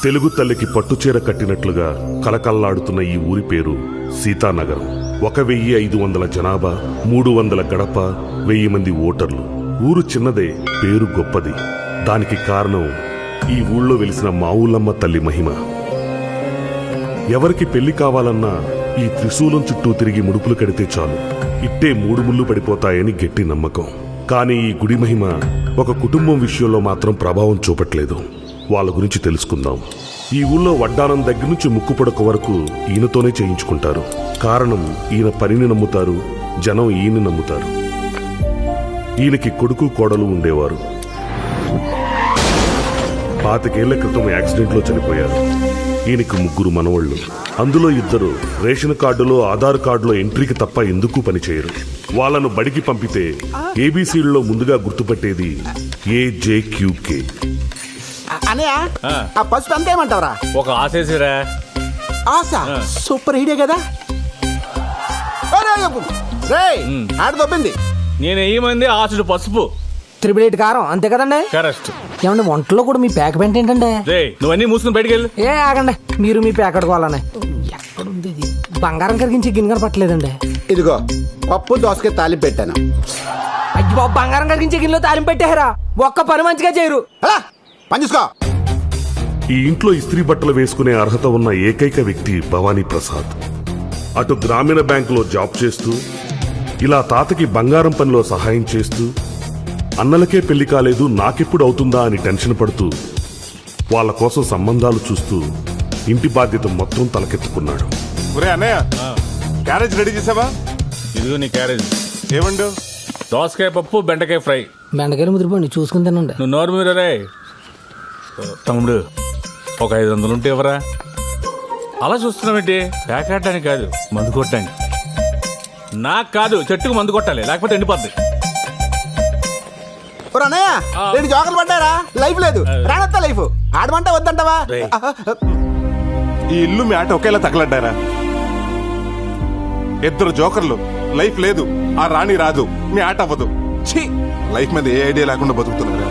తెలుగు తల్లికి పట్టుచీర కట్టినట్లుగా కలకల్లాడుతున్న ఈ ఊరి పేరు సీతానగరం. 1500 జనాభా, 300 గడప, 1000 మంది ఓటర్లు. ఊరు చిన్నదే, పేరు గొప్పది. దానికి కారణం ఈ ఊళ్ళో వెలిసిన మావులమ్మ తల్లి మహిమ. ఎవరికి పెళ్లి కావాలన్నా ఈ త్రిశూలం చుట్టూ తిరిగి ముడుపులు కడితే చాలు, ఇట్టే 3 ముళ్ళు పడిపోతాయని గట్టి నమ్మకం. కానీ ఈ గుడి మహిమ ఒక కుటుంబం విషయంలో మాత్రం ప్రభావం చూపట్లేదు. వాళ్ళ గురించి తెలుసుకుందాం. ఈ ఊళ్ళో వడ్డానం దగ్గర నుంచి ముక్కుపుడక వరకు ఈయనతోనే చేయించుకుంటారు. కారణం, ఈయన పనిని నమ్ముతారు, జనం ఈయన్ని నమ్ముతారు. ఈయనకి కొడుకు కోడలు ఉండేవారు. 25 ఏళ్ల క్రితం యాక్సిడెంట్లో చనిపోయారు. ఈయనకి 3 మనవళ్లు. అందులో 2 రేషన్ కార్డులో, ఆధార్ కార్డులో ఎంట్రీకి తప్ప ఎందుకు పనిచేయరు. వాళ్ళను బడికి పంపితే ఏబీసీల్లో ముందుగా గుర్తుపట్టేది AJQK. అనయ్య, ఆ పసుపు ఎంత ఏమంటావరా? ఒక ఆశేసిరా. ఆశ సూపర్ ఐడియా కదా. ఆడ దొబ్బింది. నేను ఏమంది ఆశడు పసుపు 888 కారం అంతే కదండి. కరెక్ట్. ఏమండి వంటలో కూడా మీ ప్యాక్ పెంట ఏంటండి? నువ్వన్నీ మూసుకుని బయటికి వెళ్ళు. ఏ ఆగండి, మీరు మీ ప్యాక్ అడుకోవాలని. ఎక్కడుంది ఇది? బంగారం కరిగించి గిన్నె పట్టలేదండి. ఇదిగో పప్పు దోసకాయ తాలింపు పెట్టాను. అయ్యి బాబు, బంగారం కరిగించే గిన్నెలో తాలింపు పెట్టారా? ఒక్క పని మంచిగా చేయరు. అలా పని చూసుకో. ఈ ఇంట్లో ఇస్త్రీ బట్టలు వేసుకునే అర్హత ఉన్న ఏకైక వ్యక్తి భవానీ ప్రసాద్. అటు గ్రామీణ బ్యాంకులో జాబ్ చేస్తూ, ఇలా తాతకి బంగారం పనిలో సహాయం చేస్తూ, అన్నలకే పెళ్లి కాలేదు నాకెప్పుడు అవుతుందా అని టెన్షన్ పడుతూ, వాళ్ళ కోసం సంబంధాలు చూస్తూ ఇంటి బాధ్యత మొత్తం తలకెత్తుకున్నాడు. ఒరే అన్నయ్య, క్యారేజ్ రెడీ చేసావా? ఇదిగో నీ క్యారేజ్. ఏమండు? దోసకాయ పప్పు, బెండకాయ ఫ్రై. బెండకాయలు ముదిరిపోండి, చూసుకుని తినండి. నువ్వు నోరు మీద రే. తమ్ముడు, ఒక 500 ఉంటే ఎవరా? అలా చూస్తున్నావేంటి? ప్యాకెట్టానికి కాదు, మందు కొట్టడానికి. నాకు కాదు, చెట్టుకు మందు కొట్టాలి, లేకపోతే ఎండిపోద్ది. అన్నయ్య, 2 జోకర్లు పడ్డారా? లైఫ్ లేదు, రానత్తా లైఫ్. ఆడమంటే వద్దంటావా? ఈ ఇల్లు మీ ఆట ఒకేలా తగలడ్డారా? 2 జోకర్లు, లైఫ్ లేదు, ఆ రాణి రాదు, మీ ఆట అవ్వదు. ఛీ, లైఫ్ మీద ఏ ఐడియా లేకుండా బతుకుతున్నారు.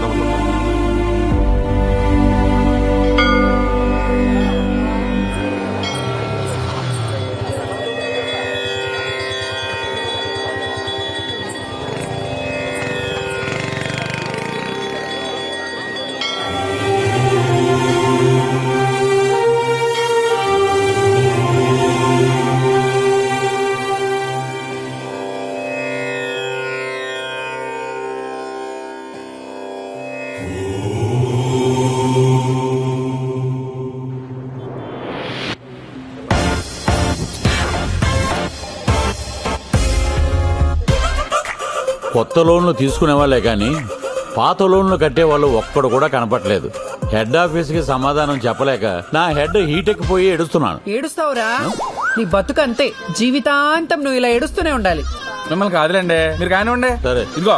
కొత్త లోన్లు తీసుకునే వాళ్ళే కానీ పాత లోన్లు కట్టే వాళ్ళు ఒక్కడు కూడా కనపట్లేదు. హెడ్ ఆఫీస్ కి సమాధానం చెప్పలేక నా హెడ్ హీట్ ఎక్కిపోయి ఏడుస్తున్నాను. ఏడుస్తావురా? నీ బతుకు అంతే, జీవితాంతం నువ్వు ఇలా ఏడుస్తూనే ఉండాలి. మిమ్మల్ని కాదులేండి, మీరు కానివ్వండి. సరే, ఇదిగో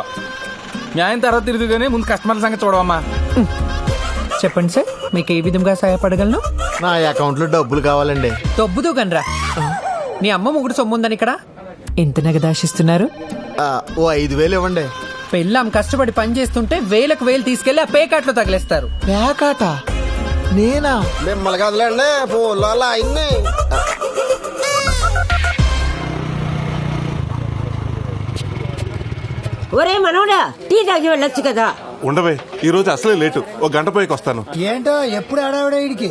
న్యాయం తర్వాత తిరిగి కానీ ముందు కస్టమర్ల సంగతి చూడవమ్మా. చెప్పండి సార్, మీకు ఏ విధంగా సహాయపడగలను? నా అకౌంట్ లో డబ్బులు కావాలండి. దొబ్బుదు గనరా. నీ అమ్మ ముగుడు సొమ్ముందని ఇక్కడ ఎంత నగదాశిస్తున్నారు? ఓ 5,000 ఇవ్వండి. పెళ్ళాం కష్టపడి పని చేస్తుంటే 1000 తీసుకెళ్లి ఆ పేకాట్లో తగిలేస్తారు. పేకాట? నేనా? మిమ్మల్ని కదలండి, ఫోన్లో అలా అయింది. ఒరే మనోడా, టీ తాగి వెళ్ళొచ్చు కదా. ఉండవే, ఈ రోజు అసలే లేటు, 1 గంట పోయికి వస్తాను. ఏంటో ఎప్పుడు ఆడావిడ వీడికి.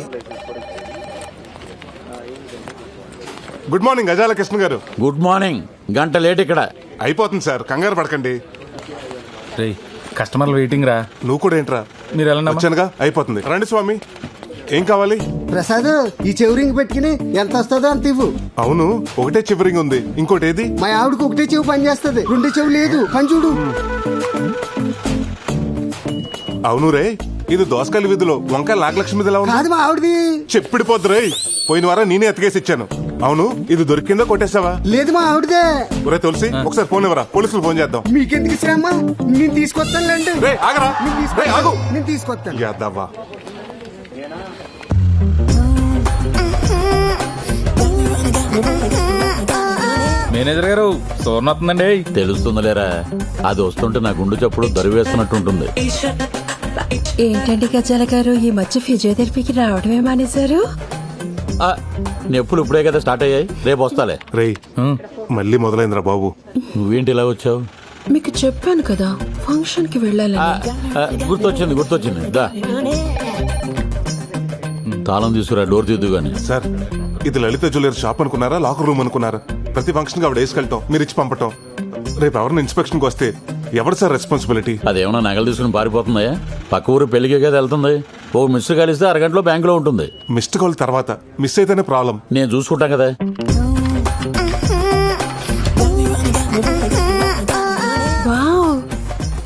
గుడ్ మార్నింగ్ గజాల కృష్ణ గారు. Good morning. గంట లేట్ ఇక్కడ. అయిపోతుంది సార్, కంగారు పడకండి. కస్టమర్లు వెయిటింగ్ రా. నువ్వు కూడా ఏంట్రా? మీరు ఎలా వచ్చానుగా, అయిపోతుంది. రండి స్వామి, ఏం కావాలి? ప్రసాద్, ఈ చెవురింగ్ పెట్టుకుని ఎంత వస్తుందో అంత ఇవ్వు. అవును, ఒకటే చివరింగ్ ఉంది, ఇంకోటి ఏది? మా ఆవిడకు ఒకటే చెవు పని చేస్తుంది, 2 చెవు లేదు. పని చూడు. అవును రే, ఇది దోసకాయల వీధిలో వంకాయ నాగలక్ష్మి ఎలా ఉంది? కాదు, మా ఆవిడది. చెప్పిడిపోద్దు రే, పోయిన వారం నేనే ఎత్తుకేసి ఇచ్చాను. అవును, ఇది దొరికిందా కొట్టేసావా? లేదు, మా ఆవిడదే. ఒరే తులసి, ఒకసారి ఫోన్ ఇవ్వరా, పోలీసులు ఫోన్ చేద్దాం. మీకెందుకు శ్రమ? నేను తీసుకొస్తానులేండి. రేయ్, ఆగరా. రేయ్, ఆగు. నేను తీసుకొస్తాను. యాదవ్వా. మేనేజర్ గారు, సోర్ణ వస్తుందండి. తెలుస్తుందిలేరా, అది వస్తుంటే నా గుండు చప్పుడు దరివేస్తున్నట్టుంటుంది. ఏంటండి గజాల గారు ఈ మధ్య ఫిజియోథెరపీకి రావడమే మానేశారు? ఆ, నొప్పులు ఇప్పుడే కదా స్టార్ట్ అయ్యాయి, రేపు వస్తాలే. రేయ్ మళ్ళీ మొదలైందిరా బాబు. నువ్వేంటి ఇలా వచ్చావు? మీకు చెప్పాను కదా ఫంక్షన్ కి వెళ్ళాలని. గుర్తొచ్చింది దా. తాళం తీసుకురా, డోర్ తీద్దు గాని. సార్ ఇది లలిత జ్యువెలరీ షాప్ అనుకున్నారా, లాకర్ రూమ్ అనుకున్నారా? ప్రతి ఫంక్షన్ కి ఆవిడ వేసుకెళ్తాం, మీరు ఇచ్చి పంపటం. రేపు ఎవరిని ఇన్స్పెక్షన్ కి వస్తే ఎవరు సార్ రెస్పాన్సిబిలిటీ? అదేమన్నా నగలు తీసుకుని పారిపోతుందా? పక్క ఊరు పెళ్లికే కదా వెళ్తుంది. ఓ మిస్ కలిస్తే అరగంటలో బ్యాంకులో ఉంటుంది. మిస్డ్ కాల్ తర్వాత మిస్ అయితేనే ప్రాబ్లం. నేను చూసుకుంటాం కదా. వావ్,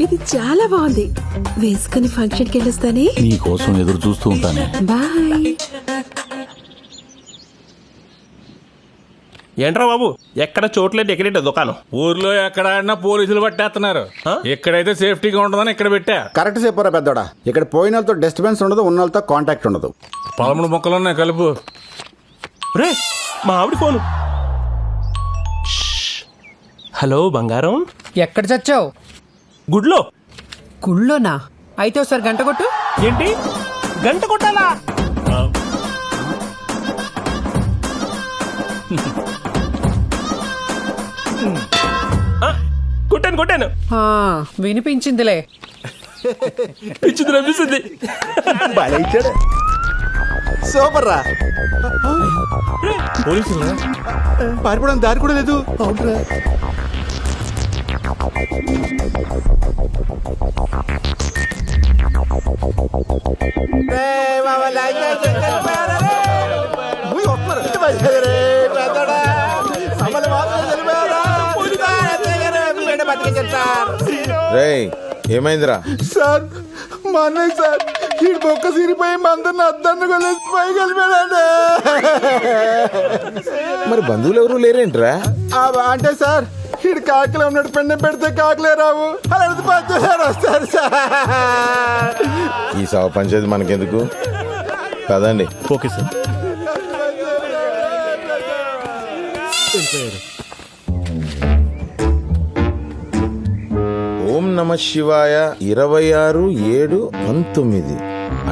ఇది చాలా బాగుంది. వేసుకుని ఫంక్షన్ కి వెళ్ళొస్తానే. నీ కోసం ఎదురు చూస్తూ ఉంటాను. బాయ్. ఏంట్రా బాబు, ఎక్కడ చోట్లేదు ఎక్కడేట దుకాణం? ఊర్లో ఎక్కడ ఆడినా పోలీసులు పట్టేస్తున్నారు. ఎక్కడైతే సేఫ్టీగా ఉంటుందని ఇక్కడ పెట్టా. కరెక్ట్ చెప్పారా పెద్దోడా. ఇక్కడ పోయిన వాళ్ళతో డిస్టర్బెన్స్ ఉండదు, ఉన్న వాళ్ళతో కాంటాక్ట్ ఉండదు. 13 మొక్కలున్నాయి కలుపు. రే మా ఆవిడ ఫోను. హలో బంగారం, ఎక్కడ చచ్చావు? గుడ్లో. గుళ్ళోనా? అయితే ఒకసారి గంట కొట్టు. ఏంటి గంట కొట్టాలా? కొట్టాను. ఆ, వినిపించిందిలే. పిచ్చింది రప్పిస్తుంది. సూపర్ రా. పోలీసులు పారిపోవడం దారి కూడా లేదు. రేయ్ ఏమైందిరా? సార్ మా అన్నయ్య సార్ ఈ బొక్క సిరిపోయి మందరిని అద్దాన్ని కలిసి పైకి వెళ్ళిపోయాడు. మరి బంధువులు ఎవరు లేరేంట్రా? అంటే సార్ ఈడు కాకలే ఉన్నాడు, పెండ పెడితే కాకలే రావు. అలాంటి పద్ధతి సార్ వస్తారు సార్. ఈ సవ పంచేది మనకెందుకు కదండి. Okay sir. ఓం నమ శివాయ 26/7/19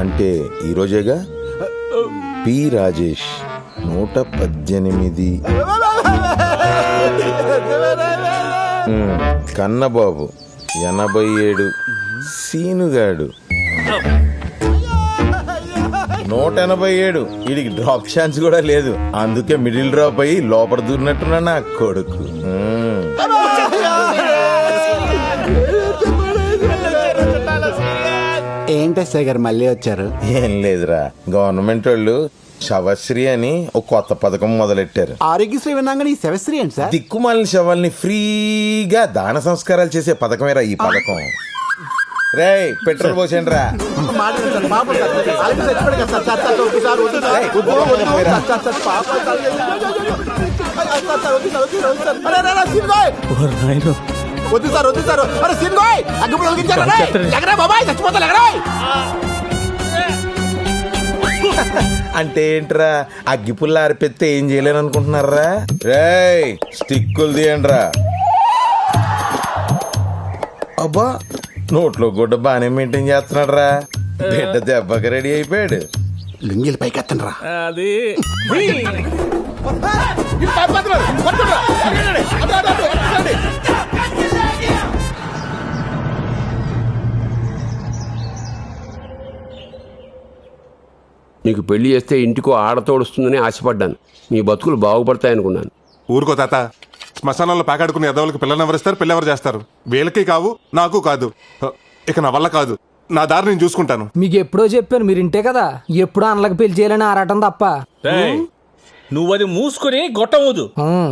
అంటే ఈరోజేగా. పి రాజేష్ 118. కన్నబాబు 87. సీనుగాడు 187. వీడికి డ్రాప్ ఛాన్స్ కూడా లేదు, అందుకే మిడిల్ డ్రాప్ అయ్యి లోపల దూరినట్టున్నా నా కొడుకు. ఏంటి సార్ మళ్ళీ వచ్చారు? ఏం లేదురా, గవర్నమెంట్ వాళ్ళు శవశ్రీ అని ఒక కొత్త పథకం మొదలెట్టారు. ఆరోగ్యశ్రీ విన్నాగా ఈ శవశ్రీ ఏంటి సార్? దిక్కుమాలిన శవాల్ని ఫ్రీగా దాన సంస్కారాలు చేసే పథకమేరా ఈ పథకం. రేయ్ పెట్రోల్ పోసేయండి రా. వద్దు సార్ వద్దు సార్. అరే సిన్గోయ్ అగ్గిపుల్ల వెలిగించారా? ఎగరా బాబాయ్, చచ్చిపోతా ఎగరా. అంటే ఏంట్రా, అగ్గిపుల్ల ఆరిపెత్తే ఏం చేయలేను అనుకుంటున్నారా? రేయ్ స్టిక్కులు తీయండి రా. అబ్బా నోట్లో గుడ్డ బానే మెయింటైన్ చేస్తున్నాడు రా. బిడ్డ దెబ్బకి రెడీ అయిపోయాడు. లింగిల్ పైకి ఎత్తండి రా. అది నీకు పెళ్లి చేస్తే ఇంటికో ఆడతోడుస్తుందని ఆశపడ్డాను. మీ బతుకులు బాగుపడతాయనుకున్నాను. ఊరుకో తాత, శ్మశానంలో పాకాడుకునే ఎదవలకి పిల్లలు ఎవరిస్తారు, పెళ్ళి ఎవరు చేస్తారు? వీళ్ళకి కావు, నాకు కాదు. ఇక నా వల్ల కాదు, నా దారి నేను చూసుకుంటాను. మీకు ఎప్పుడో చెప్పాను, మీరు ఇంటే కదా. ఎప్పుడో అన్నలకు పెళ్లి చేయాలని ఆరాటం తప్ప. నువ్వు అది మూసుకుని గొట్టవద్దు.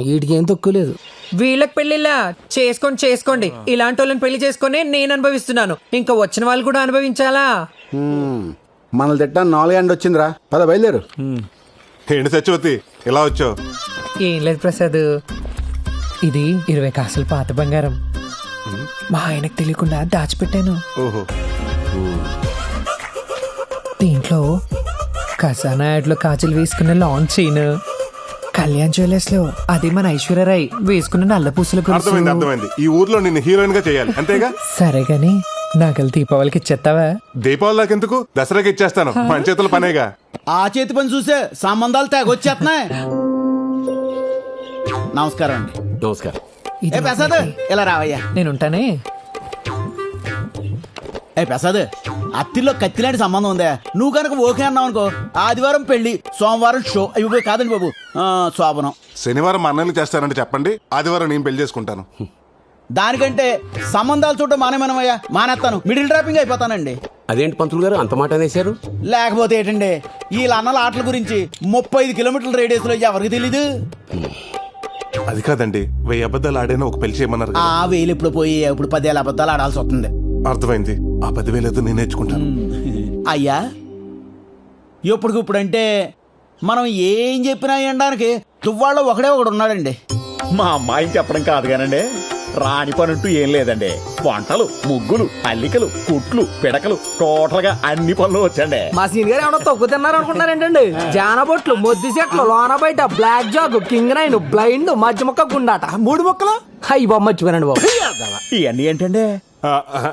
వీటికి ఏం తక్కువలేదు. వీళ్ళకి పెళ్లిలా చేసుకోండి. ఇలాంటి వాళ్ళని పెళ్లి చేసుకుని నేను అనుభవిస్తున్నాను, ఇంకా వచ్చిన వాళ్ళు కూడా అనుభవించాలా? మనల్ని తిట్టా 4 ఎండ వచ్చిందిరా. పద బయలుదేరు. ఏంటి సత్యవతి ఇలా వచ్చావు? ఏం లేదు ప్రసాద్, ఇది 20 కాసులు పాత బంగారం మా ఆయనకు తెలియకుండా దాచిపెట్టాను. ఓహో. దీంట్లో ఖజానా యాడ్లో కాజులు వేసుకున్న లాంగ్ చైన్, కళ్యాణ్ జ్యువెలర్స్ లో అది మన ఐశ్వర్యరాయ్ వేసుకున్న నల్ల పూసల అర్థమైంది. ఈ ఊర్లో నిన్ను హీరోయిన్ గా చేయాలి అంతేగా? సరే గాని నాకల్ దీపావళికి ఇచ్చేస్తావా? దీపావళి దాకెందుకు, దసరాకి ఇచ్చేస్తాను. మన చేతుల పనేగా. ఆ చేతి పని చూసే సంబంధాలు తెగొచ్చేస్తున్నాయి. నమస్కారం అండి. నమస్కారం. ఏ ప్రసాద్, ఇలా రావయ్యా. నేనుంటానే. ఏ ప్రసాద్, అత్తిలో కత్తిలాంటి సంబంధం ఉందా? నువ్వు కనుక ఓకే అన్నావు అనుకో, ఆదివారం పెళ్లి, సోమవారం షో. అయ్యి కాదండి బాబు, శోభనం. శనివారం మా అన్నయ్యలు చేస్తానంటే చెప్పండి, ఆదివారం నేను పెళ్లి చేసుకుంటాను. దానికంటే సంబంధాలు చూడటం మానేమనమయ్యా, మానేస్తాను. మిడిల్ డ్రాపింగ్ అయిపోతానండి. అదేంటి పంతులు గారు అంత మాట అనేశారు? లేకపోతే ఏంటండి, వీళ్ళ అన్నల ఆటల గురించి 35 కిలోమీటర్ల రేడియస్ లో ఎవరికి తెలీదు? అది కాదండి, 1000 అబద్ధాలు ఆడైనా ఒక పెళ్లి చేయమన్నారు కదా. ఆ 1000 ఇప్పుడు పోయి ఇప్పుడు 10,000 అబద్ధాలు ఆడాల్సి వస్తుంది. అర్థమైంది. ఆ 10,000 ఏదో నేను నేర్చుకుంటాను. అయ్యా, ఇప్పుడంటే మనం ఏం చెప్పినా వినడానికి తువ్వాళ్ళలో ఒకడే ఒకడు ఉన్నాడండి. మా అమ్మాయిని చెప్పడం కాదు కానండి, రాని పనుంటూ ఏం లేదండి. వంటలు, ముగ్గులు, అల్లికలు, కుట్లు, పిడకలు, టోటల్ గా అన్ని పనులు వచ్చండి. మా సీన్ గారు ఏమన్నా తక్కువ తిన్నారు అనుకుంటారేంటండి? జానబొట్లు, మొద్దు చెట్లు, లోన బయట, black jack, king nine, blind, మధ్య మొక్క, గుండాట, 3 మొక్కలు. అయ్యి బాబు మర్చిపోయానండి బాబు. ఇవన్నీ ఏంటండి?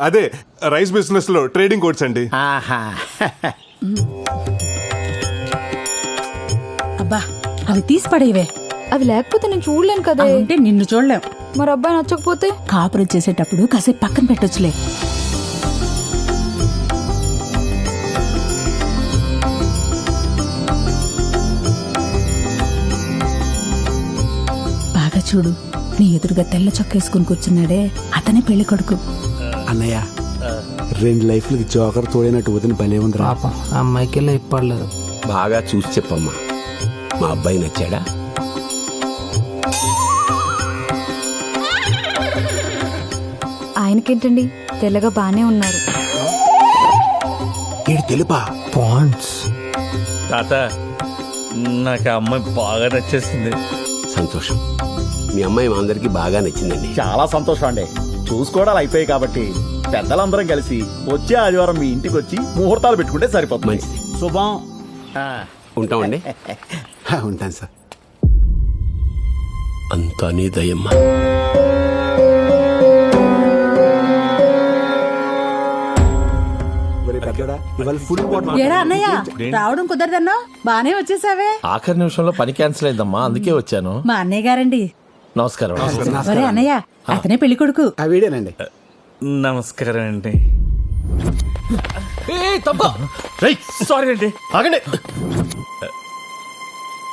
అదే రైస్ బిజినెస్ లో ట్రేడింగ్ కోడ్స్ అండి. అబ్బా, అవి తీసి పడేవే. అవి లేకపోతే నేను చూడలేను కదా. అంటే నిన్ను చూడలేం. మరి అబ్బాయి నచ్చకపోతే? కాపురం చేసేటప్పుడు కాసేపు పక్కన పెట్టొచ్చులే. బాగా చూడు, నీ ఎదురుగా తెల్ల చొక్కేసుకుని కూర్చున్నాడే, అతనే పెళ్లి కొడుకు. అన్నయ్య, 2 లైఫ్లకి జోకర్ తోడైనట్టు వదిన భలే ఉంది. పాపం అమ్మాయికి ఇప్పలేదు. బాగా చూసి చెప్పమ్మా, మా అబ్బాయి నచ్చాడా? ఆయనకేంటండి, తెల్లగా బానే ఉన్నారు. తెలుపా పాండ్స్. తాత, నాకు ఆ అమ్మాయి బాగా నచ్చేసింది. సంతోషం. మీ అమ్మాయి మా అందరికి బాగా నచ్చిందండి. చాలా సంతోషం అండి. చూసుకోవడాలు అయిపోయాయి కాబట్టి పెద్దలందరం కలిసి వచ్చే ఆదివారం మీ ఇంటికి వచ్చి ముహూర్తాలు పెట్టుకుంటే సరిపోతుంది. మంచిది. శుభం. ఉంటామండి. ఉంటాను సార్. అంతా నీ దయమ్మా. ఏడా అన్నయ్య, రావడం కుదరదన్నా, బానే వచ్చేసావే. ఆఖరి నిమిషంలో పని క్యాన్సిల్ అయిందమ్మా, అందుకే వచ్చాను. మా అన్నయ్య గారండి. నమస్కారం. ఒరే అన్నయ్య, అతనే పెళ్లి కొడుకు. వీడేనండి. నమస్కారం అండి. సారీ అండి, ఆగండి.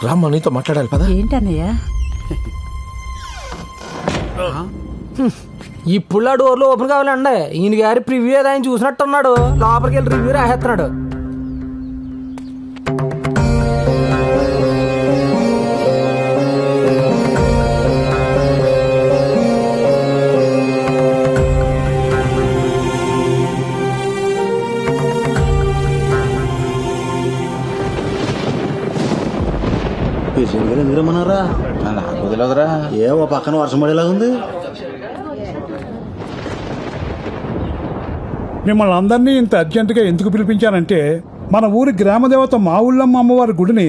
రామ్మా, నీతో మాట్లాడాలి పద. ఏంటన్నయ్య? ఇప్పుడు డోర్లు ఓపెన్ కావాలండి. ఈయన గారి ప్రివ్యూ ఏదో ఆయన చూసినట్టున్నాడు, లోపలికి వెళ్ళి రివ్యూ రాసేస్తున్నాడు. ఎందుకమ్మన్నారా? నాకు కుదరదురా. ఏవో పక్కన వర్షం పడేలాగా ఉంది. మిమ్మల్ని అందరినీ ఇంత అర్జెంటుగా ఎందుకు పిలిపించానంటే, మన ఊరి గ్రామదేవత మా ఊళ్ళమ్మ అమ్మవారి గుడిని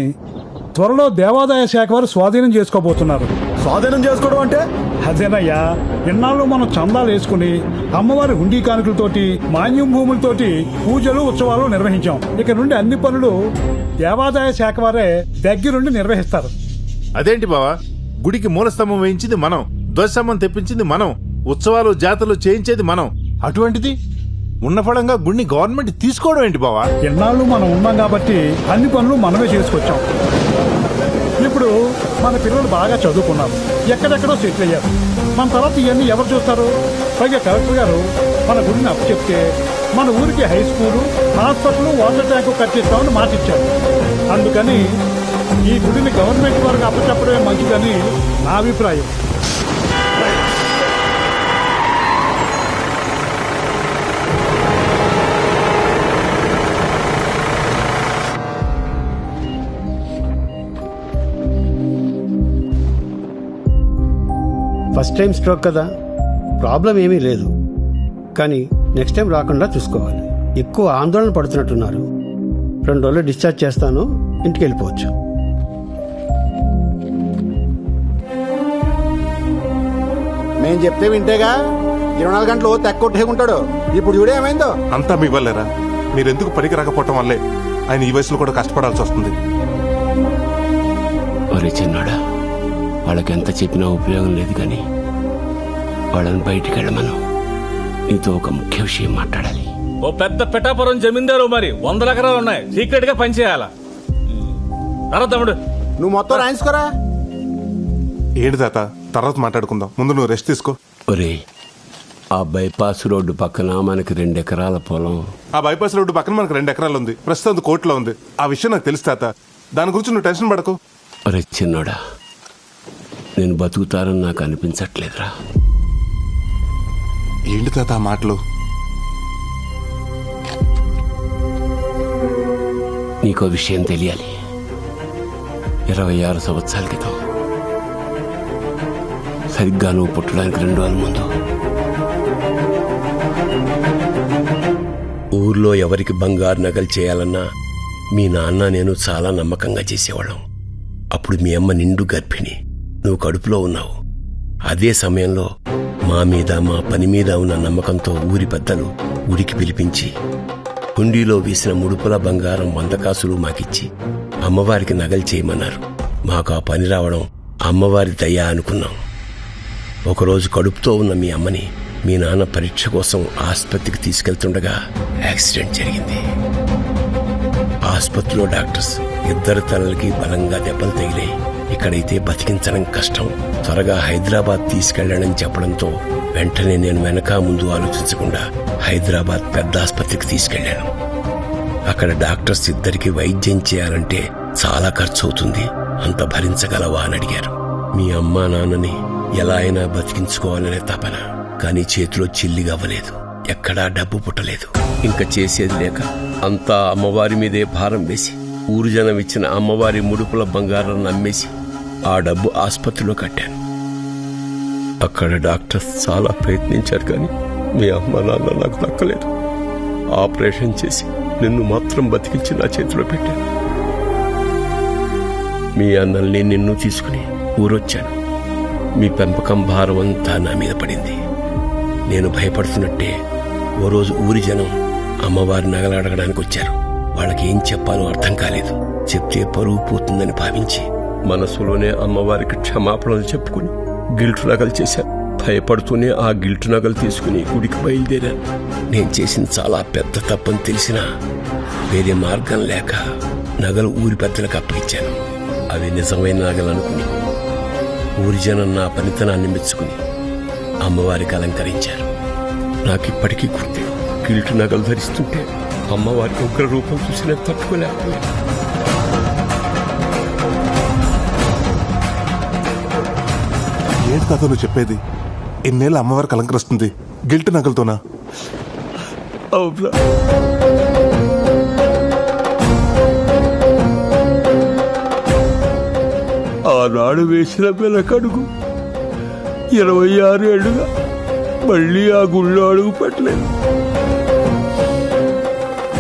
త్వరలో దేవాదాయ శాఖ వారు స్వాధీనం చేసుకోబోతున్నారు. స్వాధీనం చేసుకోవడం అంటే? అదేనయ్యా, ఇన్నాళ్ళు మనం చందాలు వేసుకుని అమ్మవారి హుండీ కానుకలతోటి, మాన్యం భూములతోటి పూజలు, ఉత్సవాలు నిర్వహించాం. ఇక నుండి అన్ని పనులు దేవాదాయ శాఖ వారే దగ్గరుండి నిర్వహిస్తారు. అదేంటి బావా, గుడికి మూలస్తంభం వేయించింది మనం, ధ్వజస్తంభం తెప్పించింది మనం, ఉత్సవాలు జాతరలు చేయించేది మనం. అటువంటిది ఉన్న ఫలంగా గుడిని గవర్నమెంట్ తీసుకోవడం ఏంటి బావా? ఎన్నాళ్ళు మనం ఉన్నాం కాబట్టి అన్ని పనులు మనమే చేసుకొచ్చాం. ఇప్పుడు మన పిల్లలు బాగా చదువుకున్నారు, ఎక్కడెక్కడో సెటిల్ అయ్యారు. మన తర్వాత ఇవన్నీ ఎవరు చూస్తారు? పైగా కలెక్టర్ గారు మన గుడిని అప్పచెప్తే మన ఊరికి high school, hospital, water tank కట్టిస్తామని మాటిచ్చారు. అందుకని ఈ గుడిని గవర్నమెంట్ వారికి అప్పచెప్పడమే మంచిదని నా అభిప్రాయం. ఫస్ట్ టైం స్ట్రోక్ కదా, ప్రాబ్లం ఏమీ లేదు. కానీ నెక్స్ట్ టైం రాకుండా చూసుకోవాలి. ఎక్కువ ఆందోళన పడుతున్నట్టున్నారు. 2 రోజులు డిశ్చార్జ్ చేస్తాను, ఇంటికి వెళ్ళిపోవచ్చు. మేము చెప్తే వింటేగా, 24 గంటలు తెక్కొట్టేకుంటాడు. ఇప్పుడు చూడే ఏమైందో. అంతా మీ వల్లేరా? మీరెందుకు పనికి రాకపోవటం వల్లే ఆయన ఈ వయసులో కూడా కష్టపడాల్సి వస్తుంది. ఒరే చిన్నాడా, వాళ్ళకి ఎంత చెప్పినా ఉపయోగం లేదు కానీ వాళ్ళని బయటికి వెళ్ళమను. నీతో ఒక ముఖ్య విషయం మాట్లాడాలి. ఓ పెద్ద పిఠాపురం జమీందారు, మరి 100 ఎకరాలు ఉన్నాయి, సీక్రెట్ గా పనిచేయాలా? తమ్ముడు నువ్వు మొత్తం రాయించుకోరా. ఏంటి తాత, తర్వాత మాట్లాడుకుందాం, ముందు నువ్వు రెస్ట్ తీసుకో. ఒరే, ఆ బైపాస్ రోడ్డు పక్కన మనకి 2 ఎకరాల పొలం. ఆ బైపాస్ రోడ్డు పక్కన మనకు 2 ఎకరాలు ఉంది, ప్రస్తుతం అది కోర్టులో ఉంది. ఆ విషయం నాకు తెలుసు తాత, దాని గురించి నువ్వు టెన్షన్ పడకు. ఒరే చిన్నోడా, నేను బతుకుతారని నాకు అనిపించట్లేదురా. ఏంటి తాత ఆ మాటలు? నీకో విషయం తెలియాలి. 26 సంవత్సరాల క్రితం, సరిగ్గా నువ్వు పుట్టడానికి 2 రోజుల ముందు, ఊర్లో ఎవరికి బంగారు నగలు చేయాలన్నా మీ నాన్న నేను చాలా నమ్మకంగా చేసేవాళ్ళం. అప్పుడు మీ అమ్మ నిండు గర్భిణి, నువ్వు కడుపులో ఉన్నావు. అదే సమయంలో మా మీద, మా పని మీద ఉన్న నమ్మకంతో ఊరి పెద్దలు గుడికి పిలిపించి హుండీలో వేసిన ముడుపుల బంగారం 100 కాసులు మాకిచ్చి అమ్మవారికి నగలు చేయమన్నారు. మాకు ఆ పని రావడం అమ్మవారి దయ అనుకున్నాం. ఒకరోజు కడుపుతో ఉన్న మీ అమ్మని మీ నాన్న పరీక్ష కోసం ఆసుపత్రికి తీసుకెళ్తుండగా యాక్సిడెంట్ జరిగింది. ఆసుపత్రిలో డాక్టర్స్ 2 తలలకి బలంగా దెబ్బలు తగిలాయి. ఇక్కడైతే బతికించడం కష్టం, త్వరగా హైదరాబాద్ తీసుకెళ్లడం చెప్పడంతో వెంటనే నేను వెనక ముందు ఆలోచించకుండా హైదరాబాద్ పెద్ద ఆసుపత్రికి తీసుకెళ్లాను. అక్కడ డాక్టర్స్ 2కి వైద్యం చేయాలంటే చాలా ఖర్చు అవుతుంది, అంత భరించగలవా అని అడిగారు. మీ అమ్మా నాన్నని ఎలా అయినా బతికించుకోవాలనే తపన, కానీ చేతిలో చిల్లిగా అవ్వలేదు, ఎక్కడా డబ్బు పుట్టలేదు. ఇంకా చేసేది లేక అంతా అమ్మవారి మీదే భారం వేసి ఊరు జనం ఇచ్చిన అమ్మవారి ముడుపుల బంగారం నమ్మేసి ఆ డబ్బు ఆసుపత్రిలో కట్టాను. అక్కడ డాక్టర్స్ చాలా ప్రయత్నించారు, కానీ మీ అమ్మ నాన్న నాకు దక్కలేదు. ఆపరేషన్ చేసి నిన్ను మాత్రం బతికించి నా చేతిలో పెట్టాను. మీ అన్నల్ని నిన్ను తీసుకుని ఊరొచ్చాను. మీ పెంపకం భారం అంతా నా మీద పడింది. నేను భయపడుతున్నట్టే ఓ రోజు ఊరి జనం అమ్మవారి నగలు అడగడానికి వచ్చారు. వాళ్ళకి ఏం చెప్పాలో అర్థం కాలేదు. చెప్తే పరువు పోతుందని భావించి మనసులోనే అమ్మవారికి క్షమాపణలు చెప్పుకుని గిల్టు నగలు చేశాను. భయపడుతూనే ఆ గిల్టు నగలు తీసుకుని గుడికి బయలుదేరాను. నేను చేసింది చాలా పెద్ద తప్పని తెలిసినా వేరే మార్గం లేక నగలు ఊరి పెద్దలకు అప్పగించాను. అవి నిజమైన నగలు అనుకుని ఊరి జనం నా పనితనాన్ని మెచ్చుకుని అమ్మవారికి అలంకరించారు. నాకిప్పటికీ గుర్తే, గిల్టు నగలు ధరిస్తుంటే అమ్మవారి ఉగ్ర రూపం చూసిన తట్టుకోలేకపోయాను. ఏంటి తాత నువ్వు చెప్పేది? ఎన్నేళ్ళు అమ్మవారికి అలంకరిస్తుంది గిల్ట్ నగలతోనా? అవునా? ఆనాడు వేసిన వెనకడుగు 26 ఏళ్లుగా మళ్ళీ ఆ గుళ్ళో అడుగు పెట్టలేదు.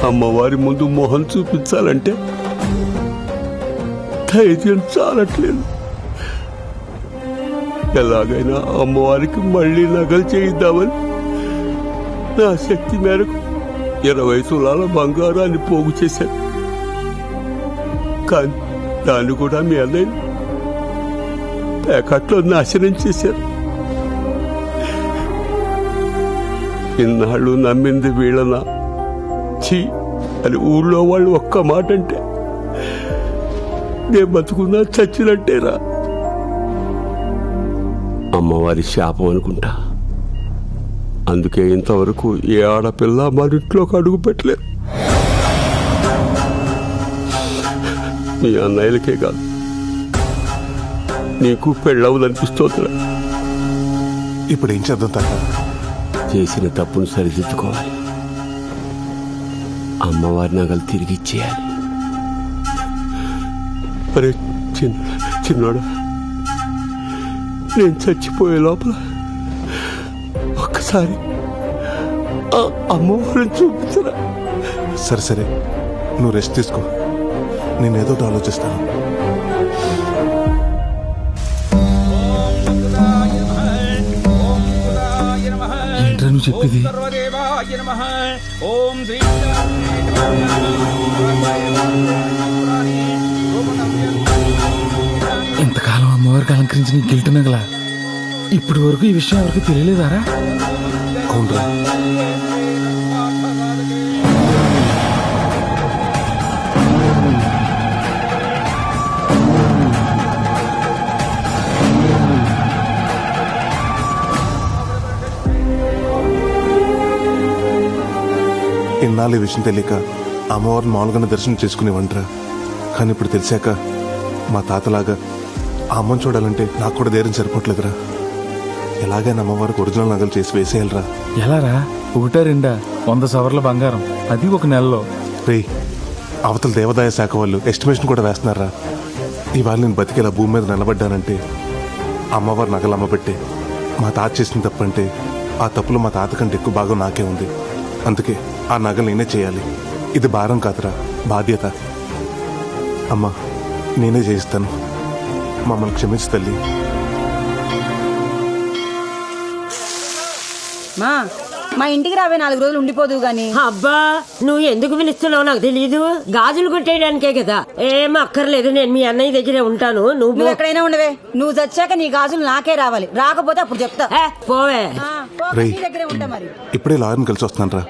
అమ్మవారి ముందు మొహం చూపించాలంటే ధైర్యం చాలట్లేదు. ఎలాగైనా అమ్మవారికి మళ్ళీ నగలు చేయిద్దామని నా శక్తి మేరకు 20 తులాల బంగారాన్ని పోగు చేశాను. కానీ దాన్ని కూడా మీ అన్నయ్య ప్యాకెట్లో నాశనం చేశారు. ఇన్నాళ్ళు నమ్మింది వీళ్ళనా ఛీ అని ఊళ్ళో వాళ్ళు ఒక్క మాట అంటే నేను బతుకున్నా చచ్చినట్టేరా. అమ్మవారి శాపం అనుకుంటా. అందుకే ఇంతవరకు ఏ ఆడపిల్ల మన ఇంట్లోకి అడుగు పెట్టలేదు. మీ అన్నయ్యలకే కాదు, నీకు పెళ్ళవుదనిపిస్తోందిరా. ఇప్పుడు ఏం చేద్దాం తాత? చేసిన తప్పును సరిదిద్దుకోవాలి. అమ్మవారి నగలు తిరిగి ఇచ్చేయాలి. అరే చిన్నోడా, నేను చచ్చిపోయే లోపల ఒక్కసారి అమ్మవారిని చూపించరా. సరే సరే, నువ్వు రెస్ట్ తీసుకో, నేనేదో ఆలోచిస్తాను. ఏంట్రా నువ్వు చెప్పేది? ఓం శ్రీ ఇంతకాలం అమ్మవారికి అలంకరించి నీకు గిల్ట్ నగలా ఇప్పటి వరకు ఈ విషయం ఎవరికి తెలియలేదారా? అవునరా. ఇన్నాళ్ళు ఈ విషయం తెలియక అమ్మవారిని మామూలుగానే దర్శనం చేసుకునేవంటరా. కానీ ఇప్పుడు తెలిసాక మా తాతలాగా ఆ అమ్మని చూడాలంటే నాకు కూడా ధైర్యం సరిపోవట్లేదురా. ఎలాగైనా అమ్మవారికి ఒరిజినల్ నగలు చేసి వేసేయాలరా. ఎలారా? 1-2 100 సవర్ల బంగారం, అది ఒక నెలలో. రే, అవతల దేవాదాయ శాఖ వాళ్ళు ఎస్టిమేషన్ కూడా వేస్తున్నారా. ఇవాళ నేను బతికేలా భూమి మీద నిలబడ్డానంటే అమ్మవారి నగలు అమ్మబట్టే. మా తాత చేసిన తప్పంటే ఆ తప్పులు మా తాత కంటే ఎక్కువ భాగం నాకే ఉంది. అందుకే ఆ నగలు నేనే చేయాలి. ఇది భారం కాదురా, బాధ్యత. అమ్మా, నేనే చేయిస్తాను. మమ్మల్ని క్షమించు తల్లి. మా ఇంటికి రావే 4 రోజులు ఉండిపోదు గాని. అబ్బా, నువ్వు ఎందుకు పిలుస్తున్నావు నాకు తెలీదు. గాజులు కొట్టేయడానికే కదా. ఏం అక్కర్లేదు, నేను మీ అన్నయ్య దగ్గరే ఉంటాను. నువ్వు ఎక్కడైనా ఉండవే. నువ్వు చచ్చాక నీ గాజులు నాకే రావాలి. రాకపోతే అప్పుడు చెప్తా. పోవే. రేయ్, దగ్గరే ఉంటా మరి. ఇప్పుడే లాయర్ని కలిసి వస్తున్నాను రా.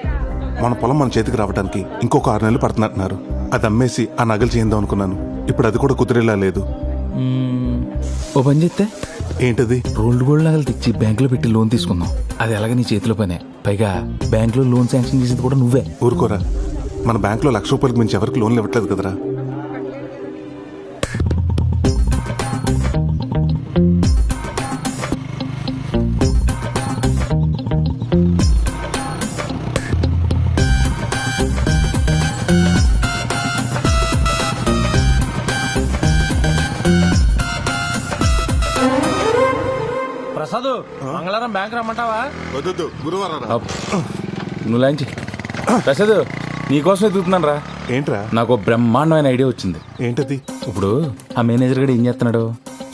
మన పొలం మన చేతికి రావడానికి ఇంకొక 6 నెలలు పడుతున్నట్టున్నారు. అది అమ్మేసి ఆ నగలు చేద్దాం అనుకున్నాను. ఇప్పుడు అది కూడా కుదిరేలా లేదు. ఓ పని చేస్తే ఏంటది? రోల్డ్ గోల్డ్ నగలు తెచ్చి బ్యాంకులో పెట్టి లోన్ తీసుకుందాం. అది ఎలాగ నీ చేతిలో పనే. పైగా బ్యాంకులో లోన్ శాంక్షన్ చేసేది కూడా నువ్వే. ఊరుకోరా, మన బ్యాంకులో 1,00,000 రూపాయలకు మించి ఎవరికి లోన్లు ఇవ్వట్లేదు కదరా. ప్రసాద్, మంగళవారం బ్యాంక్ రమ్మంటావా? వద్దు, గురువారం. నువ్వు లాంచి ప్రసాద్, నీకోసం ఎదుగుతున్నాను రా. ఏంట్రా? నాకు బ్రహ్మాండమైన ఐడియా వచ్చింది. ఏంటది? ఇప్పుడు ఆ మేనేజర్ గడు ఏం చేస్తున్నాడు?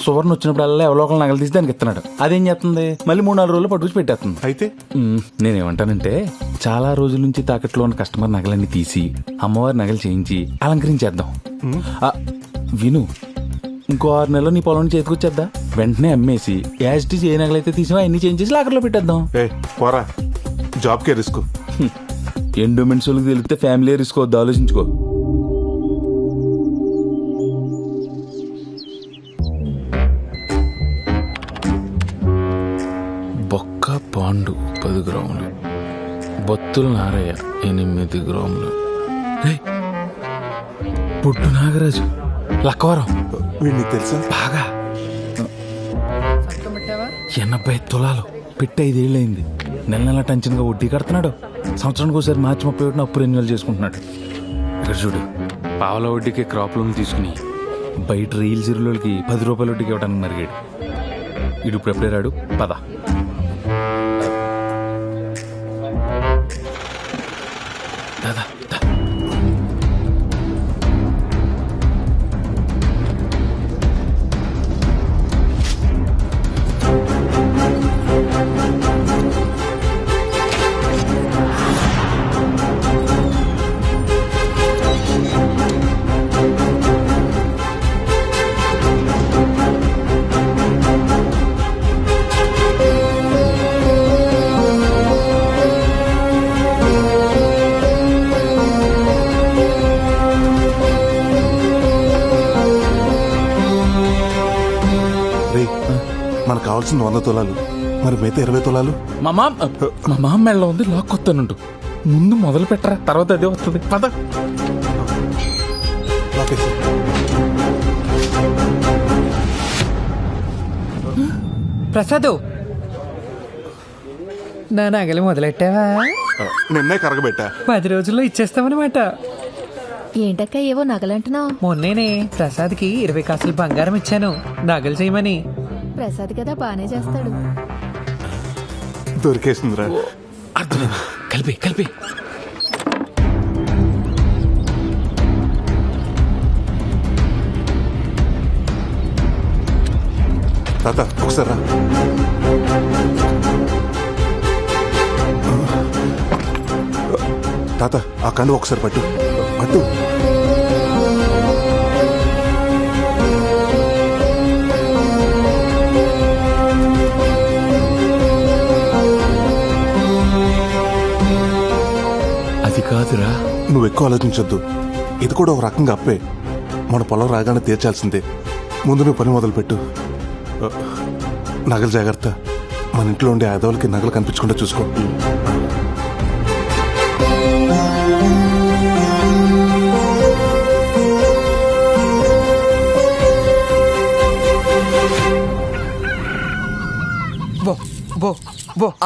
సువర్ణ వచ్చినప్పుడల్లా ఎవరోకలు నగలు తీసి దానికి ఇస్తున్నాడు. అదేం చేస్తుంది? మళ్ళీ 3-4 రోజులు పట్టుకుని పెట్టేస్తుంది. అయితే నేనేమంటానంటే, చాలా రోజుల నుంచి తాకట్లో ఉన్న కస్టమర్ నగలన్నీ తీసి అమ్మవారి నగలు చేయించి అలంకరించేద్దాం. విను, ఇంకో 6 నెలలు నీ పొలం చేతికొచ్చేద్దా. వెంటనే అమ్మేసి యాజిటీ ఏ నగలైతే తీసినా అన్ని చేంజ్ చేసి లాకర్లో పెట్టేద్దాం. పోరా, జాబ్కే రిస్క్. ఎండోమెంట్స్ వాళ్ళకి తెలిస్తే ఫ్యామిలీ రిస్క్ వద్దు, ఆలోచించుకో. బొక్క పాండు 10 గ్రాములు, బొత్తుల నారయ్య 8 గ్రాములు, పుట్టు నాగరాజు లక్కవరం. వీడిని తెలుసా? బాగా 80 తులాలు పెట్టి 5 ఏళ్ళయింది. నెల టెన్షన్గా వడ్డీ కడుతున్నాడు. సంవత్సరానికి ఒకసారి మార్చి 31 అప్పు రెన్యువల్ చేసుకుంటున్నాడు. ఇక్కడ చూడు, పావల వడ్డీకి క్రాప్ లోన్ తీసుకుని బయట రీల్ జీరోలకి 10 రూపాయల వడ్డీకి ఇవ్వడానికి మరిగాడు. ఇడు ఇప్పుడు ఎప్పుడే రాడు. పద. దాదా మనకు కావాల్సిన 100 తులాలు, మరి మిగతా 20 తులాలు మా మామ మెళ్ళలో ఉంది. లాక్కొత్తానుంటు. ముందు మొదలు పెట్టరా, తర్వాత అదే వస్తుంది. పద. ప్రసాద్, నా నగలు మొదలెట్టావా? నిన్నే కరగబెట్టా. 10 రోజుల్లో ఇచ్చేస్తామన్నమాట. ఏంటక్క ఏవో నగలంటున్నావు? మొన్నేనే ప్రసాద్కి 20 కాసులు బంగారం ఇచ్చాను నగలు చేయమని. ప్రసాద్ కదా, బానే చేస్తాడు. దొరికేసిందిరా. అర్థమైంది. కలిపి తాత ఒకసారి రా. తాత ఆ కండు ఒకసారి పట్టు పట్టు. అది కాదురా. నువ్వు ఎక్కువ ఆలోచించొద్దు. ఇది కూడా ఒక రకంగా అప్పే. మన పొలం రాగానే తీర్చాల్సిందే. ముందు నువ్వు పని మొదలుపెట్టు. నగలు జాగ్రత్త. మన ఇంట్లో ఉండే ఆదవులకి నగలు కనిపించకుండా చూసుకో.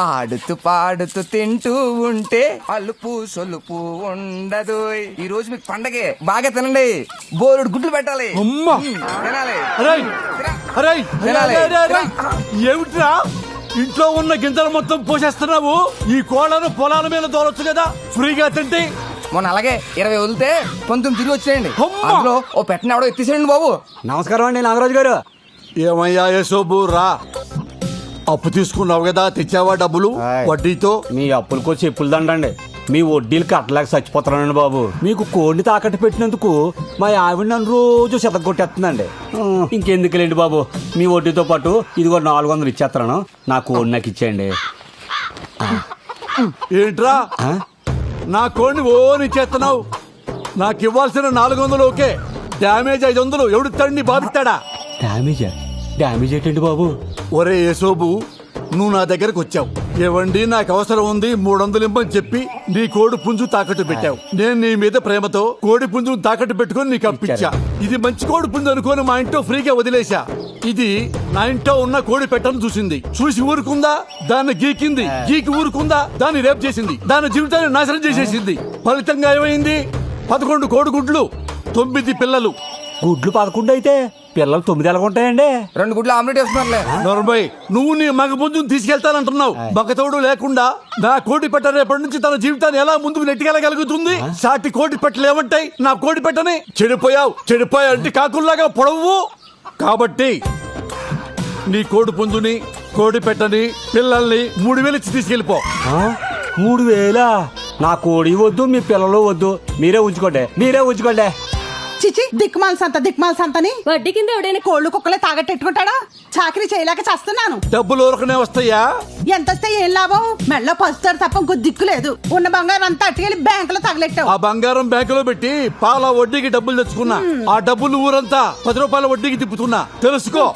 ఆడుతూ పాడుతూ తింటూ ఉంటే అలుపు సొలుపు ఉండదు. ఈ రోజు మీకు పండగే. బాగా తినండి. బోరుడు గుడ్లు పెట్టాలి. ఏమిట్రా ఇంట్లో ఉన్న గింజలు మొత్తం పోసేస్తున్నావు? ఈ కోళ్ళను పొలాల మీద దోలొచ్చు కదా ఫ్రీగా తింటే. మొన్న అలాగే 20 వదిలితే 19 తిరిగి వచ్చేయండి. అందులో ఓ పెట్టిన ఎవడో ఎత్తిసేయండి బాబు. నమస్కారం అండి నాగరాజు గారు. ఏమయ్యా యశోబు రా. అప్పు తీసుకున్నావు కదా, తెచ్చావా డబ్బులు వడ్డీతో? మీ అప్పులకు చెప్పులు దండండి. మీ వడ్డీలు కట్టలేక చచ్చిపోతానండి బాబు. మీకు కోడిని తాకట్టు పెట్టినందుకు మా ఆవిడ నన్ను రోజు చెతగొట్టేస్తుందండి. ఇంకెందుకులేండి బాబు, మీ వడ్డీతో పాటు ఇదిగో 400 ఇచ్చేస్తాను. నా కోడి నాకు ఇచ్చేయండి. ఏంట్రా నా కోడిని ఓనిచ్చేస్తున్నావు? నాకు ఇవ్వాల్సిన 400 ఓకే, డ్యామేజ్ 500 ఎవడుతాడు? బాధిస్తాడా? డ్యామేజ్ ఏంటండి బాబు? ఒరే యేసోబు, నువ్వు నా దగ్గరకు వచ్చావు. ఏవండి నాకు అవసరం ఉంది 300 ఇమ్మని చెప్పి నీ కోడి పుంజు తాకట్టు పెట్టావు. నేను నీ మీద ప్రేమతో కోడి పుంజును తాకట్టు పెట్టుకుని నీకు అప్పించా. ఇది మంచి కోడి పుంజు అనుకోని మా ఇంట్లో ఫ్రీగా వదిలేశా. ఇది నా ఇంట్లో ఉన్న కోడి పెట్టను చూసింది. చూసి ఊరుకుందా? దాన్ని గీకింది. గీకి ఊరుకుందా? దాన్ని రేపు చేసింది. దాని జీవితాన్ని నాశనం చేసేసింది. ఫలితంగా ఏమైంది? 11 కోడి గుడ్లు, 9 పిల్లలు. గుడ్లు 11 అయితే పిల్లలు 9 ఎలాగుంటాయండి? 2 గుడ్లు ఆమ్లెట్ వేస్తున్నారులే. నొరబై, నువ్వు నీ మగ పుంజును తీసుకెళ్తానంటున్నావు. మగతోడు లేకుండా నా కోడి పెట్ట రేపటి నుంచి తన జీవితాన్ని ఎలా ముందుకు నెట్టుకెళ్ళగలుగుతుంది? సాటి కోడి పెట్టలు ఏమంటాయి నా కోడి పెట్టని? చెడిపోయావు అంటే కాకుల్లాగా పొడవు. కాబట్టి నీ కోడి పుంజుని, కోడి పెట్టని, పిల్లల్ని 3000 ఇచ్చి తీసుకెళ్ళిపో. 3000? నా కోడి వద్దు, మీ పిల్లలు వద్దు. మీరే ఉంచుకోండి. చిచి, దిక్మాల సంతని వడ్డీ కింద ఎవడైనా కోళ్లు కుక్కలే తాగట్టెట్టుకుంటాడా? చాకరీ చేయలేక చేస్తున్నాను. డబ్బులు ఊరకనే వస్తాయా? ఎంత వస్తే ఏం లాభం? మెళ్ళో పసుతారు తప్ప ఇంకో దిక్కు లేదు. ఉన్న బంగారం అంతా అట్టుకెళ్ళి బ్యాంకులో తగలెట్టావు. ఆ బంగారం బ్యాంకులో పెట్టి పాల వడ్డీకి డబ్బులు తెచ్చుకున్నా. ఆ డబ్బులు ఊరంతా 10 రూపాయల వడ్డీకి తిప్పుతున్నా. తెలుసుకో.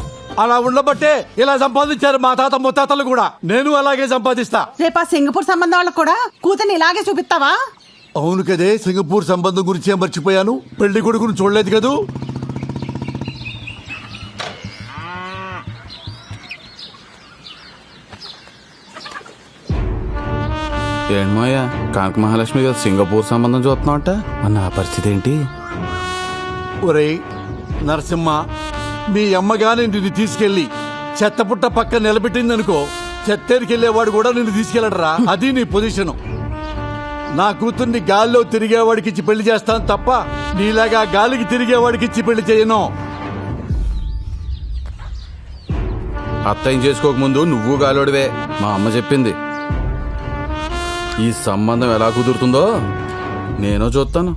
అలా ఉండబట్టే ఇలా సంపాదించారు మా తాత ముత్తాతలు కూడా. నేను అలాగే సంపాదిస్తా. రేపు ఆ సింగపూర్ సంబంధం వాళ్ళకు కూడా కూతుర్ని ఇలాగే చూపిస్తావా? అవును కదే, సింగపూర్ సంబంధం గురించి మర్చిపోయాను. పెళ్లి కొడుకును చూడలేదు కదూ. ఏంటమ్మయ్యా, కాంక మహాలక్ష్మి గారు సింగపూర్ సంబంధం చూస్తున్నావుట. నా పరిస్థితి ఏంటి? ఒరేయ్ నరసింహ, మీ అమ్మగాని నిన్ను తీసుకెళ్లి చెత్తపుట్ట పక్క నిలబెట్టిందనుకో, చెత్తేరికెళ్లేవాడు కూడా నిన్ను తీసుకెళ్లడరా. అది నీ పొజిషను. నా కూతుర్ని గాల్లో తిరిగేవాడికి ఇచ్చి పెళ్లి చేస్తాను తప్ప నీలాగా గాలికి తిరిగేవాడికి ఇచ్చి పెళ్లి చేయను. అత్తయ్యం చేసుకోకముందు నువ్వు గాలోడివే, మా అమ్మ చెప్పింది. ఈ సంబంధం ఎలా కుదురుతుందో నేను చూస్తాను.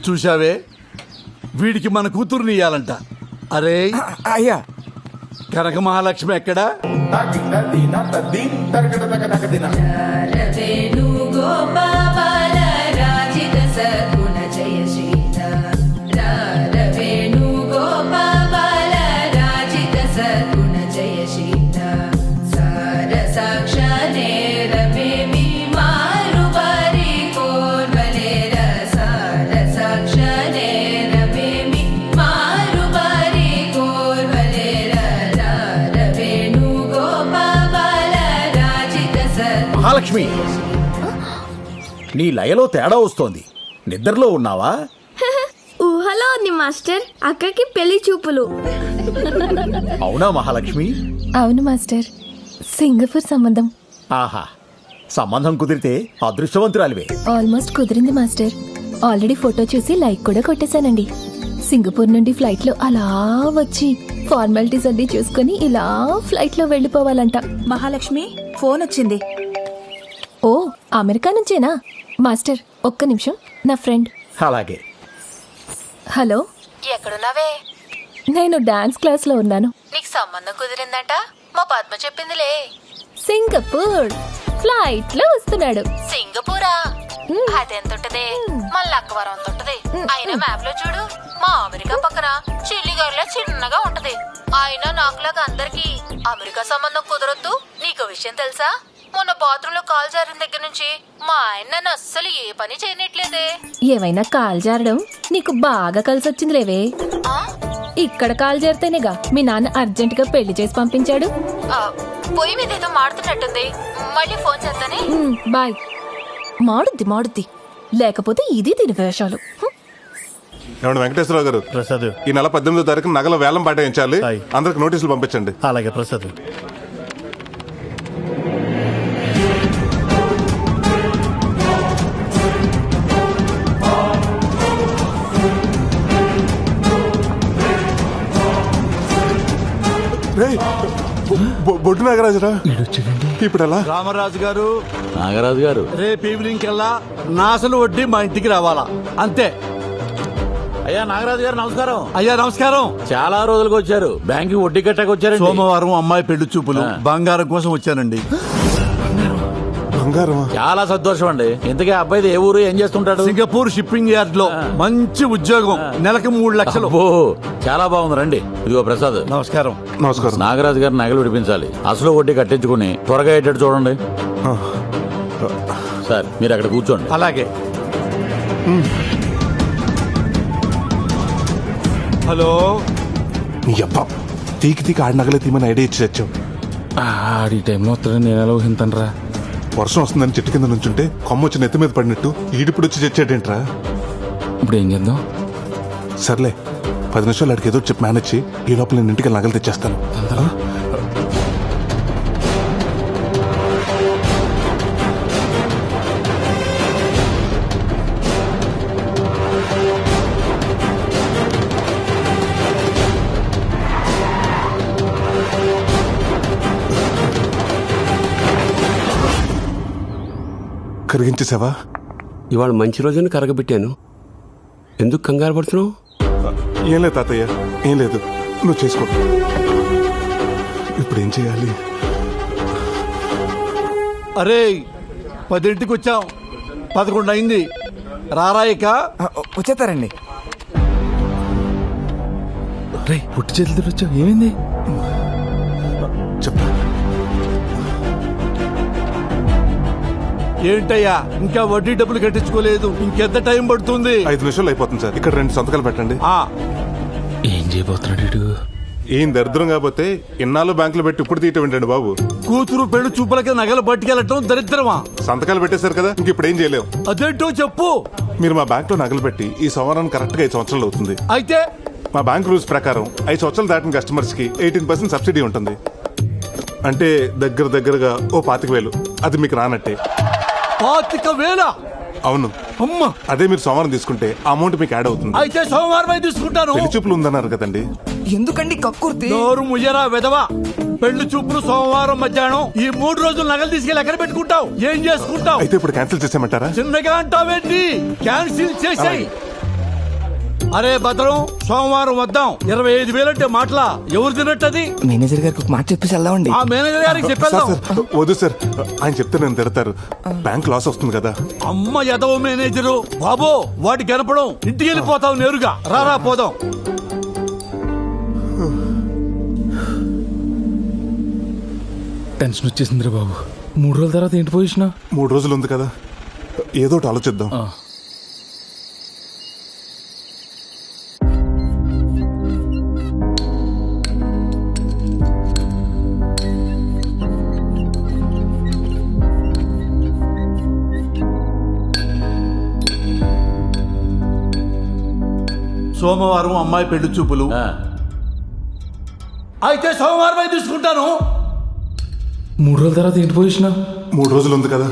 చూశావే, వీడికి మన కూతుర్ని ఇయ్యాలంట. అరే అయ్యా, కనక మహాలక్ష్మి ఎక్కడా? మహాలక్ష్మి, నీ లయలో తేడా వస్తోంది. నిద్రలో ఉన్నావా? ఊహలో ఉంది మాస్టర్. అక్కకి పెళ్లి చూపులు. అవునా మహాలక్ష్మి? అవును మాస్టర్, సింగపూర్ సంబంధం. ఆహా, సంబంధం కుదిరితే అదృష్టవంతురాలివే. ఆల్మోస్ట్ కుదిరింది మాస్టర్. ఆల్రెడీ ఫోటో చూసి లైక్ కూడా కొట్టేశానండి. సింగపూర్ నుండి ఫ్లైట్ లో అలా వచ్చి ఫార్మాలిటీస్ అన్ని చూసుకుని ఇలా ఫ్లైట్ లో వెళ్ళిపోవాలంట. మహాలక్ష్మి, ఫోన్ వచ్చింది. ఓ అమెరికా నుంచేనా? మాస్టర్ ఒక్క నిమిషం, నా ఫ్రెండ్. అలాగే. హలో, ఎక్కడున్నావే? నేను డాన్స్ క్లాస్ లో ఉన్నాను. నీకు సంబంధం కుదిరిందంట, మా పద్మ చెప్పిందిలే. సింగపూర్ ఫ్లైట్ లో వస్తున్నాడు. సింగపూరా? అదెంతుంటది? మన లక్కవరం అంత ఉంటది. అయినా మ్యాప్ లో చూడు, మా అమెరికా పక్కన చిల్లిగారిలో చిన్నగా ఉంటది. అయినా నాకులాగా అందరికి అమెరికా సంబంధం కుదరొద్దు. నీకు విషయం తెలుసా? మొన్న బాత్రూమ్ లో కాల్ జారిన దగ్గర నుంచి మా ఆయన నన్ను అస్సలు ఏ పని చేయనట్లేదే. ఏమైనా కాల్ జారడం నీకు బాగా కలిసి వచ్చింది లేవే. ఇక్కడ కాల్ జారితేనేగా మీ నాన్న అర్జెంట్ గా పెళ్లి చేసి పంపించాడు. పొయ్యి మీద ఏదో మాడుతున్నట్టుంది, మళ్ళీ ఫోన్ చేస్తానే. బాయ్. మాడుద్ది లేకపోతే ఇది దీని వేషాలు. ఏమండి వెంకటేశ్వరరావు గారు, ప్రసాద్ ఈ నెల 18వ తారీఖు నగల వేలం పాటించాలి. అందరికి నోటీసులు పంపించండి. అలాగే ప్రసాద్. బొడ్డు నాగరాజురా, ఇప్పుడు ఎలా? రామరాజు గారు, నాగరాజు గారు, రేపు ఈవినింగ్ కల్లా నా అసలు వడ్డీ మా ఇంటికి రావాలా, అంతే. అయ్యా నాగరాజు గారు నమస్కారం. అయ్యా నమస్కారం. చాలా రోజులకు వచ్చారు. బ్యాంక్ వడ్డీ కట్టాక వచ్చారు. సోమవారం అమ్మాయి పెళ్లి చూపులు, బంగారం కోసం వచ్చానండి. చాలా సంతోషం అండి. ఇంతకీ అబ్బాయిది ఏ ఊరు, ఏం చేస్తుంటాడు? సింగపూర్ షిప్పింగ్ యార్డ్ లో మంచి ఉద్యోగం, నెలకు 3 లక్షలు. చాలా బాగుంది. రండి. ఇదిగో ప్రసాద్. నమస్కారం. నమస్కారం. నాగరాజు గారు నగలు విడిపించాలి. అసలు వడ్డీ కట్టించుకుని త్వరగా అయ్యేటట్టు చూడండి. సార్ మీరు అక్కడ కూర్చోండి. అలాగే. హలో. నీ అబ్బా తీకి ఆడి నగలే తీమని ఐడియా ఇచ్చి తెచ్చావు. ఆడి టైంలో వస్తాడని నేను ఎలా ఊహింతనరా? వర్షం వస్తుందని చెట్టు కింద నుంచుంటే కొమ్మ వచ్చి నెత్తి మీద పడినట్టు ఈడిప్పుడు వచ్చి తెచ్చాడేంట్రా? ఇప్పుడు ఏం చేద్దాం? సర్లే 10 నిమిషాలు అడిగి ఏదో చెప్పి మేనేజ్ చేయి. ఈ లోపల నేను ఇంటికి నగలు తెచ్చేస్తాను. కరిగించేసావా? ఇవాళ మంచి రోజున కరగబెట్టాను. ఎందుకు కంగారు పడుతున్నావు? ఏం లేదు తాతయ్య, ఏం లేదు. నువ్వు చేసుకో. ఇప్పుడు ఏం చేయాలి? అరే 10ంటికి వచ్చాం, 11 అయింది. రారాయిక వచ్చేస్తారండి. రే పుట్టి చేతులతో వచ్చావు, ఏమైంది? చెప్పు. ఏంటయ్యా ఇంకా వడ్డీ డబ్బులు కట్టించుకోలేదు? ఇంకెంత టైం పడుతుంది? 5 నిమిషాలు అయిపోతుంది సార్. ఇక్కడ 2 సంతకాలు పెట్టండి. ఏం చేయబోతున్నాడు? ఏం దరిద్రం కాకపోతే ఇన్నాళ్ళు బ్యాంకులో పెట్టి ఇప్పుడు తీయటం ఏంటండి బాబు? కూతురు పెళ్లి చూపులకి నగలు పట్టుకెళ్ళటం దరిద్రమా? సంతకాలు పెట్టేశారు కదా, ఇంక ఇప్పుడు ఏం చేయలేవు. అదేంటో చెప్పు. మీరు మా బ్యాంక్ లో నగలు పెట్టి ఈ సంవత్సరానికి కరెక్ట్ గా 5 సంవత్సరాలు అవుతుంది. అయితే మా బ్యాంక్ రూల్స్ ప్రకారం 5 సంవత్సరాలు దాటిన కస్టమర్స్ కి 18% సబ్సిడీ ఉంటుంది. అంటే దగ్గరగా ఓ 25,000. అది మీకు రానట్టే. 25,000? అవును. అమ్మా, అదే మీరు సోమవారం తీసుకుంటే ఆ అమౌంట్ మీకు యాడ్ అవుతుంది. అయితే సోమవారం తీసుకుంటాను. పెళ్లి చూపులు ఉందన్నారు కదండి. ఎందుకండి కక్కుర్తి? నోరు ముయ్యరా వెదవా. పెళ్లి చూపులు సోమవారం మధ్యాహ్నం. ఈ 3 రోజులు నగలు తీసుకెళ్ళి ఎక్కడ పెట్టుకుంటావు? ఏం చేసుకుంటావు? అయితే ఇప్పుడు క్యాన్సిల్ చేసేయమంటారా? చిన్నగా అంటావేంటి? క్యాన్సిల్ చేసేయ్. అరే భద్రం, సోమవారం వద్దాం. 25,000 అంటే మాటలా? ఎవరు తినట్టది? మేనేజర్ గారికి ఒక మాట చెప్పేసి వెళ్దామండి. ఆ మేనేజర్ గారికి చెప్పేద్దాం. వద్దు సార్, ఆయన చెప్తే నేను తిడతారు. బ్యాంక్ లాస్ వస్తుంది కదా. అమ్మ ఎదవ మేనేజరు బాబో, వాటి కనపడం. ఇంటికి వెళ్ళిపోతావు నేరుగా. రారా పోదాం. టెన్షన్ వచ్చేసిందిరా బాబు. 3 రోజుల తర్వాత ఏంటి పొజిషన్? 3 రోజులు ఉంది కదా, ఏదో ఒకటి ఆలోచిద్దాం. సోమవారం అమ్మాయి పెళ్లి చూపులు. అయితే సోమవారం తీసుకుంటాను. 3 రోజుల తర్వాత ఏంటి పొజిషన్? 3 రోజులు ఉంది కదా,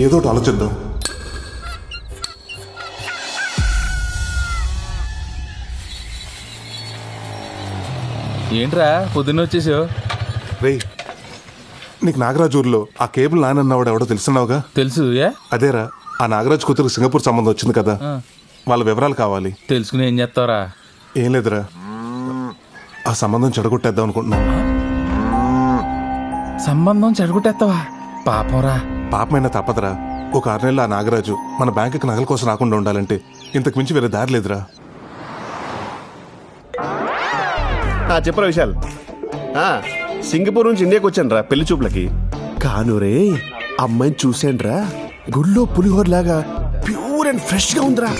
ఏదో ఒకటి ఆలోచిద్దాం. ఏంట్రా పొద్దున్న వచ్చేసావు? రే నీకు నాగరాజు ఊర్లో ఆ కేబుల్ నానన్నవాడు ఎవడో తెలుసున్నావుగా? తెలుసు. అదేరా, ఆ నాగరాజు కూతురు సింగపూర్ సంబంధం వచ్చింది కదా, వాళ్ళ వివరాలు కావాలి. తెలుసుకుని ఏం చేస్తావరా? ఏం లేదురా, ఆ సంబంధం చెడగొట్టేద్దాం అనుకుంటున్నా. సంబంధం చెడగొట్టేస్తావా? పాపంరా. పాపమైనా తప్పదురా. ఒక 6 నెలలు ఆ నాగరాజు మన బ్యాంకుకి నగల కోసం రాకుండా ఉండాలంటే ఇంతకు మించి వేరే దారి లేదురా. చెప్పరా విశాల్, సింగపూర్ నుంచి ఇండియాకి వచ్చాను రా పెళ్లి చూపులకి. కానురే అమ్మాయిని చూశాను, గుళ్ళో పులిహోర లాగా ప్యూర్ అండ్ ఫ్రెష్ గా ఉందిరా.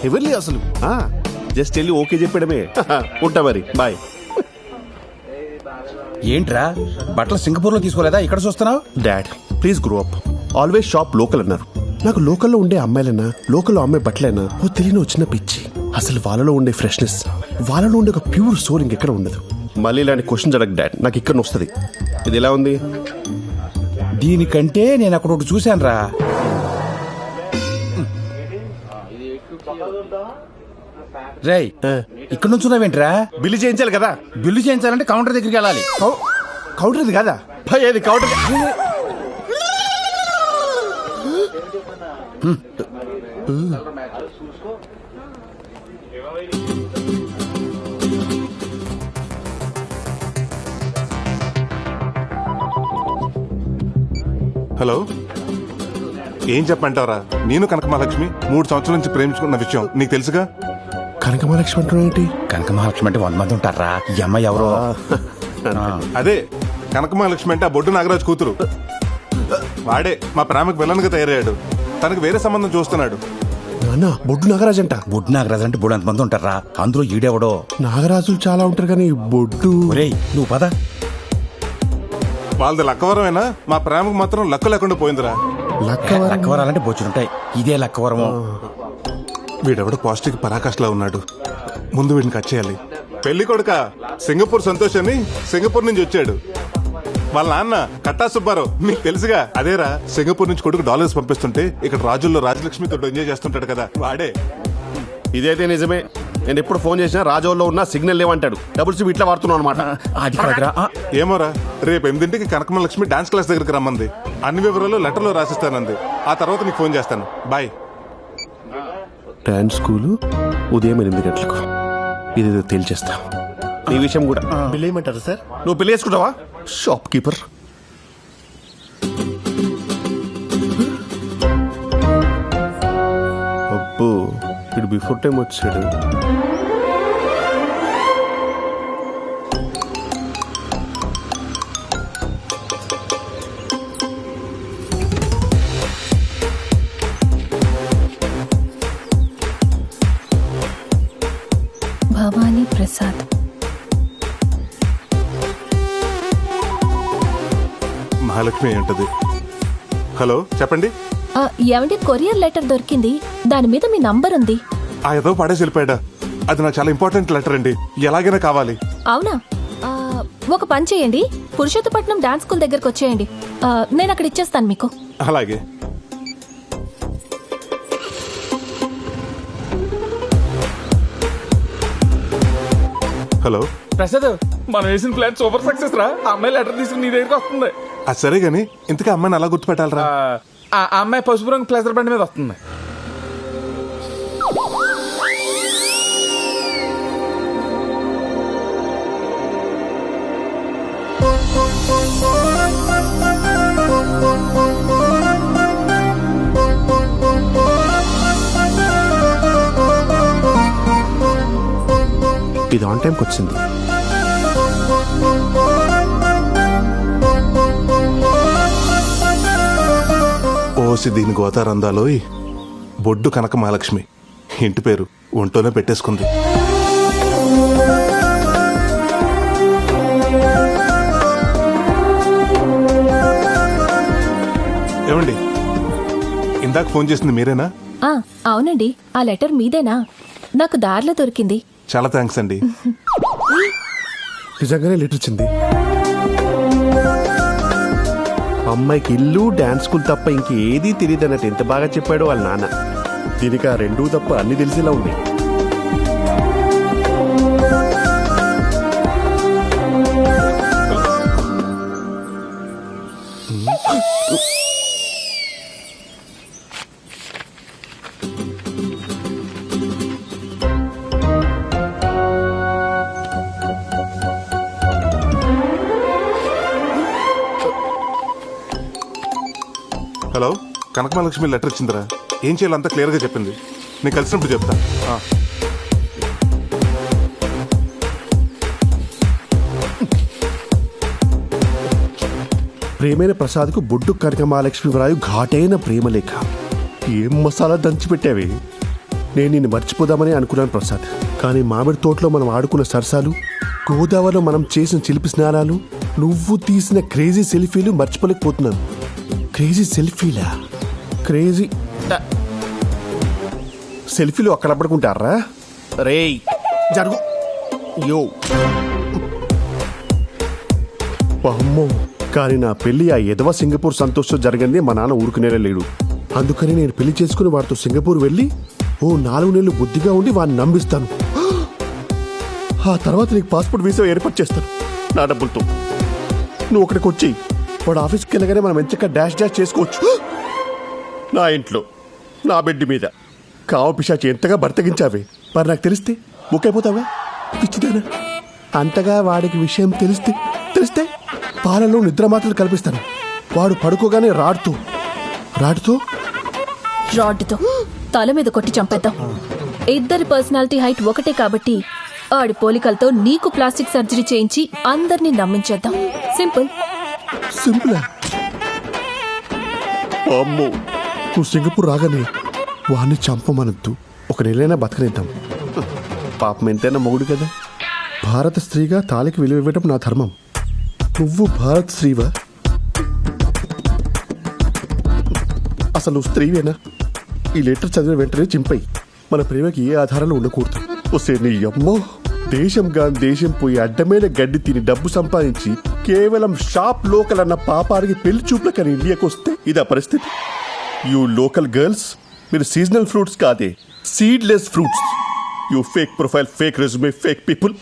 ఎవరి అసలు జస్ట్ వెళ్ళి ఓకే చెప్పడమే. ఉంటా మరి, బాయ్. ఏంట్రా బట్టలు సింగపూర్ లో తీసుకోలేదా, ఇక్కడ చూస్తున్నావు? Dad please grow up. Always shop local అన్నారు. నాకు లోకల్లో ఉండే అమ్మాయిలైనా, లోకల్లో అమ్మాయి బట్టలైనా ఓ తెలియని వచ్చిన పిచ్చి. అసలు వాళ్ళలో ఉండే ఫ్రెష్నెస్, వాళ్ళలో ఉండే ఒక ప్యూర్ సోల్ ఇంకెక్కడ ఉండదు. మళ్ళీ ఇలాంటి క్వశ్చన్ అడగ డాడ్, నాకు ఇక్కడ వస్తుంది. ఇది ఎలా ఉంది? దీనికంటే నేను అక్కడ ఒకటి చూశాను రా. రేయ్, ఇక్కడ నుంచి ఉన్నావేంట్రా? బిల్లు చేయించాలి కదా. బిల్లు చేయించాలంటే కౌంటర్ దగ్గరికి వెళ్ళాలి. కౌంటర్ ఇది కదా భయ్, అది కౌంటర్. హలో, ఏం చెప్పంటారా? నేను కనకమహాలక్ష్మి 3 సంవత్సరాల నుంచి ప్రేమించుకున్న విషయం నీకు తెలుసుగా. కనకమహాలక్ష్మి అంటే ఏంటి? కనకమహాలక్ష్మి అంటే 100 మంది ఉంటారా? ఈ అమ్మాయి ఎవరో. అదే కనకమహాలక్ష్మి అంటే ఆ బొడ్డు నాగరాజు కూతురు. వాడే మా ప్రేమకు విలన్గా తయారయ్యాడు. తనకు వేరే సంబంధం చూస్తున్నాడు. బొడ్డు నాగరాజు అంట. బొడ్డు నాగరాజు అంటే 300 మంది ఉంటారా? అందులో ఈడెవడో. నాగరాజులు చాలా ఉంటారు కానీ బొడ్డు. నువ్వు పద. వాళ్ళది లక్కవరమేనా? మా ప్రేమకు మాత్రం లక్క లేకుండా పోయిందిరా. లక్కవరాలంటే బొచ్చుంటాయి, ఇదే లక్కవరము. వీడెవడో పాజిటివ్ పరాకాష్లా ఉన్నాడు. ముందు వీడిని కట్ చేయాలి. పెళ్లి కొడుక సింగపూర్ సంతోష్ అని సింగపూర్ నుంచి వచ్చాడు. వాళ్ళ నాన్న కట్టా సుబ్బారావు, మీకు తెలుసుగా. అదేరా, సింగపూర్ నుంచి కొడుకు డాలర్స్ పంపిస్తుంటే ఇక్కడ రాజుల్లో రాజలక్ష్మితో ఎంజాయ్ చేస్తుంటాడు కదా, వాడే. ఇదైతే నిజమే. నేను ఎప్పుడు ఫోన్ చేసినా రాజోల్లో ఉన్న సిగ్నల్ లేవంటాడు. డబుల్ సిమ్ ఇట్లా వాడుతున్నావు అనమాట. ఏమోరా, రేపు 8ంటికి కనకమహాలక్ష్మి డాన్స్ క్లాస్ దగ్గరికి రమ్మంది. అన్ని వివరాలు లెటర్లో రాసిస్తానంది. ఆ తర్వాత నీకు ఫోన్ చేస్తాను. బాయ్. డాన్స్ స్కూలు ఉదయం 8 గంటలకు. ఇదేదో తేల్చేస్తా. ఈ విషయం కూడా బిల్ ఏమంటారు సార్? నువ్వు పెళ్లి చేసుకుంటావా? Shop keeper. అబ్బో, ఇటు బిఫోర్ టైం వచ్చాడు. భవానీ ప్రసాద్. మహాలక్ష్మి ఏంటది? హలో, చెప్పండి. ఏమంటే కొరియర్ లెటర్ దొరికింది, దాని మీద మీ నంబర్ ఉంది. ఆ ఏదో పడేసి వెళ్ళిపోయాడా? అది నాకు చాలా ఇంపార్టెంట్ లెటర్ అండి, ఎలాగైనా కావాలి. అవునా? ఒక పని చేయండి, పురుషోత్తపట్నం డాన్స్ స్కూల్ దగ్గరకు వచ్చేయండి, నేను అక్కడ ఇచ్చేస్తాను మీకు. అలాగే. హలో ప్రసాద్, మనం వేసిన ప్లాన్ సూపర్ సక్సెస్ రా. ఆ అమ్మాయి లెటర్ తీసుకుని నీ దగ్గరికి వస్తుంది. అది సరే గాని ఇంతకీ అమ్మాయిని అలా గుర్తుపెట్టాలరా? ఆ అమ్మాయి పసుపు రంగు ప్లేసర్ బండి మీద వస్తుంది. ఇది ఆన్ టైంకి వచ్చింది. ఓసి దీని గోతారందాలోయ్, బొడ్డు కనక మహాలక్ష్మి ఇంటి పేరు ఒంటోనే పెట్టేసుకుంది. ఏమండి, ఇందాక ఫోన్ చేసింది మీరేనా? అవునండి, ఆ లెటర్ మీదేనా? నాకు దారిలో దొరికింది. చాలా థ్యాంక్స్ అండి. నిజంగానే లెటర్ వచ్చింది. అమ్మాయికి ఇల్లు, డాన్స్ స్కూల్ తప్ప ఇంకేదీ తెలియదు అన్నట్టు ఎంత బాగా చెప్పాడు వాళ్ళ నాన్న. దీనికి ఆ రెండూ తప్ప అన్ని తెలిసేలా ఉంది. కనకమహాలక్ష్మి లెటర్ ఇచ్చిందిరా. ఏం చేయాలో అంతా క్లియర్గా చెప్పింది. నేను కలిసినప్పుడు చెప్తా. ప్రేమైన ప్రసాద్కు బొడ్డు కనకమహాలక్ష్మి వ్రాయు ఘాటైన ప్రేమలేఖ. ఏం మసాలా దంచి పెట్టావి. నేను నిన్ను మర్చిపోదామని అనుకున్నాను ప్రసాద్, కానీ మామిడి తోటలో మనం ఆడుకున్న సరసాలు, గోదావరిలో మనం చేసిన చిలిపి స్నానాలు, నువ్వు తీసిన క్రేజీ సెల్ఫీలు మర్చిపోలేకపోతున్నాను. క్రేజీ సెల్ఫీలా? క్రేజీ సెల్ఫీలు అక్కడ పడుకుంటారా? రేయ్ జరుగు. యో అమ్మో, కానీ నా పెళ్లి ఆ ఎదవ సింగపూర్ సంతోషం జరగంది మా నాన్న ఊరుకునేలా లేడు. అందుకని నేను పెళ్లి చేసుకుని వాడితో సింగపూర్ వెళ్ళి ఓ 4 నెలలు బుద్ధిగా ఉండి వాడిని నమ్మిస్తాను. ఆ తర్వాత నీకు పాస్పోర్ట్ వీసా ఏర్పాటు చేస్తాను నా డబ్బులతో. నువ్వు అక్కడికి వచ్చి వాడు ఆఫీస్కి వెళ్ళగానే మనం ఎంచక్క డాష్ డాష్ చేసుకోవచ్చు. నా ఇంట్లో నా బెడ్ మీద కావ పిశాచి ఎంతగా బర్తగించావే. మరి నాకు తెలిస్తే ముక్కైపోతావా? పిచ్చిదానా? అంతగా వాడికి విషయం తెలిస్తే పాలలో నిద్ర మాత్రలు కల్పిస్తాను. వాడు పడుకోగానే రాడ్తో తల మీద కొట్టి చంపేద్దాం. ఇద్దరి పర్సనాలిటీ హైట్ ఒకటే కాబట్టి ఆడి పోలికలతో నీకు ప్లాస్టిక్ సర్జరీ చేయించి అందరినీ నమ్మించేద్దాం. సింపుల్. అమ్మో, నువ్వు సింగపూర్ రాగానే వాడిని చంపమనద్దు. 1 నెలైనా బతకనిద్దాం. పాపం ఎంతైనా మొగుడు కదా. భారత స్త్రీగా తాళికి విలువ ఇవ్వడం నా ధర్మం. నువ్వు భారత స్త్రీవా? అసలు నువ్వు స్త్రీవేనా? ఈ లెటర్ చదివిన వెంటనే చింపై. మన ప్రేమకి ఏ ఆధారాలు ఉండకూడదు. వస్తే నీ అమ్మో, దేశం పోయి అడ్డమైన గడ్డి తిని డబ్బు సంపాదించి కేవలం షాప్ లోకల్ అన్న పాపానికి పెళ్లి చూపులకని ఇండియాకి వస్తే ఇదా పరిస్థితి. యూ లోకల్ గర్ల్స్, మీరు సీజనల్ ఫ్రూట్స్ కాదే, seedless fruits. You fake profile, fake resume, fake people.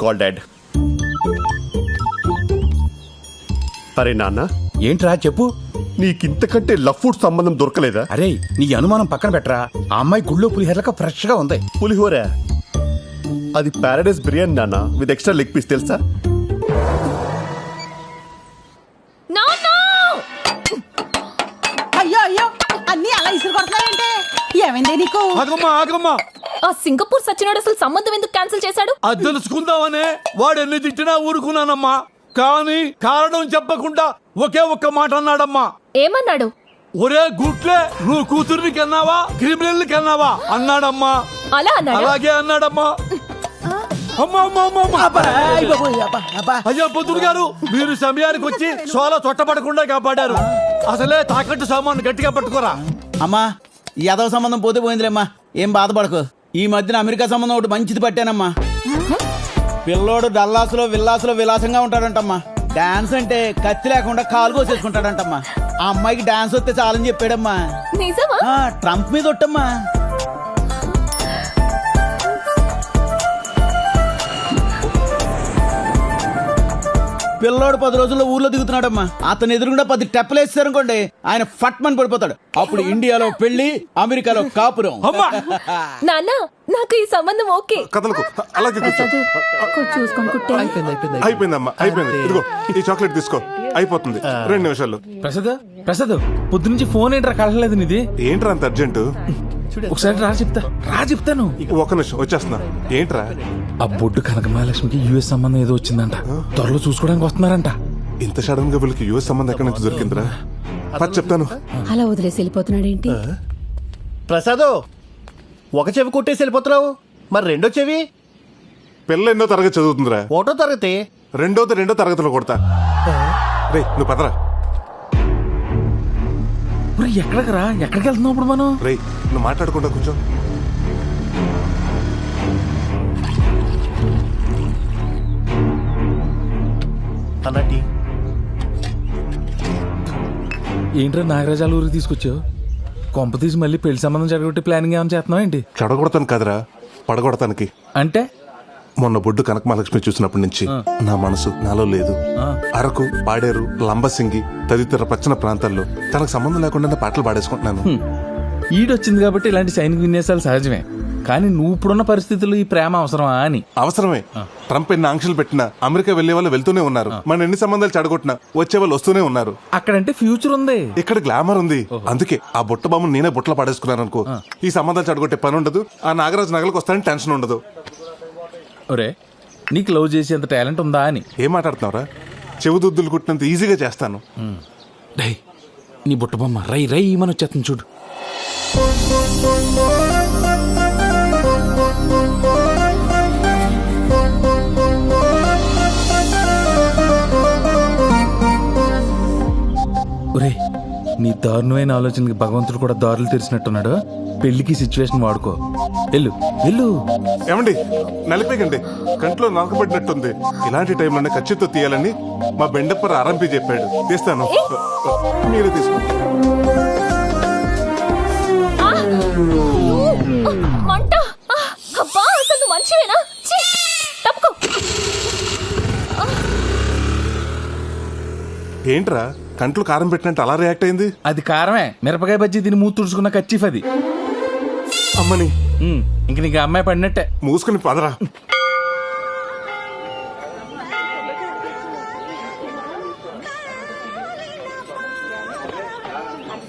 Call dad. అరే నాన్న. ఏంట్రా చెప్పు. నీకింతకంటే లవ్ ఫుడ్ సంబంధం దొరకలేదా? అరే నీ అనుమానం పక్కన పెట్టరా. ఆ అమ్మాయి గుళ్ళో పులిహోరక ఫ్రెష్ గా ఉంది. పులిహోర? అది ప్యారడైస్ బిర్యానీ నాన్న, విత్ ఎక్స్ట్రా లెగ్ పీస్. తెలుసా? అయ్యో అన్ని అలా ఇసురు కొడుతున్నాయంటే ఏమైంది నీకు? ఆగమ్మా. ఆ సింగపూర్ సచ్చినోడు అసలు సంబంధం ఎందుకు క్యాన్సిల్ చేశాడు? అది తెలుసుకుందామనే వాడు ఎన్ని తిట్టినా ఊరుకున్నానమ్మా. కానీ కారణం చెప్పకుండా ఒకే ఒక్క మాట అన్నాడమ్మా. ఏమన్నాడు? ఒరే గుట్లే, నువ్వు కూతుర్ని కన్నావా క్రిమినల్ కన్నావా అన్నాడమ్మా. అలా అన్నాడు? అలాగే అన్నాడమ్మా. అయ్యా పొద్దుడు గారు, మీరు సమయానికి వచ్చి సోలా తొట్టపడకుండా కాపాడారు. అసలే తాకట్టు సామాను గట్టిగా పట్టుకోరా. అమ్మా, ఈ యాదవ సంబంధం పోతే పోయిందిలేమ్మా, ఏం బాధపడకు. ఈ మధ్యన అమెరికా సంబంధం ఒకటి మంచిది పట్టానమ్మా. పిల్లోడు డల్లాసులో విలాసంగా ఉంటాడంటమ్మా. డాన్స్ అంటే కత్తి లేకుండా కాలు కోసేసుకుంటాడంటమ్మా. ఆ అమ్మాయికి డాన్స్ వస్తే చాలని చెప్పాడమ్మా. ట్రంప్ మీద ఒట్టమ్మా. పిల్లోడు 10 రోజుల్లో ఊర్లో దిగుతున్నాడమ్మా. అతను ఎదురుగుండా 10 టెప్పలు వేస్తారనుకోండి, ఆయన ఫట్మని పడిపోతాడు. అప్పుడు ఇండియాలో పెళ్లి, అమెరికాలో కాపురం. నాన్న, నాకు ఈ సంబంధం ఓకే. అయిపోయిందమ్మా, అయిపోయింది. ఇదిగో ఈ చాక్లెట్ తీసుకో, అయిపోతుంది 2 నిమిషాల్లో. ప్రసాద్ పొద్దునుంచి ఫోన్ ఏంట్రా కలలేదు నీది? ఏంట్రా అంత అర్జెంటు? ఒకసారి చెప్తాను. 1 నిమిషం వచ్చేస్తున్నా. ఏంట్రా? ఆ బొడ్డు కనకమహాలక్ష్మికి యుఎస్ సంబంధం ఏదో వచ్చిందంట. త్వరలో చూసుకోవడానికి వస్తున్నారంట. ఇంత సడన్ గా వీళ్ళకి యుఎస్ సంబంధం ఎక్కడి నుంచి దొరికిందిరా? చెప్తాను. అలా వదిలేసి వెళ్ళిపోతున్నాడేంటి? ప్రసాద్, ఒక చెవి కొట్టేసి వెళ్ళిపోతున్నావు, మరి రెండో చెవి? పిల్ల ఎన్నో తరగతి చదువుతుందిరా? 1వ తరగతి. రెండో తరగతిలో కొడతా. రే నువ్వు పదరా. ఎక్కడికి వెళ్తున్నావు ఇప్పుడు మనం? రే నువ్వు మాట్లాడకుండా కూర్చో. అన్నటి ఏంట్రా నాగరాజాల ఊరికి తీసుకొచ్చావు? కొంప తీసి మళ్ళీ పెళ్లి సంబంధం జరగొట్టి ప్లానింగ్ ఏమైనా చేస్తున్నావు ఏంటి? చెడగొడతాను కదరా, పడగొడతానికి. అంటే మొన్న బొడ్డు కనకమహాలక్ష్మి చూసినప్పటి నుంచి నా మనసు నాలో లేదు. అరకు, పాడేరు, లంబసింగి తదితర పచ్చని ప్రాంతాల్లో తనకు సంబంధం లేకుండా పాటలు పాడేసుకుంటున్నాను. ఈడొచ్చింది కాబట్టి ఇలాంటి సైనిక విన్యాసాలు సహజమే, కానీ నువ్వు ఇప్పుడున్న పరిస్థితుల్లో ఈ ప్రేమ అవసరమా అని. అవసరమే. ట్రంప్ ఎన్ని ఆంక్షలు పెట్టినా అమెరికా వెళ్లే వాళ్ళు వెళ్తూనే ఉన్నారు. మన ఎన్ని సంబంధాలు చెడగొట్టినా వచ్చే వాళ్ళు వస్తూనే ఉన్నారు. అక్కడంటే ఫ్యూచర్ ఉంది, ఇక్కడ గ్లామర్ ఉంది. అందుకే ఆ బుట్ట బొమ్మను నేనే బుట్టలో పడేసుకున్నాను అనుకో, ఈ సంబంధాలు చెడగొట్టే పని ఉండదు, ఆ నాగరాజు నగలకు వస్తానని టెన్షన్ ఉండదు. ఒరే, నీకు లవ్ చేసేంత టాలెంట్ ఉందా అని. ఏం మాట్లాడుతున్నావురా? చెవుదుద్దులు కుట్టినంత ఈజీగా చేస్తాను. డై, నీ బుట్ట బొమ్మ రై రై మన వచ్చేస్తుంది చూడు. ఒరే, నీ దారుణమైన ఆలోచనకి భగవంతుడు కూడా దారులు తెరిచినట్టున్నాడు. పెళ్లికి సిచ్యువేషన్ వాడుకో. వెళ్ళు వెళ్ళు. ఏమండి, నలిపేకండి, కంట్లో నలకబడినట్టుంది. ఇలాంటి టైంలోనే ఖచ్చితంగా తీయాలని మా బెండప్పర్ ఆరంపి చెప్పాడు. తీస్తాను, మీరే తీసుకోండి. మంట! అబ్బా, అసలు మంచివేనా? తప్పుకో. ఏంట్రా కంట్లో కారం పెట్టినట్టు అలా రియాక్ట్ అయింది? అది కారమే, మిరపకాయ బజ్జీ తిని మూతి తుడుచుకున్న కచ్చిఫ్ అది. అమ్మని, ఇంక నీకు అమ్మాయి పడినట్టే. మూసుకుని పదరా.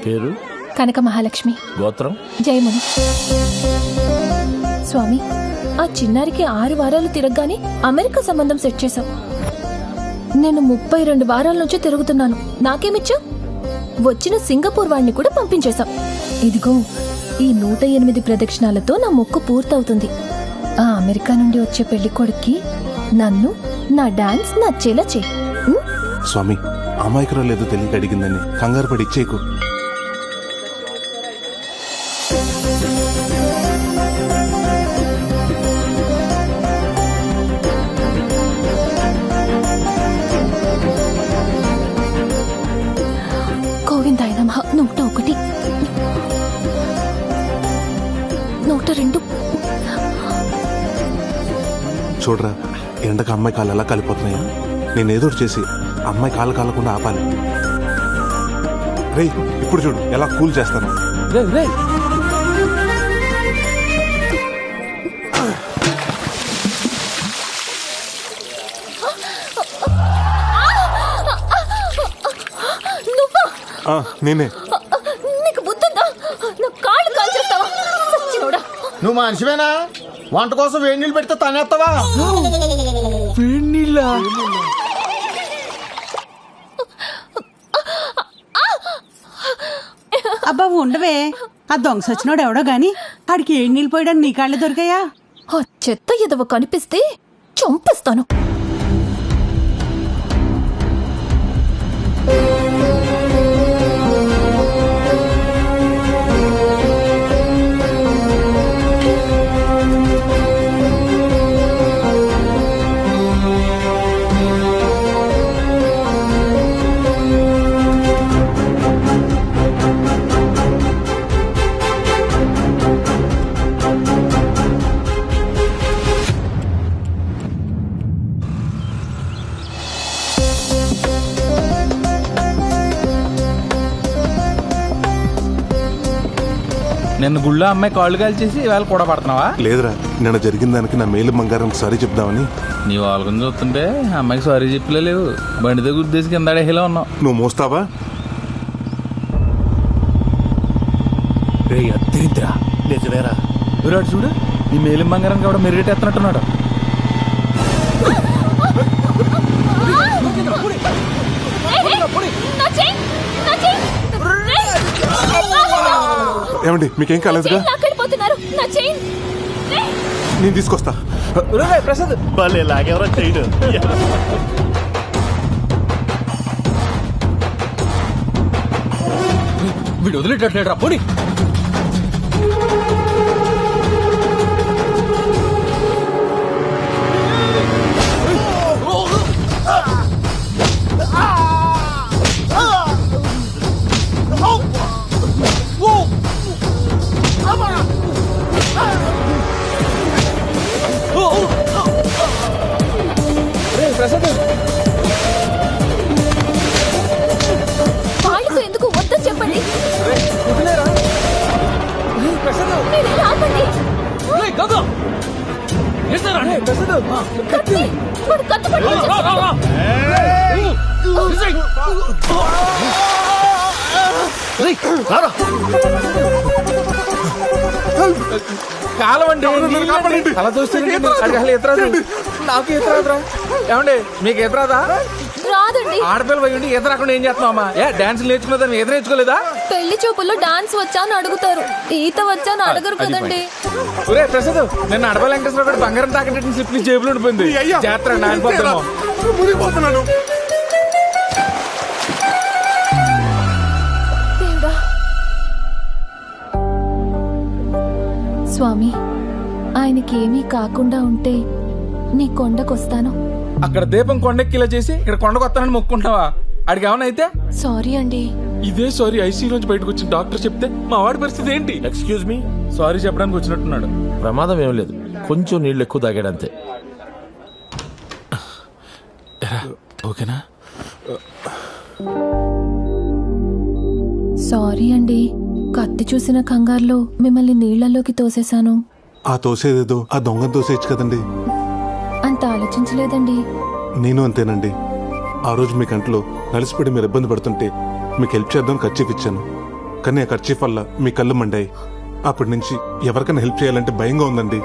పేరు కనక మహాలక్ష్మి. గోత్రం జయముని. స్వామి, ఆ చిన్నారికి 6 వారాలు తిరగగానే అమెరికా సంబంధం సెట్ చేశాం. నేను 32 వారాల నుంచి తిరుగుతున్నాను. నాకేమిచ్చా? వచ్చిన సింగపూర్ వాడిని కూడా పంపించేశాం. ఇదిగో ఈ 108 ప్రదక్షిణాలతో నా మొక్కు పూర్తవుతుంది. ఆ అమెరికా నుండి వచ్చే పెళ్లి కొడుక్కి నన్ను, నా డాన్స్ నచ్చేలా చేయి. స్వామి, అమాయకురాలు ఏదో తెలియక అడిగిందని కంగారు పడి ఇచ్చేకు. గోవిందాయ నమః. 101, 102. చూడరా, ఎండకు అమ్మాయి కాళ్ళు ఎలా కాలిపోతున్నాయా? నేనేదో చేసి అమ్మాయి కాళ్ళు కాలకుండా ఆపాలి. రేయ్, ఇప్పుడు చూడు ఎలా కూల్ చేస్తాను. నేనే. నీకు బుద్ధుందా? నా కాళ్ళు కాల్చేస్తావా? సచ్చినోడా. నువ్వు మనిషివేనా? వంట కోసం వేడి నీళ్ళు పెడితే తనేస్తావా? వేడి నీళ్ళ? అబ్బా ఉండవే, ఆ దొంగ సచ్చినోడు ఎవడో గాని ఆడికి ఏడు నీళ్ళు పోయడానికి నీ కాళ్ళే దొరికాయా? ఆ చెత్త ఎదవ కనిపిస్తే చంపేస్తాను. నిన్న గుళ్ళో అమ్మాయి కాళ్ళు కాల్చేసి ఇవాళ కూడా పడుతున్నావా? లేదురా, నిన్న జరిగిన దానికి నా మేలు బంగారం సారీ చెప్దామని. నీ వాళ్ళని చూస్తుంటే అమ్మాయికి సారీ చెప్పలేవు. బండి దగ్గర ఉద్దేశం కింద హేలా ఉన్నావు. నువ్వు మోస్తావా? అద్దరిద్రా. నిజమేరా. విరాట్ చూడు, ఈ మేలిం బంగారం కూడా మెరుగెట్టేస్తున్నట్టున్నాడు. ఏమండి, మీకేం కాలేదుగా? నేను తీసుకొస్తా. ప్రసాద్ భలే లాగేవరా చేయడు. వీడు వదిలేటట్లేడు రా పొడి. వాళ్ళతో ఎందుకు వద్దని చెప్పండి. వాడు కత్తి పట్టుకొని చస్తున్నాడు. కాలవండి అలా చూస్తే ఎత్తరాదు. నాకు ఎత్తరాదురా. ఏమండి మీకు ఎత్తరాదా? రాదండి. ఆడపిల్ల పోయి ఉండి ఎదురు రాకుండా ఏం చేస్తున్నావమ్మా? డాన్స్ నేర్చుకున్నదా? ఎదురు నేర్చుకోలేదా? పెళ్లి చూపుల్లో డాన్స్ వచ్చా అని అడుగుతారు, ఈత వచ్చా అని అడగరు కదండి. ఒరే ప్రసాద్, నిన్న అడవ వెంకటేశ్వర గారు బంగారం తాకట్టు స్లిప్ ని జేబులో ఉండిపోయింది. జాతర నానిపోతాము. స్వామి, ఆయనకి ఏమీ కాకుండా ఉంటే నీ కొండకొస్తాను. అక్కడ దీపం కొండెక్కిలా చేసి ఇక్కడ కొండకొస్తానని మొక్కుంటావా? అడిగి ఏమన్నా అయితే? సారీ అండి. ఇదే సారీ ఐసీ నుంచి బయటకు వచ్చిన డాక్టర్ చెప్తే మా వాడి పరిస్థితి ఏంటి? ఎక్స్క్యూజ్ మీ, సారీ చెప్పడానికి వచ్చినట్టున్నాడు. ప్రమాదం ఏం లేదు, కొంచెం నీళ్ళు ఎక్కువ తాగాడంతే. ఓకేనా? సారీ అండి, కత్తి చూసిన కంగారులో మిమ్మల్ని నీళ్లలోకి తోసేశాను. ఆ తోసేదేదో ఆ దొంగ తోసేయచ్చు కదండి. అంత ఆలోచించలేదండి. నేను అంతేనండి. ఆ రోజు మీ కంట్లో నలిసిపడి మీరు ఇబ్బంది పడుతుంటే మీకు హెల్ప్ చేద్దాం ఖర్చీఫ్ ఇచ్చాను. కానీ ఆ ఖర్చీఫ్ వల్ల మీ కళ్ళు మండాయి. అప్పటి నుంచి ఎవరికైనా హెల్ప్ చేయాలంటే భయంగా ఉందండి.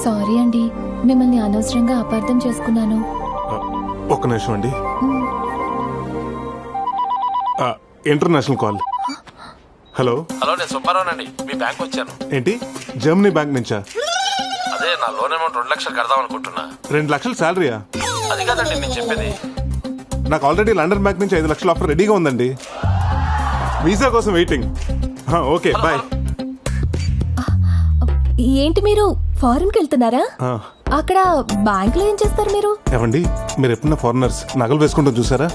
సారీ అండి, మిమ్మల్ని అనవసరంగా అపార్థం చేసుకున్నాను. ఒక్క నిమిషం అండి. International call. హలో. హలో, నేను సుబ్బారావునండి. మీ బ్యాంక్ వచ్చాను. ఏంటి, జర్మనీ బ్యాంక్ నుంచా? అదే నా లోన్ అమౌంట్ 2 లక్షలు కడదాం అనుకుంటున్నా. 2 లక్షలు శాలరీయా? అది కాదండి నేను చెప్పేది. నాకు ఆల్రెడీ లండన్ బ్యాంక్ నుంచి 5 లక్షల ఆఫర్ రెడీగా ఉందండి. వీసా కోసం వెయిటింగ్. Okay bye. ఏంటి మీరు ఫారెన్ కి వెళ్తున్నారా? అక్కడ బ్యాంక్ లో ఏం చేస్తారు మీరు? ఏమండి, మీరు ఎప్పుడన్నా ఫారినర్స్ నగలు వేసుకుంటాం చూసారా?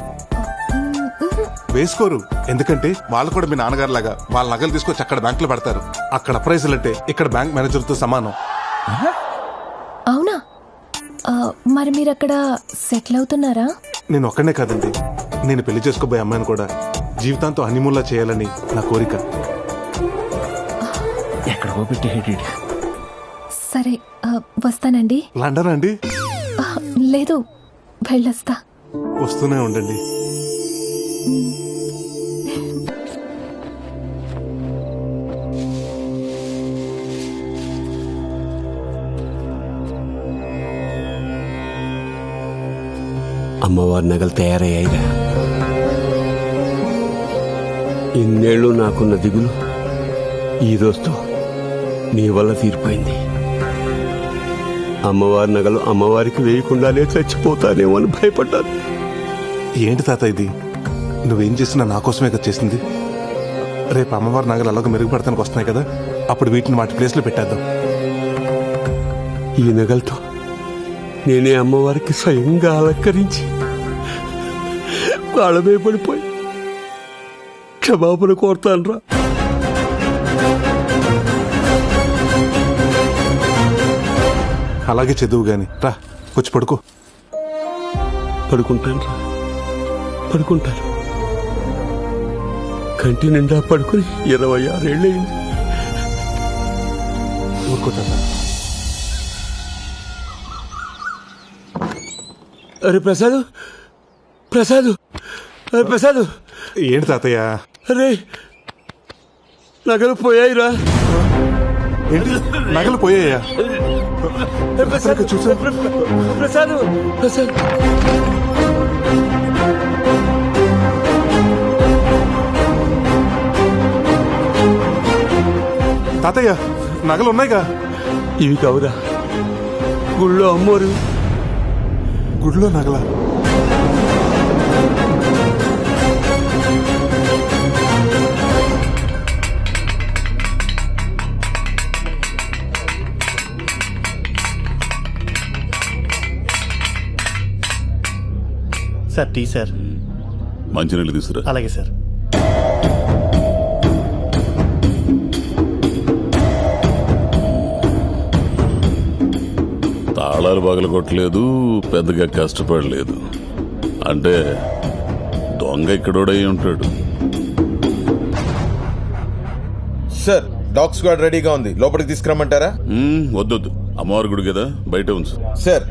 వేసుకోరు. ఎందుకంటే వాళ్ళు కూడా మీ నాన్నగారు లాగా వాళ్ళ నగలు తీసుకొచ్చి అక్కడ బ్యాంక్ లో పెడతారు. అక్కడ ప్రైజులు అంటే ఇక్కడ బ్యాంక్ మేనేజర్ తో సమానం. అవునా? మరి మీరు అక్కడ సెటిల్ అవుతున్నారా? నేను ఒక్కనే కాదండి, నేను పెళ్లి చేసుకోబోయే అమ్మాయిని కూడా జీవితాంతో హనీమూన్లా చేయాలని నా కోరిక. ఎక్కడికో పెట్టి సరే, వస్తానండి. లండన్ అండి? లేదు, వెళ్ళొస్తా. వస్తూనే ఉండండి. అమ్మవారి నగలు తయారయ్యాయిరా. ఇన్నేళ్ళు నాకున్న దిగులు ఈ రోజుతో నీ వల్ల తీరిపోయింది. అమ్మవారి నగలు అమ్మవారికి వేయకుండానే చచ్చిపోతానేమో అని భయపడ్డాను. ఏంటి తాత ఇది? నువ్వేం చేసినా నా కోసమే కదా చేసింది. రేపు అమ్మవారి నగలు అలాగ మెరుగుపడతానికి వస్తున్నాయి కదా, అప్పుడు వీటిని వాటి ప్లేస్లో పెట్టేద్దాం. ఈ నగలతో నేనే అమ్మవారికి స్వయంగా అలంకరించి వాళ్ళమే పడిపోయి క్షమాపణ కోరుతాను రా. అలాగే చదువు గాని రా, వచ్చి పడుకో. పడుకుంటాను రా, పడుకుంటాను. కంటి నిండా పడుకుని 26 ఏళ్ళయింది. ఊరుకోతా. అరే ప్రసాద్, ప్రసాద్, ప్రసాద్. ఏంటి తాతయ్య? అరే నగలు పోయాయిరా. ఏంటి నగలు పోయాయా? చూసా ప్రసాద్, ప్రసాద్. తాతయ్య నగలు ఉన్నాయిగా? ఇవి కావురా, గుళ్ళో అమ్మోరు. గుడిలో నగల? Sir tea sir. మంచినీళ్ళు తీసుకురా. అలాగే సార్. తాళాలు పగలగొట్టలేదు, పెద్దగా కష్టపడలేదు. అంటే దొంగ ఇక్కడోడై ఉంటాడు. సార్, డాగ్ స్క్వాడ్ రెడీగా ఉంది, లోపలికి తీసుకురమ్మంటారా? వద్దొద్దు, అమ్మవారి గుడి కదా, బయట ఉంచు. సార్,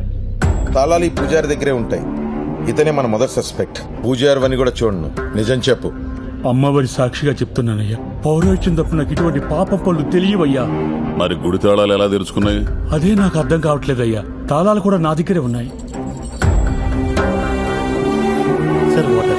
తాళాలు ఈ పూజారి దగ్గరే ఉంటాయి. ఇతనే మన మొదటి సస్పెక్ట్. పూజారి అని కూడా చూడను. నిజం చెప్పు. అమ్మవారి సాక్షిగా చెప్తున్నానయ్యా, పౌరోహిత్యం తప్ప నాకు ఇటువంటి పాప పనులు తెలియవయ్యా. మరి గుడి తాళాలు ఎలా తెరుచుకున్నాయి? అదే నాకు అర్థం కావట్లేదయ్యా. తాళాలు కూడా నా దగ్గరే ఉన్నాయి. Sir water.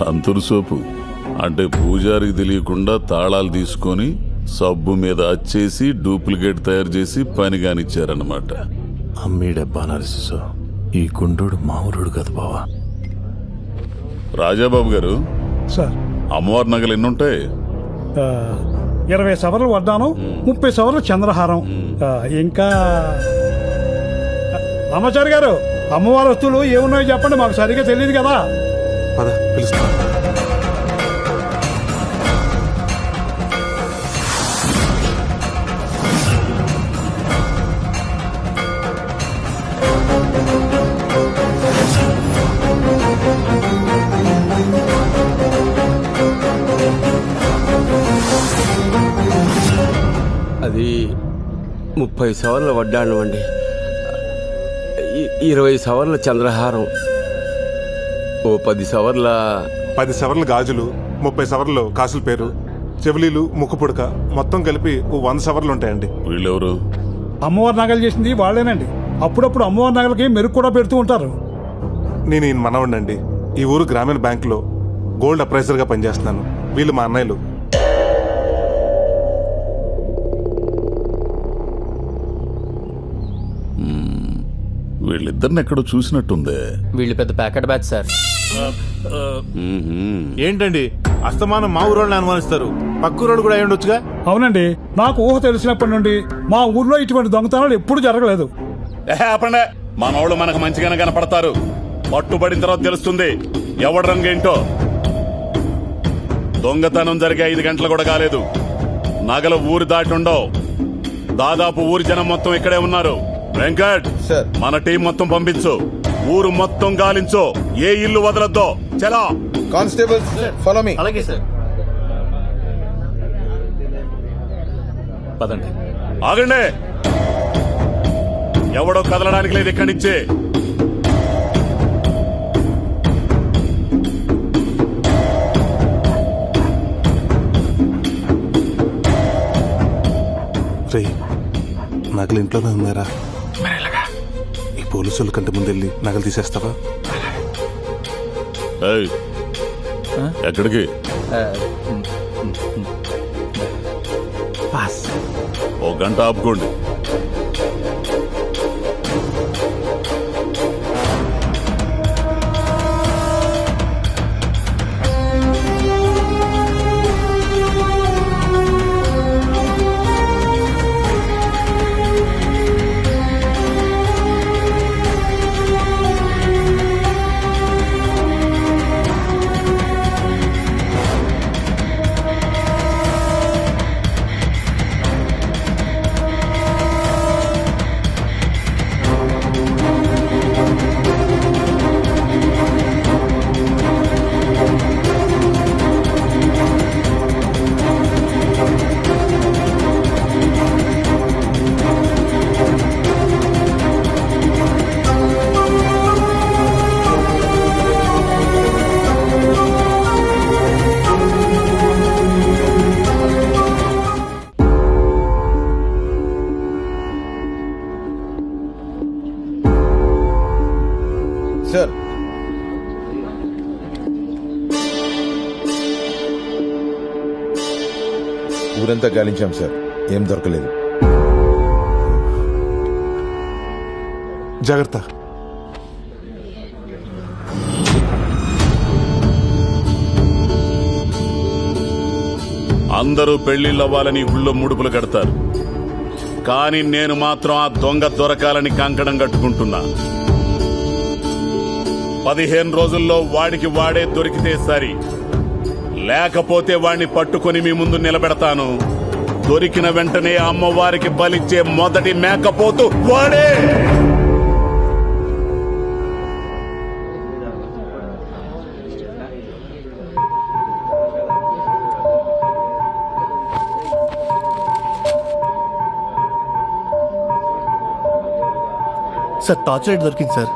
సంతూర్ సోపు అంటే పూజారికి తెలియకుండా తాళాలు తీసుకొని సబ్బు మీద అచ్చేసి డూప్లికేట్ తయారు చేసి పని కానిచ్చారన్నమాట. అమ్మీడబ్బా నరసిసో, ఈ గుండోడు మామూలుడు కదా బావా. రాజాబాబు గారు, సార్ అమ్మవారి నగలు ఎన్నుంటాయి? 20 సవర్లు వడ్డానం, 30 సవర్లు చంద్రహారం, ఇంకా రామాచారి గారు అమ్మవారి వస్తువులు ఏమున్నాయో చెప్పండి, మాకు సరిగ్గా తెలియదు కదా. పిలుస్తా. అది 30 సవర్ల వడ్డాణం అండి, 20 సవర్ల చంద్రహారం, ఓ 10 సవర్ల 10 సవర్ల గాజులు, 30 సవర్లు కాసుల పేరు, చెవులీలు, ముక్కు పుడక, మొత్తం కలిపి 100 సవర్లు ఉంటాయండి. వీళ్ళెవరు? అమ్మవారి నగలు చేసింది వాళ్ళేనండి. అప్పుడప్పుడు అమ్మవారి నగలకి మెరుగు కూడా పెడుతూ ఉంటారు. నేను ఈయన మనవడినండి. ఈ ఊరు గ్రామీణ బ్యాంకులో గోల్డ్ అప్రైజర్ గా పనిచేస్తున్నాను. వీళ్ళు మా అన్నయ్యలు. వీళ్ళిద్దరిని ఎక్కడో చూసినట్టుందే. వీళ్ళు పెద్ద ప్యాకెట్ బ్యాచ్ సార్. ఏంటండి అస్తమానం మా ఊరోళ్ళని అనుమానిస్తారు? పక్కూరోళ్ళు కూడా అయ్యుండొచ్చుగా. అవునండి, నాకు ఊహ తెలిసినప్పటి నుండి మా ఊర్లో ఇటువంటి దొంగతనాలు ఎప్పుడు జరగలేదు. ఆపండి, మనోళ్ళు మనకు మంచిగానే కనపడతారు. పట్టుబడిన తర్వాత తెలుస్తుంది ఎవడి రంగేంటో. దొంగతనం జరిగే 5 గంటలు కూడా కాలేదు. నగలు ఊరి దాటి ఉండవు. దాదాపు ఊరి జనం మొత్తం ఇక్కడే ఉన్నారు. వెంకట్, మన టీం మొత్తం పంపించు. ఊరు మొత్తం గాలించు, ఏ ఇల్లు వదలొద్దో. చలా కానిస్టేబుల్, ఫాలో మీ. అలాగే సార్. పదండి. ఆగండి, ఎవడో కదలడానికి లేదు ఇక్కడి నుంచి. రే, నగలు ఇంట్లోనే ఉన్నారా? ఈ పోలీసుల కంటే ముందెళ్ళి నగలు తీసేస్తావా? ఎక్కడికి? ఓ గంట ఆపుకోండి. సార్, ఊరంతా గాలించాం సార్, ఏం దొరకలేదు. జాగ్రత్త. అందరూ పెళ్లిళ్ళవ్వాలని ఊళ్ళో ముడుపులు కడతారు, కానీ నేను మాత్రం ఆ దొంగ దొరకాలని కంకణం కట్టుకుంటున్నా. 15 రోజుల్లో వాడికి వాడే దొరికితే సరి, లేకపోతే వాడిని పట్టుకొని మీ ముందు నిలబెడతాను. దొరికిన వెంటనే అమ్మవారికి బలిచ్చే మొదటి మేకపోతు వాడే. సార్ టార్చ్ లైట్ దొరికింది సార్.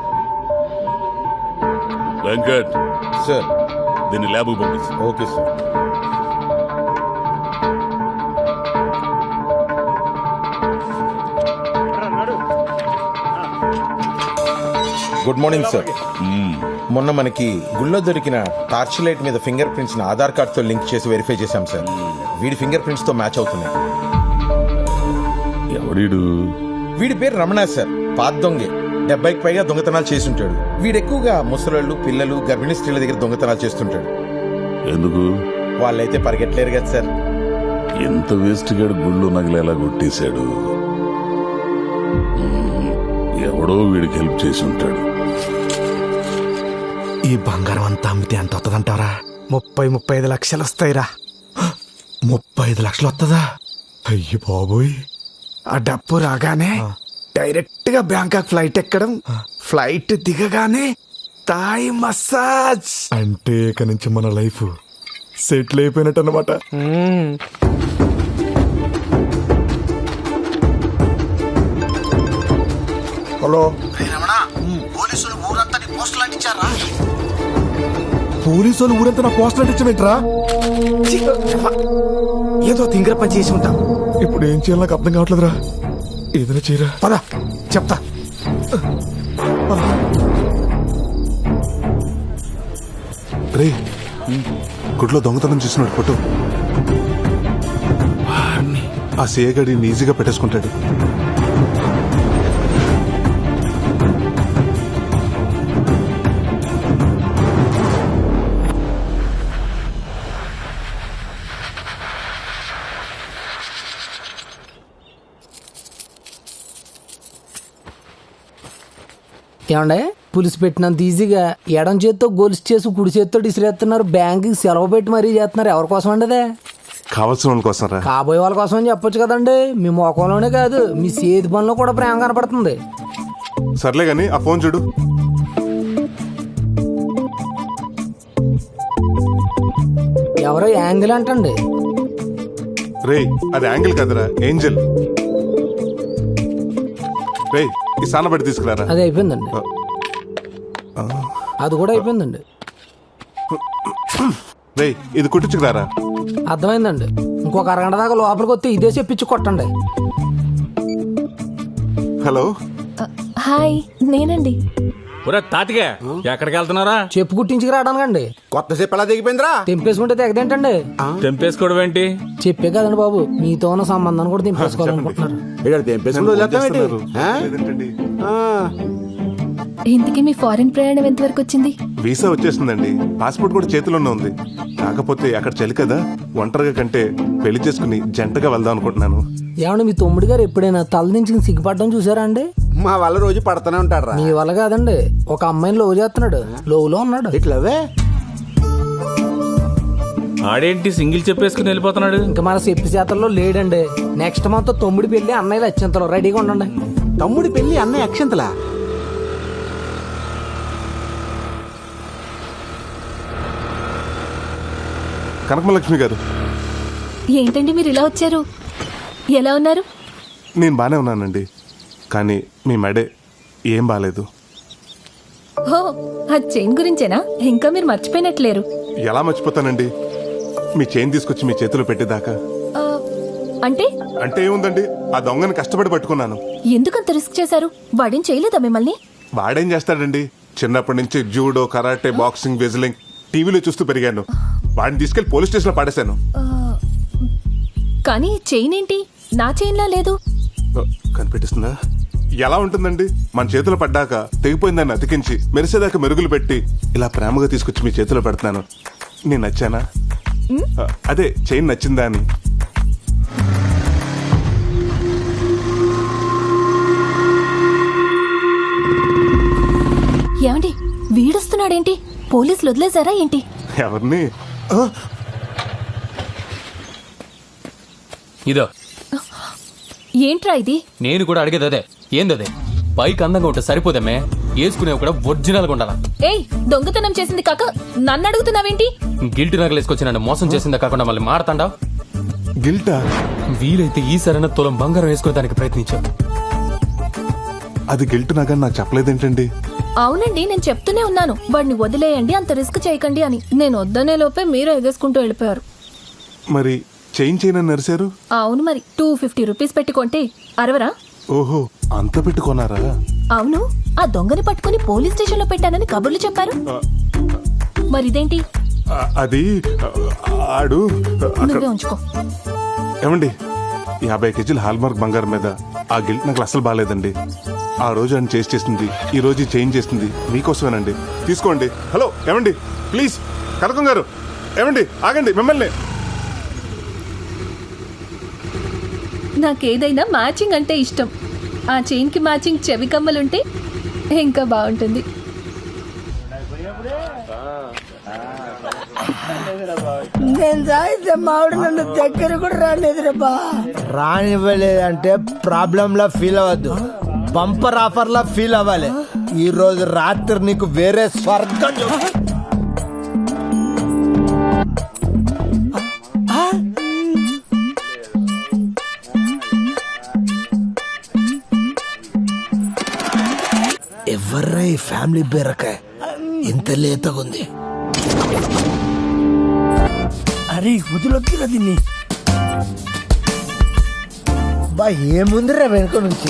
వెంకట్ సార్ దీన్ని ల్యాబ్కు పంపించు. Okay sir. Good morning sir. మొన్న మనకి గుళ్ళో దొరికిన టార్చ్ లైట్ మీద ఫింగర్ ప్రింట్స్ ఆధార్ కార్డ్ తో లింక్ చేసి వెరిఫై చేశాం సార్. వీడి ఫింగర్ ప్రింట్స్ తో మ్యాచ్ అవుతున్నాయి. ఎవడీడు? వీడి పేరు రమణ సార్. పాత దొంగే. 70కి పైగా దొంగతనాలు చేసి ఉంటాడు. వీడు ఎక్కువగా ముసలాళ్ళు, పిల్లలు, గర్భిణీ స్త్రీల దగ్గర దొంగతనాలు చేస్తుంటాడు. ఎందుకు? వాళ్ళైతే పరిగెట్టలేరు కదా సార్. ఎంత వేస్ట్ గాడు గుళ్ళు నగలేలా కొట్టేశాడు. ఎవడో వీడికి హెల్ప్ చేసి ఉంటాడు. ఈ బంగారం అంతా అమ్మితే ఎంత వస్తుందంటారా? 35 లక్షలు వస్తాయిరా. 35 లక్షలు వస్తుందా? అయ్యి బాబోయ్. ఆ డబ్బు రాగానే డైరెక్ట్ గా బ్యాంకాక్ ఫ్లైట్ ఎక్కడం, ఫ్లైట్ దిగగానే తాయి మసాజ్. అంటే ఇక నుంచి మన లైఫ్ సెటిల్ అయిపోయినట్టు అన్నమాట. హలో, పోలీసులు ఊరంతా పోస్టులు అంటించారా? పోలీసు వాళ్ళు ఊరంతా నా పోస్టర్ అంటించమేంట్రా? ఏదో తింగర పని చేసి ఉంటా. ఇప్పుడు ఏం చేయాలి నాకు అర్థం కావట్లేదురా. ఏదైనా చేయరా. పదా చెప్తా. రే, గుడ్లో దొంగతనం చేసినాడు ఫోటో. ఆ సేగడి ఈజీగా పెట్టేసుకుంటాడు. ఏమండే, పులిసి పెట్టినంత ఈజీగా ఎడం చేత్తో గొలుసు చేసి కుడి చేత్తో ఇసిరేస్తున్నారు. బ్యాంకుకి సెలవు పెట్టి మరీ చేస్తున్నారు. ఎవరి కోసం అండి అదే? కావాల్సిన వాళ్ళ కోసం రా. కాబోయే వాళ్ళ కోసం అని చెప్పొచ్చు కదండి. మీ ముఖంలోనే కాదు, మీ చేతి పనిలో కూడా ప్రేమ కనపడుతుంది. సర్లే గాని ఆ ఫోన్ చూడు. ఎవరో యాంగిల్ అంటండి. రే, అది యాంగిల్ కదరా, ఏంజల్. రే, ఈ సానబడి తీసుకురారా. అది అయిపోయిందండి. అది కూడా అయిపోయిందండి. రే, ఇది కుట్టించుకురారా. అర్థమైందండి. ఇంకొక అరగంట దాకా లోపలికి వస్తే ఇదే చెప్పించి కొట్టండి. హలో, హాయ్, నేనండి. తాతిగా ఎక్కడికి వెళ్తున్నారా? చెప్పు కుట్టించుకు రావడానికండి. కొత్త చెప్పు ఎలా దిగిపోయిందిరా? తెంపేసుకుంటే తెగదేంటండి? తెంపేసుకోవడం ఏంటి? చెప్పే కదండి బాబు, మీతో ఉన్న సంబంధాన్ని కూడా తెంపేసుకోవాలనుకుంటున్నారు. ఇంతకీ మీ ఫారెన్ ప్రయాణం ఎంతవరకు వచ్చింది? వీసా వచ్చేసిందండి. పాస్పోర్ట్ కూడా చేతిలోనే ఉంది. కాకపోతే అక్కడ చలి కదా, ఒంటరిగా కంటే పెళ్లి చేసుకుని జంటగా వెళ్దాం అనుకుంటున్నాను. ఏమండి, మీ తమ్ముడు గారు ఎప్పుడైనా తల దించుకుని సిగ్గుపడడం చూసారా అండి? మా వల్ల రోజు పడుతూనే ఉంటాడు రా. మీ వల్ల కాదండి, ఒక అమ్మాయిని లవ్ చేస్తున్నాడు. లోవులో ఉన్నాడు. ఇట్లవే ఆడేంటి సింగిల్ చెప్పేసుకుని వెళ్ళిపోతున్నాడు? ఇంకా మన చెప్పి చేతల్లో లేడండి. నెక్స్ట్ మంత్ తమ్ముడి పెళ్లి, అన్నయ్యలు అత్యంతలో రెడీగా ఉండండి. తమ్ముడి పెళ్లి, అన్నయ్య అక్షంతలా? కనకమలక్ష్మి గారు. ఏంటండి మీరు ఇలా వచ్చారు? ఎలా ఉన్నారు? నేను బానే ఉన్నానండి, కానీ మీ మెడే ఏం బాలేదు. ఓ, ఆ చైన్ గురించేనా? ఇంకా మీరు మర్చిపోయినట్లేరు. ఎలా మర్చిపోతానండి, మీ చైన్ తీసుకొచ్చి మీ చేతిలో పెట్టేదాకా. అంటే అంటే ఏముందండి, ఆ దొంగని కష్టపడి పట్టుకున్నాను. ఎందుకంత రిస్క్ చేశారు? వాడేం చేయలేదా మిమ్మల్ని? వాడేం చేస్తాడండి, చిన్నప్పటి నుంచి జూడో, కరాటే, బాక్సింగ్, వెజ్లింగ్ టీవీలో చూస్తూ పెరిగాను. వాడిని తీసుకెళ్లి పోలీస్ స్టేషన్ లో పడేశాను. కానీ చైన్ ఏంటి నా చైన్లా లేదు? కనిపెట్టిస్తుందా? ఎలా ఉంటుందండి, మన చేతిలో పడ్డాక తెగిపోయిందాన్ని అతికించి మెరిసేదాకా మెరుగులు పెట్టి ఇలా ప్రేమగా తీసుకొచ్చి మీ చేతిలో పెడుతున్నాను. నేను నచ్చానా? అదే చైన్ నచ్చిందా అని. ఏమండి, వీడొస్తున్నాడేంటి? పోలీసులు వదిలేశారా ఏంటి? ఎవరిని? ఇదో ఏంట్రా ఇది? నేను కూడా అడిగేది అదే. ఏందదే? పైకి అందంగా ఉంటే సరిపోదమ్మే, వేసుకునేవి కూడా ఒరిజినల్గా ఉండాలా. ఏయ్, దొంగతనం చేసింది కాక నన్ను అడుగుతున్నావేంటి? గిల్ట్ నగలు వేసుకొచ్చి నన్ను మోసం చేసిందా కాకుండా మళ్ళీ మారతాండా? గిల్టా? వీలైతే ఈ సరైన తులం బంగారం వేసుకునే దానికి ప్రయత్నించావు. అది గిల్ట్ నగని నాకు చెప్పలేదేంటండి? అవునండి, నేను చెప్తూనే ఉన్నాను వాడిని వదిలేయండి, అంత రిస్క్ చేయకండి అని. నేను వద్దనే లోపే మీరు ఎగేసుకుంటూ వెళ్ళిపోయారు. మరి చేంజ్ చేయనని నరిశారు? అవును, మరి 250 రూపీస్ పెట్టుకుంటే అరవరా? ఓహో, అంత పెట్టుకున్నారా? అవును, ఆ దొంగని పట్టుకుని పోలీస్ స్టేషన్ లో పెట్టానని కబుర్లు చెప్పారు. మరి ఇదేంటి? అది ఆడు నువ్వే ఉంచుకో. ఏమండి, 50 కేజీల హాల్మార్క్ బంగారం మీద ఆ గిల్ట్ నాకు అసలు బాగాలేదండి. ఆ రోజు ఆయన చేసింది, ఈ రోజు చేంజ్ చేసింది మీకోసమేనండి. తీసుకోండి. హలో ఏమండి, ప్లీజ్ కనకం గారు, ఏమండి ఆగండి, మిమ్మల్ని. నాకేదైనా మ్యాచింగ్ అంటే ఇష్టం. ఆ చైన్ కి మ్యాచింగ్ చెవి కమ్మలుంటే ఇంకా బాగుంటుంది. నేను తాగితే మావిడ నన్ను దగ్గర కూడా రాలేదురా. రానివ్వలేదంటే ప్రాబ్లం లా ఫీల్ అవ్వద్దు, బంపర్ ఆఫర్ లా ఫీల్ అవ్వాలి. ఈ రోజు రాత్రి నీకు వేరే స్వర్గం ఎవర్రా ఈ ఫ్యామిలీ బీరకాయ ఇంత లేతగుంది? అరే వదిలొద్దురా దీన్ని. బా ఏముందిరా వెనుక నుంచి?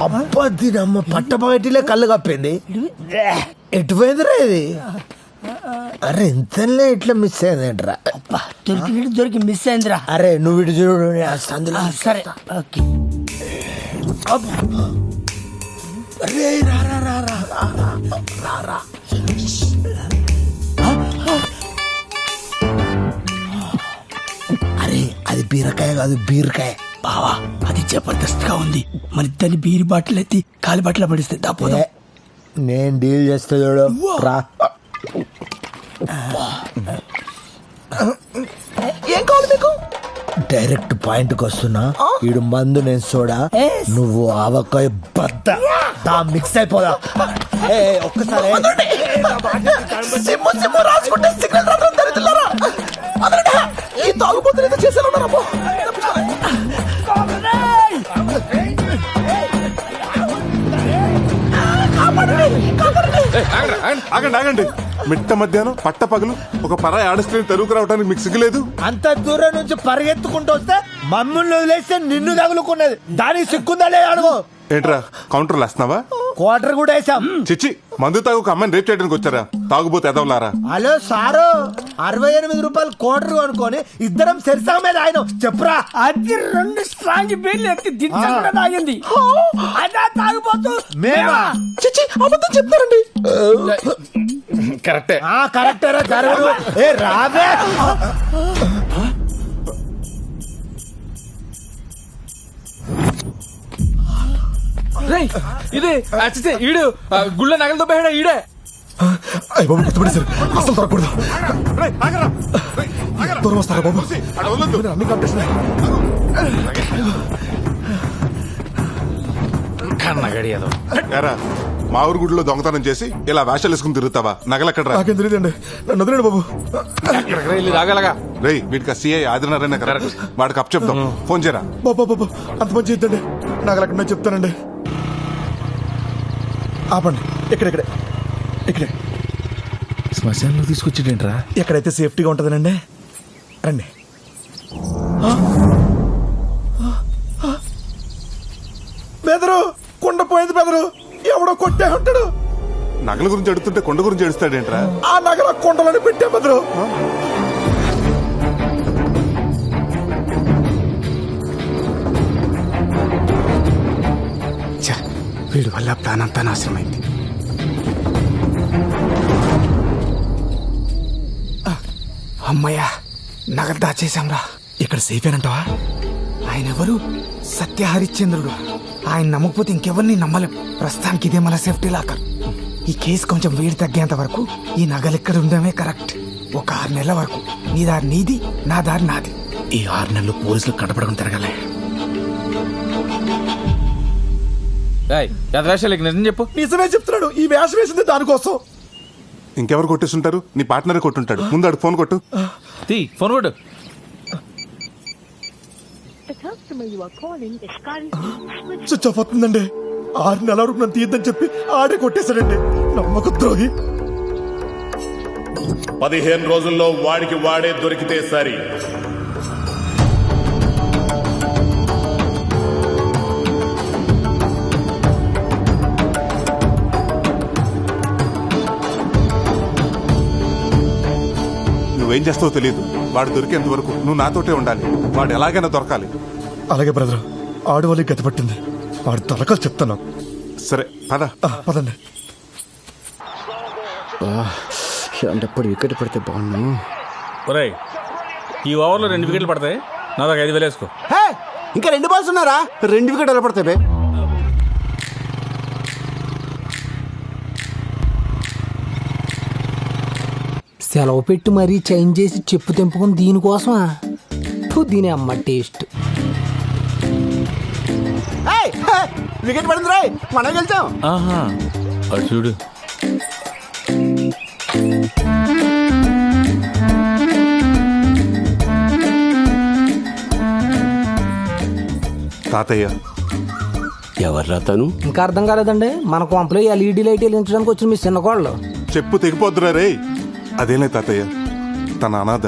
అబ్బా దీని అమ్మ పట్టపగటిలే కళ్ళు కప్పింది. ఎటుపోయిందిరా ఇది? అరే ఇంతలే ఇట్లా మిస్ అయిందిరా. దొరికి మిస్ అయిందిరా. అరే నువ్వు ఇటు చూడు, అందులో సరే ఓకే. అరే రా రా రా రా రా రా. అరే అది బీరకాయ కాదు, బీరకాయ. బావా అది జబర్దస్త్ గా ఉంది. మన ఇద్దరిని బీర్ బాటిల్ ఎత్తి కాలి బాటిల్ పడిస్తే దాపోదా. నేను డీల్ చేస్తా చూడు రా. ఏం కావాలి మీకు? డైరెక్ట్ పాయింట్ కి వస్తున్నా. ఈడు మందు, నేను సోడా, నువ్వు ఆవకాయ బద్ద. మిక్స్ అయిపోదా? ఒక్కసారి ఆగండి ఆగండి. మిట్ట మధ్యాహ్నం పట్ట పగలు ఒక పరాయి ఆడస్ట్రీని తరువుకు రావడానికి మీకు సిగ్గులేదు? అంత దూరం నుంచి పరిగెత్తుకుంటూ వస్తే మమ్మల్ని వదిలేస్తే నిన్ను తగులుకున్నది, దానికి సిగ్గుందా లేదా అడుగు. ఏంట్రా కౌంటర్లు వేస్తున్నావా? క్వార్టర్ కూడా వేసాం. చిచ్చి, మందు తాగు ఒక అమ్మాయిని రేప్ చేయడానికి వచ్చారా? తాగుబోతే ఎదవలారా. హలో సారు, 68 రూపాయలు క్వార్టర్ కొనుక్కొని ఇద్దరం సెరిసా మీద ఆయన చెప్పురా. అది 2 స్ట్రాంగ్ బీర్లు ఎత్తి దించకుండా తాగింది. అదా తాగిపోతూ మేమా? చిచ్చి అబద్ధం చెప్తారండి. కరెక్టే. కరెక్టేరా జరగదు. ఏ రాబే. ఇదే అచ్చితే ఈడు గుళ్ళ నగలతో పోయాడా ఈడే? అయ్య బాబు గుర్తుపడేశారు, అసలు దొరకకూడదు. దూరం వస్తారా బాబు? అన్ని కాంపిటీషన్. మా ఊరు గుడిలో దొంగతనం చేసి ఇలా వేషాలు వేసుకుని తిరుగుతావా? నగలెక్కడ? నాకేం తెలియదండి, నన్ను వదిలేండి బాబు. రాగలగా రేయ్, వీటికి సిఐ ఆదినారాయణ కదా, వాడికి అప్ చెప్తాం. ఫోన్ చేయరా. బాబా బాబా అంత మంచి చేద్దండి, నగలెక్కడ చెప్తానండి. ఆపండి, ఇక్కడే ఇక్కడే. శ్మశానంలో తీసుకొచ్చేటేంట్రా? ఎక్కడైతే సేఫ్టీగా ఉంటుందనండి. రండి. బెదరు కొండ పోయింది బెదరు, ఎవడో కొట్టే ఉంటాడు. నగల గురించి అడుగుతుంటే కొండ గురించి అడుస్తాడేంట్రా? ఆ నగల కొండలని పెట్టే బెదరు. వీడి వల్ల ప్లాన్ అంతా నాశనమైంది. అమ్మయ్యా, నగలు దాచేశాంరా. ఇక్కడ సేఫేనంటావా? ఆయన ఎవరు? సత్య హరిశ్చంద్రుడు. ఆయన నమ్మకపోతే ఇంకెవరిని నమ్మలేం. ప్రస్తుతానికి ఇదే మన సేఫ్టీ లాకర్. ఈ కేసు కొంచెం వేడి తగ్గేంత వరకు ఈ నగలు ఇక్కడ ఉండడమే కరెక్ట్. ఒక 6 నెలల వరకు నీ దారి నీది, నా దారి నాది. ఈ 6 నెలలు పోలీసులు కట్టపడకుండా తిరగాలి. నిజం చెప్పు. నిజమే చెప్తున్నాడు. ఈ వేషం వేసింది దానికోసం. ఇంకెవరు కొట్టేస్తుంటారు? నీ పార్ట్నరే కొట్టుంటాడు. ముందు ఆడు ఫోన్ కొట్టు. ఫోన్ కొట్టు. స్విచ్ ఆఫ్ అవుతుందండి. 6 నెలల వరకు నన్ను తీద్దని చెప్పి ఆడే కొట్టేశాడండి. నమ్మక ద్రోహి. 15 రోజుల్లో వాడికి వాడే దొరికితే సరి. నువ్వేం చేస్తావో తెలియదు. వాడు దొరికేంత వరకు నువ్వు నాతోటే ఉండాలి. వాడు ఎలాగైనా దొరకాలి. అలాగే బ్రదర్. ఆడు వాళ్ళకి గతి పట్టింది. వాడు తలకాలు చెప్తాను. సరే పద. పదండి. ఎప్పుడు వికెట్ పడితే బాగున్నా. ఒరేయ్, ఈ ఓవర్లో 2 వికెట్లు పడతాయి. నా దగ్గర 5,000 వేసుకో. ఇంకా 2 బాల్స్ ఉన్నారా? 2 వికెట్ ఎలా పడతాయి? సెలవు పెట్టి మరీ చేంజ్ చేసి చెప్పు తెంపుకుని దీనికోసమా? దీని అమ్మ టేస్ట్. వికెట్ పడింది రాయ్, మనం గెలిచాం. అటు చూడు. తాతయ్య ఎవర్రా తను? ఇంకా అర్థం కాలేదండి. మన కొంపలో LED లైట్ వెలిగించడానికి వచ్చిన మీ చిన్న కోళ్ళు. చెప్పు తెగిపోద్దురా రే. అదేలే తాతయ్య, తన అనాథ,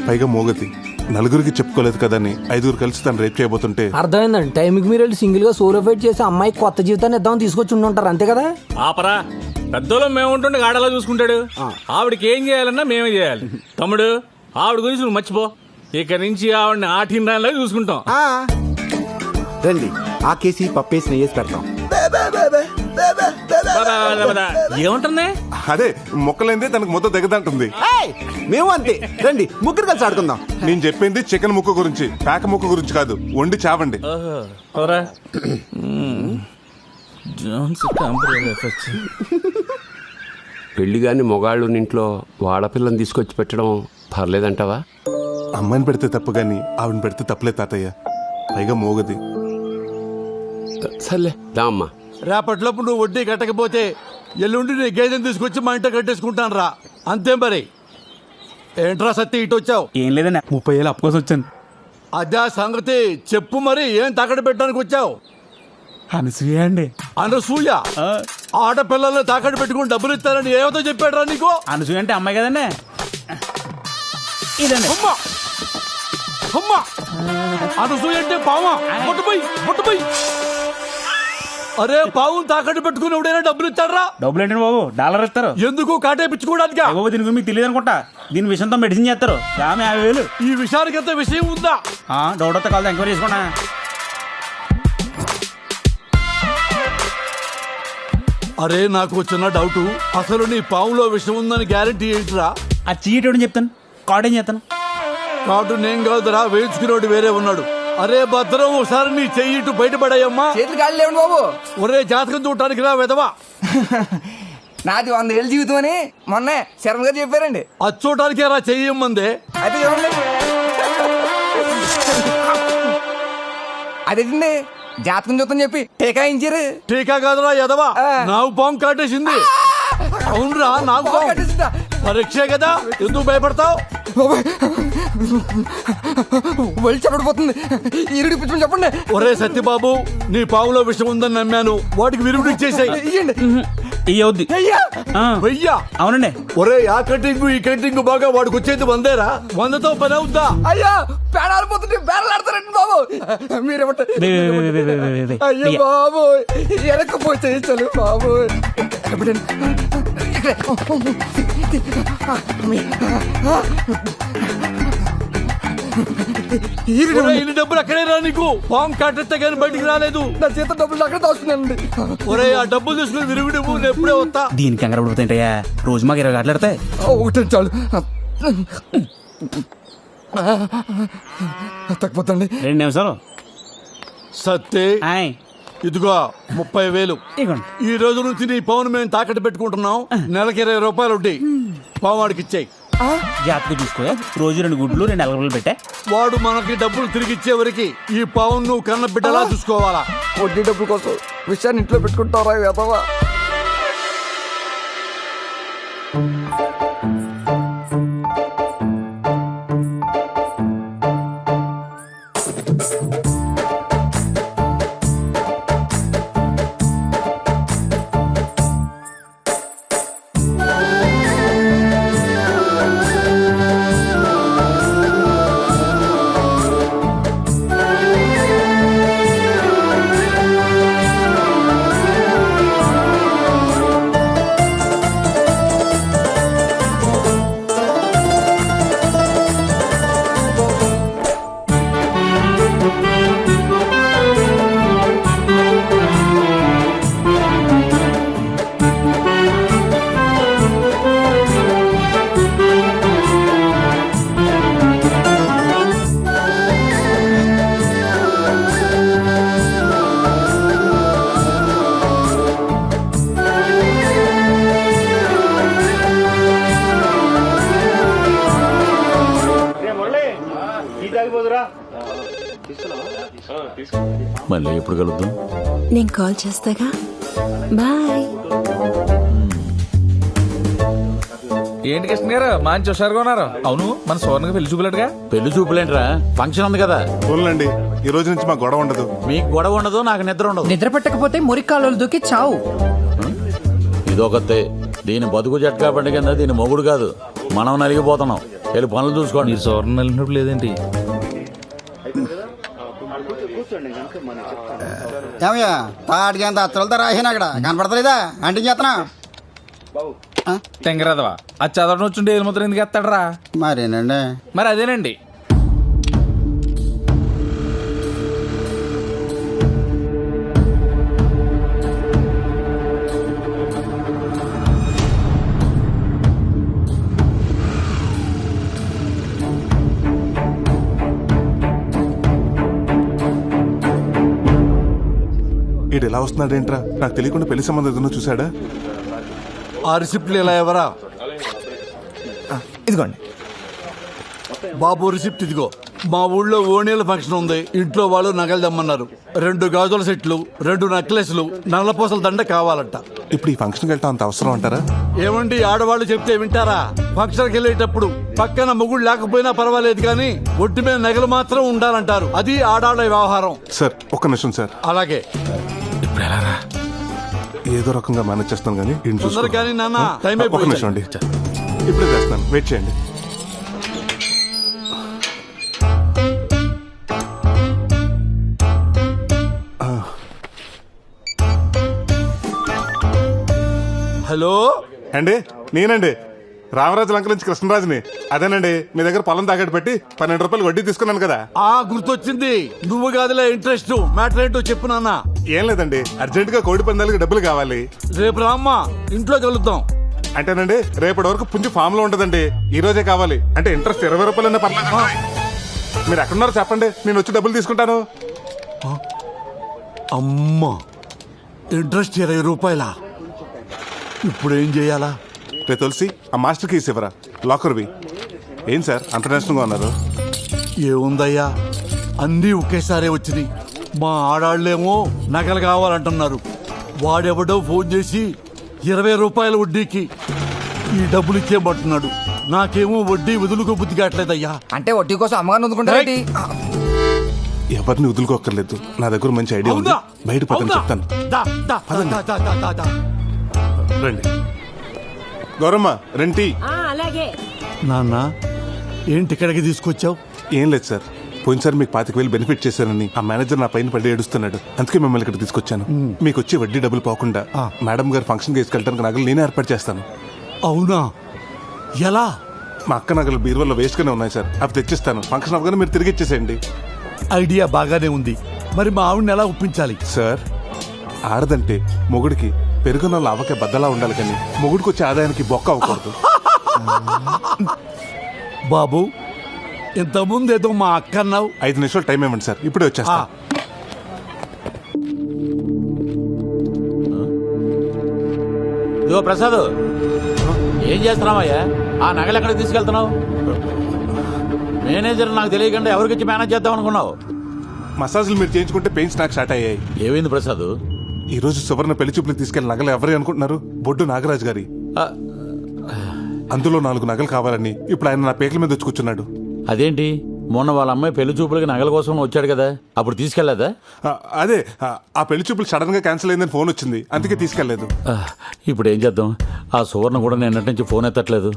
పైగా మోగతి, నలుగురికి చెప్పుకోలేదు కదని 5 కలిసి తను రేప్ చేయబోతుంటే. అర్థమైందండి. టైంకి మీరు వెళ్ళి సింగిల్ గా సోలో ఫైట్ చేసి అమ్మాయి కొత్త జీవితాన్ని ఇద్దామని తీసుకొచ్చి ఉండుంటారు. అంతే కదా? ఆపరా. పెద్దోళ్ళం మేము ఉంటుండే ఆడలా చూసుకుంటాడు. ఆవిడకి ఏం చేయాలన్నా మేమే చేయాలి. తమ్ముడు, ఆవిడ గురించి నువ్వు మర్చిపో. ఇక నుంచి ఆవిడని ఆటిండాలా చూసుకుంటాం. రండి, ఆ కేసి పప్పేసి నెయ్యేసి పెడతాం. ఏమంటుంది? అదే మొక్కలైందే తనకు ముద్ద దిగదంటుంది. మేము అంతే. రండి, ముగ్గురు కలిసి ఆడుకుందాం. నేను చెప్పింది చికెన్ ముక్క గురించి, పేక ముక్క గురించి కాదు. వండి చావండి. పెళ్లిగాని మొగాళ్ళు ఇంట్లో ఆడపిల్లని తీసుకొచ్చి పెట్టడం పర్లేదంటావా? అమ్మాయిని పెడితే తప్పు గాని ఆవిడని పెడితే తప్పలే తాతయ్య. పైగా మోగది. సర్లే దా అమ్మా. రేపట్లోపు నువ్వు వడ్డీ కట్టకపోతే ఎల్లుండి నీ గేదెని తీసుకొచ్చి మా ఇంట కట్టేసుకుంటాను రా. అంతే మరి. ఏంట్రా సత్తి ఇటు వచ్చావు? ఏం లేదన్నా, 30,000 అప్పు కోసం వచ్చాను. అదే సంగతి చెప్పు. మరి ఏం తాకట్టు పెట్టడానికి వచ్చావు? అనసూయ అండి. అనసూయ? ఆడపిల్లల్ని తాకట్టు పెట్టుకుని డబ్బులు ఇస్తారని ఏమతో చెప్పాడు రా నీకు? అనసూయ అంటే అమ్మాయి కదండి. ఇదండి. అమ్మా, అనసూయ అంటే పావా? ముట్టుపోయి. అరే, పావు తాకట్టు పెట్టుకుని ఎవడైనా డబ్బులు ఇస్తారా? డబ్బులు ఏంటండి బాబు? $1 ఇస్తారు. ఎందుకు? కాటేపించుకోవడానికి? బాబు దీని గురించి మీకు తెలియదు అనుకుంటా. దీని విషయంతో మెడిసిన్ చేస్తారు. ఆమె 50,000. ఈ విషయానికి ఎంత విషయం ఉందా? డౌట్ వస్తే కాదు, ఎంక్వైరీ చేసుకోండి. అరే, నాకు చిన్న డౌట్. అసలు నీ పావులో విషయం ఉందని గ్యారెంటీ ఏంటిరా? ఆ చీటోడు చెప్తాను. కార్డు ఏం చేస్తాను? కార్డు నేను కాదురా, వేయించుకునేవాడు వేరే ఉన్నాడు. అరే భద్రం, ఒకసారి నీ చెయ్యి ఇటు బయటపడాయమ్మా. చేతులు గాలి లేవండి బాబు. ఒరే, జాతకం చూడటానికి రా వెదవా. నాది 100 ఏళ్ళ జీవితం అని మొన్న శర్మ గారు చెప్పారండి. అది చూడటానికే రా చెయ్యమ్మందే. అయితే చూడండి. అదేండి, జాతకం చూద్దాం చెప్పి టీకా ఇచ్చారు. టీకా కాదురా ఎదవా, నాకు పాము కాటేసింది. అవునరా, నాకు పాము. పరీక్షే కదా, ఎందుకు భయపడతావు? వెళ్ళి చెప్పడిపోతుంది. ఈరుడి పిచ్చి చెప్పండి. ఒరే సత్యబాబు, నీ పావులో విషయం ఉందని నమ్మాను. వాటికి విరుగుడు ఇచ్చేసాయి. వెయ్యా? అవునండి. ఒరే, ఆ కటింగ్ ఈ కటింగ్ బాగా వాడికి వచ్చేది 100రా. 100తో పని అవుద్దా? అయ్యా, పేడాలు పోతుంటే బేరలాడతారండి బాబు. మీరేమంటారు? అయ్యో బాబు, వెనకపోతే చలు బాబు. ఇన్ని డబ్బులు అక్కడే రా. నీకు పాము కాటెత్తే కానీ బయటికి రాలేదు. నా చేత డబ్బులు అక్కడే దాస్తున్నానండి. ఒరే, ఆ డబ్బులు తీసుకుని విరుగుడు నేను ఎప్పుడే వస్తా. దీనికి కంగారు పడిపోతాయంటయ్యా. రోజు మాకు 20 గంటలు ఆడతాయి. ఒకటి చాలు. తగ్గిపోతండి. 2 నిమిషాలు. సత్తే, ఇదిగో 30,000. ఈ రోజు నుంచి నీ పావును మేము తాకట్టు పెట్టుకుంటున్నాం. నెలకి 20 రూపాయలు వడ్డీ. పావు వాడికి ఇచ్చాయి. జాగ్రత్త చూసుకో. రోజు 2 గుడ్లు 2 ఎలగలు పెట్టా. వాడు మనకి డబ్బులు తిరిగి ఇచ్చేవరికి ఈ పావును నువ్వు కన్న బిడ్డలా చూసుకోవాలా? వడ్డీ డబ్బుల కోసం విషయాన్ని ఇంట్లో పెట్టుకుంటారా వెధవా? మళ్ళీ ఎప్పుడు కలుద్దాం? నేను కాల్ చేస్తాగా. బాయ్. ఏంటి కృష్ణ గారు మంచి హుషారుగా ఉన్నారు? అవును, మన సోర్ణకి పెళ్లి చూపులేడుగా? పెళ్లి చూపులేంట్రా, ఫంక్షన్ ఉంది కదా. చూడండి, ఈ రోజు నుంచి మాకు గొడవ ఉండదు. మీకు గొడవ ఉండదు, నాకు నిద్ర ఉండదు. నిద్ర పెట్టకపోతే మురికాలు దూకి చావు. ఇదొకతే. దీని బతుకు జట్కా బండి కింద దీని మొగుడు కాదు, మనం నలిగిపోతున్నాం. వెళ్ళి పనులు చూసుకోండి. మీరు సోర్ణ నలిగినప్పుడు లేదేంటి? ఏమయ్యా తాడికి అంత అత్తలతో రాసిన అక్కడ కనపడతలేదా? అంటే చేస్తున్నా తెంగరాదవా, అది చదవడం వచ్చుంటే ఏది ముద్ర ఎందుకు ఎత్తాడరా? మరేనండి. మరి అదేనండి. ఈడు ఎలా వస్తున్నాడేంట్రా? నాకు తెలియకుండా పెళ్లి సంబంధం ఏదైనా చూసాడా? ఆ రిసిప్ట్లు ఇలా ఎవరా? ఇదిగోండి బాబు, రిసిప్ట్ ఇదిగో. మా ఊళ్ళో ఓణీల ఫంక్షన్ ఉంది. ఇంట్లో వాళ్ళు నగలు తెమ్మన్నారు. 2 గాజుల సెట్లు, 2 నెక్లెస్లు, నల్లపూసల దండ కావాలంట. ఇప్పుడు ఈ ఫంక్షన్కి వెళ్ళటం అంత అవసరం అంటారా? ఏమండి, ఆడవాళ్ళు చెప్తే వింటారా? ఫంక్షన్కి వెళ్ళేటప్పుడు పక్కన మొగుడు లేకపోయినా పర్వాలేదు కానీ ఒంటి మీద నగలు మాత్రం ఉండాలంటారు. అది ఆడాళ్ళ వ్యవహారం. సార్ ఒక్క నిమిషం సార్. అలాగే. ఇప్పుడు ఎలా ఏదో రకంగా మేనేజ్ చేస్తాను కానీ కానీ నాన్న టైం ఒక నిమిషం అండి, ఇప్పుడే చేస్తాను, వెయిట్ చేయండి. హలో అండి, నేనండి రామరాజు లంక నుంచి కృష్ణరాజుని. అదేనండి, మీ దగ్గర పొలం తాకట్టు పెట్టి 12 రూపాయలు వడ్డీ తీసుకున్నాను కదా. గుర్తొచ్చింది. నువ్వు కాదులే ఇంట్రెస్ట్. మ్యాటర్ ఏంటో చెప్పు నాన్న. ఏం లేదండి, అర్జెంట్ గా కోడి పందాలకి డబ్బులు కావాలి. రేపు రామ్మా, ఇంట్లో కలుద్దాం. అంటేనండి, రేపటి వరకు పుంజు ఫామ్ లో ఉంటదండి. ఈ రోజే కావాలి. అంటే ఇంట్రెస్ట్ 20 రూపాయలు పర్లేదు. మీరు ఎక్కడున్నారో చెప్పండి, నేను వచ్చి డబ్బులు తీసుకుంటాను. అమ్మా, ఇంట్రెస్ట్ 20 రూపాయలా? ఇప్పుడు ఏం చేయాలా? రే తులసి, ఆ మాస్టర్ కీస్ ఇవ్వరా, లాకర్వి. ఏం సార్ అంత నేషనల్ గా ఉన్నారు? ఏముందయ్యా, అన్నీ ఒకేసారి వచ్చినాయి. మా ఆడాళ్ళేమో నగలు కావాలంటున్నారు. వాడెవడో ఫోన్ చేసి 20 రూపాయల వడ్డీకి ఈ డబ్బులు ఇచ్చేయమంటున్నాడు. నాకేమో వడ్డీ వదులుకో బుద్ధి కావట్లేదయ్యా. అంటే వడ్డీ కోసం అమ్మగారిని వదులుకుంటారేంటి? ఎవరిని వదులుకోక్కర్లేదు, నా దగ్గర మంచి ఐడియా ఉంది. బయట పదని చెప్తాను. రండి గౌరమ్మ, రెంటి. అలాగే. నాన్న, ఏంటి ఇక్కడికి తీసుకొచ్చావు? ఏం లేదు సార్, పోయినసారి మీకు 25,000 బెనిఫిట్ చేశానని ఆ మేనేజర్ నా పైన పడి ఏడుస్తున్నాడు. అందుకే మిమ్మల్ని ఇక్కడ తీసుకొచ్చాను. మీకు వచ్చి వడ్డీ డబ్బులు పోకుండా మేడం గారు ఫంక్షన్ తీసుకెళ్ళడానికి నగలు నేనే ఏర్పాటు చేస్తాను. అవునా? ఎలా? మా అక్క నగలు బీరువాలో వేస్ట్ గానే ఉన్నాయి సార్, అవి తెచ్చిస్తాను. ఫంక్షన్ అవగానే మీరు తిరిగి ఇచ్చేసేయండి. ఐడియా బాగానే ఉంది. మరి మా ఆవిడని ఎలా ఒప్పించాలి? సార్, ఆడదంటే మొగుడికి పెరుగున లావకే బద్దలా ఉండాలి, కానీ మొగుడికి వచ్చే ఆదాయానికి బొక్క అవ్వకూడదు. బాబు, ఇంతకుముందు ఏదో మా అక్క అన్నావు. 5 నిమిషాలు టైం ఇవ్వండి సార్, ఇప్పుడే వచ్చేస్తా. ఇదిగో ప్రసాద్, ఏం చేస్తున్నావయ్యా? ఆ నగలు ఎక్కడ తీసుకెళ్తున్నావు? మేనేజర్ నాకు తెలియకుండా ఎవరికిచ్చి మేనేజ్ చేద్దాం అనుకున్నావు? మసాజ్లు మీరు చేయించుకుంటే పెయిన్స్ నాకు స్టార్ట్ అయ్యాయి. ఏమైంది ప్రసాద్? ఈ రోజు సువర్ణ పెళ్లి చూపులకు తీసుకెళ్లిన నగలు ఎవరు అనుకుంటున్నారు? బొడ్డు నాగరాజు గారి. అందులో 4 నగలు కావాలని ఇప్పుడు ఆయన నా పేకల మీద వచ్చి కూర్చున్నాడు. అదేంటి, మొన్న వాళ్ళ అమ్మాయి పెళ్లి చూపులకి నగల కోసం వచ్చాడు కదా, అప్పుడు తీసుకెళ్లేదా? అదే ఆ పెళ్లి చూపులు సడన్ గా క్యాన్సిల్ అయిందని ఫోన్ వచ్చింది, అందుకే తీసుకెళ్లేదు. ఇప్పుడు ఏం చేద్దాం? ఆ సువర్ణ కూడా నిన్నటి నుంచి ఫోన్ ఎత్తట్లేదు.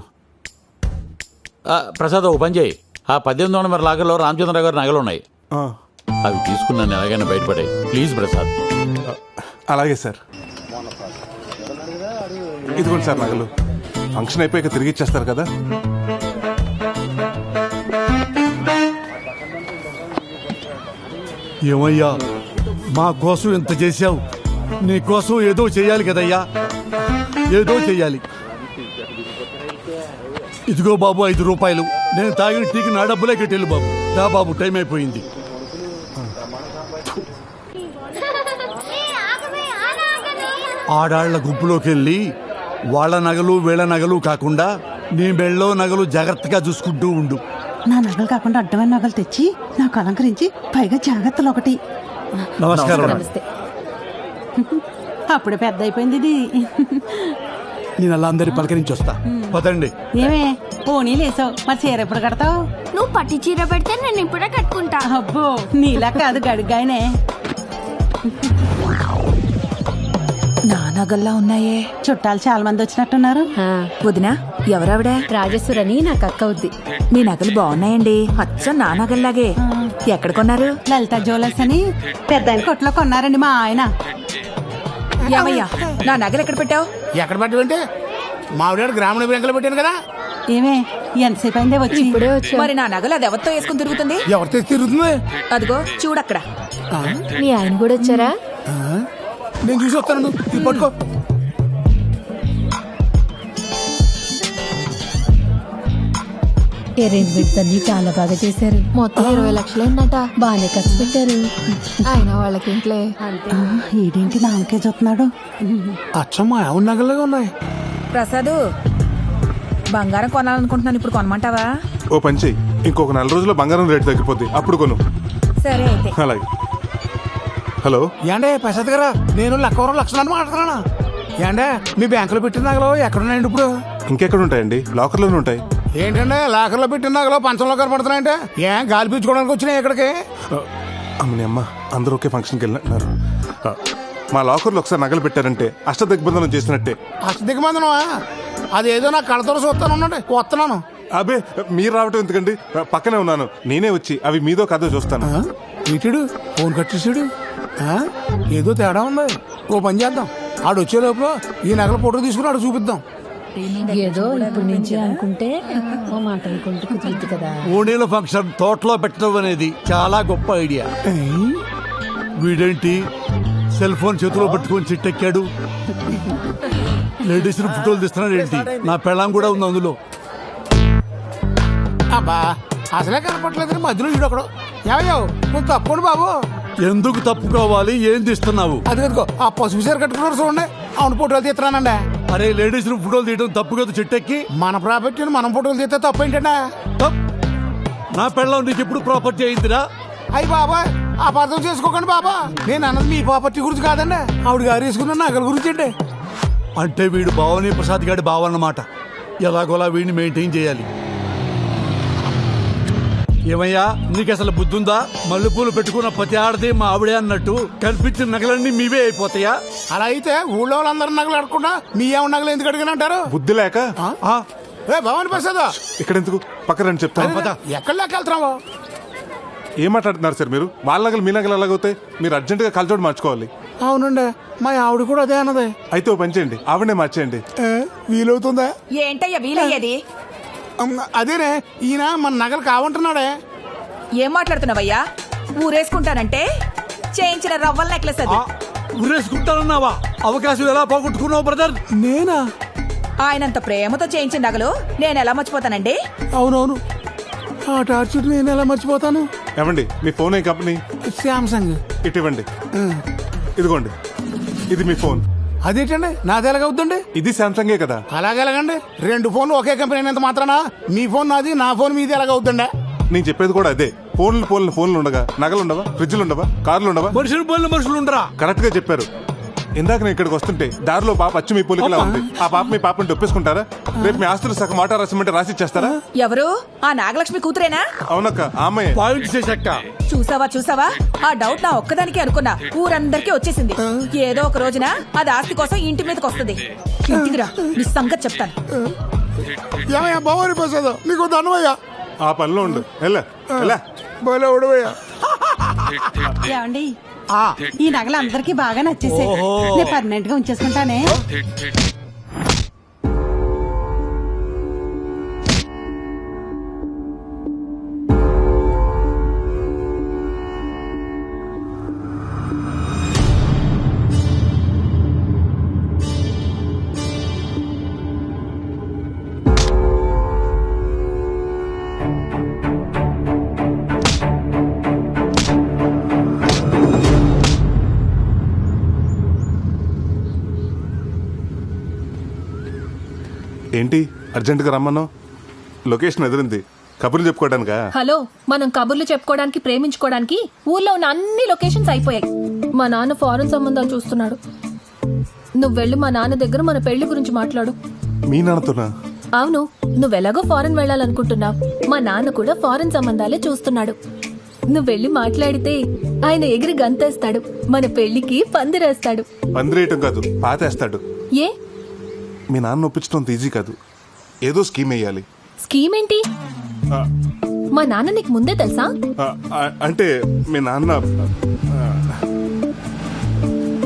ప్రసాద్, ఓ పని చేయి, ఆ 1800 లాగర్లో రామచంద్రరావు గారి నగలు ఉన్నాయి, అవి తీసుకున్నాను ఎలాగైనా బయటపడాయి. ప్లీజ్ ప్రసాద్. అలాగే సార్. ఇదిగోండి సార్ నగలు. ఫంక్షన్ అయిపోయాక తిరిగి ఇచ్చేస్తారు కదా. ఏమయ్యా, మా కోసం ఎంత చేశావు, నీ కోసం ఏదో చెయ్యాలి కదయ్యా, ఏదో చెయ్యాలి. ఇదిగో బాబు 5 రూపాయలు. నేను తాగిన టీకి నా డబ్బులే కట్టేళ్ళు బాబు. రా బాబు, టైం అయిపోయింది. ఆడాళ్ల గుంపులోకి వెళ్ళి వాళ్ళ నగలు వీళ్ళ నగలు కాకుండా నీ మెళ్ళో నగలు జాగ్రత్తగా చూసుకుంటూ ఉండు. నా నగలు కాకుండా అడ్డమైన నగలు తెచ్చి నాకు అలంకరించి పైగా జాగ్రత్తలు ఒకటి. నమస్కారం. అప్పుడే పెద్ద అయిపోయింది ఇది. నేను అలా అందరి పలకరించి వస్తా. పదండి. ఏమే పోనీ లేసావు, మరి చీర ఎప్పుడు కడతావు? నువ్వు పట్టి చీర పెడితే నేను ఇప్పుడే కట్టుకుంటా. అబ్బో, నీలా కాదు గడిగాయనే. నా నగల్లా ఉన్నాయే. చుట్టాలు చాలా మంది వచ్చినట్టున్నారు. వదినా, ఎవరావిడ? రాజేశ్వరని నాకు అక్క అవుద్ది. మీ నగలు బాగున్నాయండి, అచ్చం నా నగల్లాగే. ఎక్కడ కొన్నారు? లలిత జ్యువెలర్స్ అని పెద్ద కొట్లో కొన్నారండి మా ఆయన. ఏమయ్యా, నా నగలు ఎక్కడ పెట్టావు? ఎక్కడ పెట్టమంటే మావిడ గ్రామీణ బ్యాంకులో పెట్టాను కదా. ఏమే ఎంతసేపు అయిందే వచ్చి? మరి నా నగలు అది ఎవరితో వేసుకుని తిరుగుతుంది? ఎవరితో తిరుగుతుంది? అదిగో చూడక్కడ. మీ ఆయన కూడా వచ్చారా? నేను చూసి వస్తాను, పట్టుకో. అరేంజ్మెంట్స్ అన్ని చాలా బాగా చేశారు. మొత్తం 20 లక్షలైందట. బాగానే ఖర్చు పెట్టారు. ఆయన వాళ్ళకి ఇంట్లో ఈడేంటి నాకే చూస్తున్నాడు? అచ్చమ్మా, ఎవరి నగలుగా ఉన్నాయి. ప్రసాదు, బంగారం కొనాలనుకుంటున్నాను, ఇప్పుడు కొనమంటావా? ఓ పని చెయ్యి, ఇంకొక 4 రోజుల్లో బంగారం రేటు తగ్గిపోద్ది, అప్పుడు కొను. సరే అయితే. అలాగే. హలో ఏండే ప్రసాద్ గారా, నేను లక్షణాన్ని మాట్లాడుతున్నాను. ఏండే మీ బ్యాంకులో పెట్టిన నగలు ఎక్కడున్నాయండి ఇప్పుడు? ఇంకెక్కడ ఉంటాయండి, లాకర్లోనే ఉంటాయి. ఏంటంటే లాకర్లో పెట్టిన నగలు పంచంలో కనపడుతున్నాయంటే ఏం గాలి పీల్చుకోవడానికి వచ్చినాయి ఇక్కడికి? అమ్మని అమ్మ, అందరూ ఒకే ఫంక్షన్కి వెళ్ళినట్టున్నారు. మా లాకర్లో ఒకసారి నగలు పెట్టారంటే అష్టదిగ్బంధనం చేసినట్టే. అష్టదిగ్బంధనమా? అదేదో నా కళ్ళతో చూస్తాను, వస్తున్నాను. అబే, మీరు రావటం ఎందుకండి, పక్కనే ఉన్నాను, నేనే వచ్చి అవి మీదో కథ చూస్తాను. ఇటుడు ఫోన్ కట్టేసాడు, ఏదో తేడా ఉంది. ఓ పని చేద్దాం, ఆడు వచ్చే లోపల ఈ నగల ఫోటో తీసుకుని ఆడు చూపిద్దాం. ఏదో ఇప్పుడు నుంచి అనుకుంటే ఓ మాట అనుకుంటూ కుదురుతుంది కదా. ఓణీల ఫంక్షన్ తోటలో పెట్టడం అనేది చాలా గొప్ప ఐడియా. వీడేంటి సెల్ ఫోన్ చేతిలో పట్టుకొని చిట్టెక్కాడు? లేడీస్ ఫోటోలు తీస్తున్నాడు ఏంటి? నా పెళ్ళాం కూడా ఉంది అందులో. అబ్బా, అసలే కనపట్లేదు, మధ్యలో వీడు ఒకడు. ఏమయ్యావు, కొంచెం తప్పండి బాబు. ఎందుకు తప్పుకోవాలి? ఏం తీస్తున్నావు? అదిగో ఆ పసుపు చీర కట్టుకున్నారు చూడండి, అవును ఫోటోలు తీస్తున్నానండి. అరే, లేడీస్ ఫోటోలు తీయడం తప్పు కదా చెట్టెక్కి. మన ప్రాపర్టీని మనం ఫోటోలు తీస్తే తప్పు ఏంటంటే? నా పెళ్ళం నీకు ఎప్పుడు ప్రాపర్టీ అయిందిరా? అయ్యి బాబా, అపార్థం చేసుకోకండి బాబా, నేను అన్నది మీ ప్రాపర్టీ గురించి కాదండి, ఆవిడ గారు వేసుకున్న నగల గురించి అండి. అంటే వీడు భావని ప్రసాద్ గారి బావన్నమాట. ఎలాగోలా వీడిని మెయింటైన్ చేయాలి. ఏమయ్యా, నీకు అసలు బుద్ధి ఉందా? మల్లెపూలు పెట్టుకున్న ప్రతి ఆడది మా ఆవిడే అన్నట్టు కనిపించిన నగలన్నీ మీవే అయిపోతాయా? అలా అయితే ఊళ్ళో వాళ్ళందరూ నగలు అడగకుండా మీ ఏమన్నా నగలు ఎందుకు అడిగిన అంటారు? బుద్ధి లేక. భవాని ప్రసాద్, ఇక్కడ ఎందుకు, పక్కన రండి చెప్తాను. ఎక్కడ లెక్క వెళ్తున్నావు? ఏం మాట్లాడుతున్నారు సార్ మీరు? వాళ్ళ నగలు మీ నగలు ఎలాగవుతాయి? మీరు అర్జెంటుగా కలచోడు మార్చుకోవాలి. అవునండి, మా ఆవిడ కూడా అదే అన్నది. అయితే ఓ పని చేయండి, ఆవిడనే మార్చేయండి. వీలవుతుందా? ఏంటయ్యా వీలయ్యేది? అదేనే, ఈయన మన నగలు కావంటున్నాడే. ఏం మాట్లాడుతున్నావయ్యా? ఊరేసుకుంటానంటే చేయించిన రవ్వల నెక్లెస్ అది. ఊరేసుకుంటానన్నావా? అవకాశం ఎలా పోగొట్టుకున్నావు బ్రదర్? నేనా? ఆయనంత ప్రేమతో చేయించిన నగలు నేను ఎలా మర్చిపోతానండి? అవునవును, ఆ టార్చర్ నేను ఎలా మర్చిపోతాను? ఏమండి, మీ ఫోన్ ఏ కంపెనీ? శాంసంగ్. ఇటు ఇవ్వండి. ఇదిగోండి, ఇది మీ ఫోన్. అదేంటండి నాది ఎలాగవుతుందండి? ఇది సామ్సంగే కదా. అలాగే ఎలాగండి? 2 ఫోన్లు ఒకే కంపెనీ అయినంత మాత్రానా మీ ఫోన్ నాది, నా ఫోన్ మీది ఎలాగవుతుందా? నేను చెప్పేది కూడా అదే. ఫోన్లు ఉండగా నగలు ఉండవా, ఫ్రిడ్జ్లు ఉండవా, కార్లు ఉండవా? మనుషులు ఉండరా? కరెక్ట్ గా చెప్పారు. ఇందాక నేను ఇక్కడికి వస్తుంటే దారిలో పాప అచ్చు మీ పోలికలా ఉంది. ఆ పాప మీ పాపని ఒప్పేసుకుంటారా? రేపు మీ ఆస్తులు సగం మాట రాసిమంటే రాసిచ్చేస్తారా? ఎవరు? ఆ నాగలక్ష్మి కూతురేనా? అవునక్క, ఆమె. చూసావా ఆ డౌట్ నా ఒక్కదానికి అనుకున్నా, ఊరందరికీ వచ్చేసింది. ఏదో ఒక రోజున అది ఆస్తి కోసం ఇంటి మీదకి వస్తుంది. ఇంటికి రా, నీ సంగతి చెప్తాను. బావని ప్రసాద్ నీకు ధనవయ్యా. ఆ పనిలో ఉండు. ఏమండి, ఈ నగలు అందరికి బాగా నచ్చేసాయి. నేను పర్మనెంట్ గా ఉంచేసుకుంటానే. ఏంటి అర్జెంటుగా రమ్మన్నావు? లొకేషన్ ఎదిరింది. కబుర్లు చెప్పుకోవడానికా? హలో, మనం కబుర్లు చెప్పుకోవడానికి, ప్రేమించుకోవడానికి ఊర్లో ఉన్న అన్ని లొకేషన్స్ అయిపోయాయి. మా నాన్న ఫారెన్ సంబంధాలు చూస్తున్నాడు. నువ్వు వెళ్ళి మా నాన్న దగ్గర మన పెళ్లి గురించి మాట్లాడు. మీ నాన్నతోనా? అవును, నువ్వెలాగో ఫారెన్ వెళ్ళాలనుకుంటున్నావు. మా నాన్న కూడా ఫారెన్ సంబంధాలే చూస్తున్నాడు. నువ్వు వెళ్ళి మాట్లాడితే ఆయన ఎగిరి గంతేస్తాడు. మన పెళ్లికి పందిరేస్తాడు. పందిరేయటం కాదు, పాతేస్తాడు. ఏ? మీ నాన్న ఒప్పించడం ఈజీ కాదు. ఏదో స్కీమ్ వేయాలి. స్కీమ్ ఏంటి? మా నాన్న నీకు ముందే తెలుసా? అంటే మీ నాన్న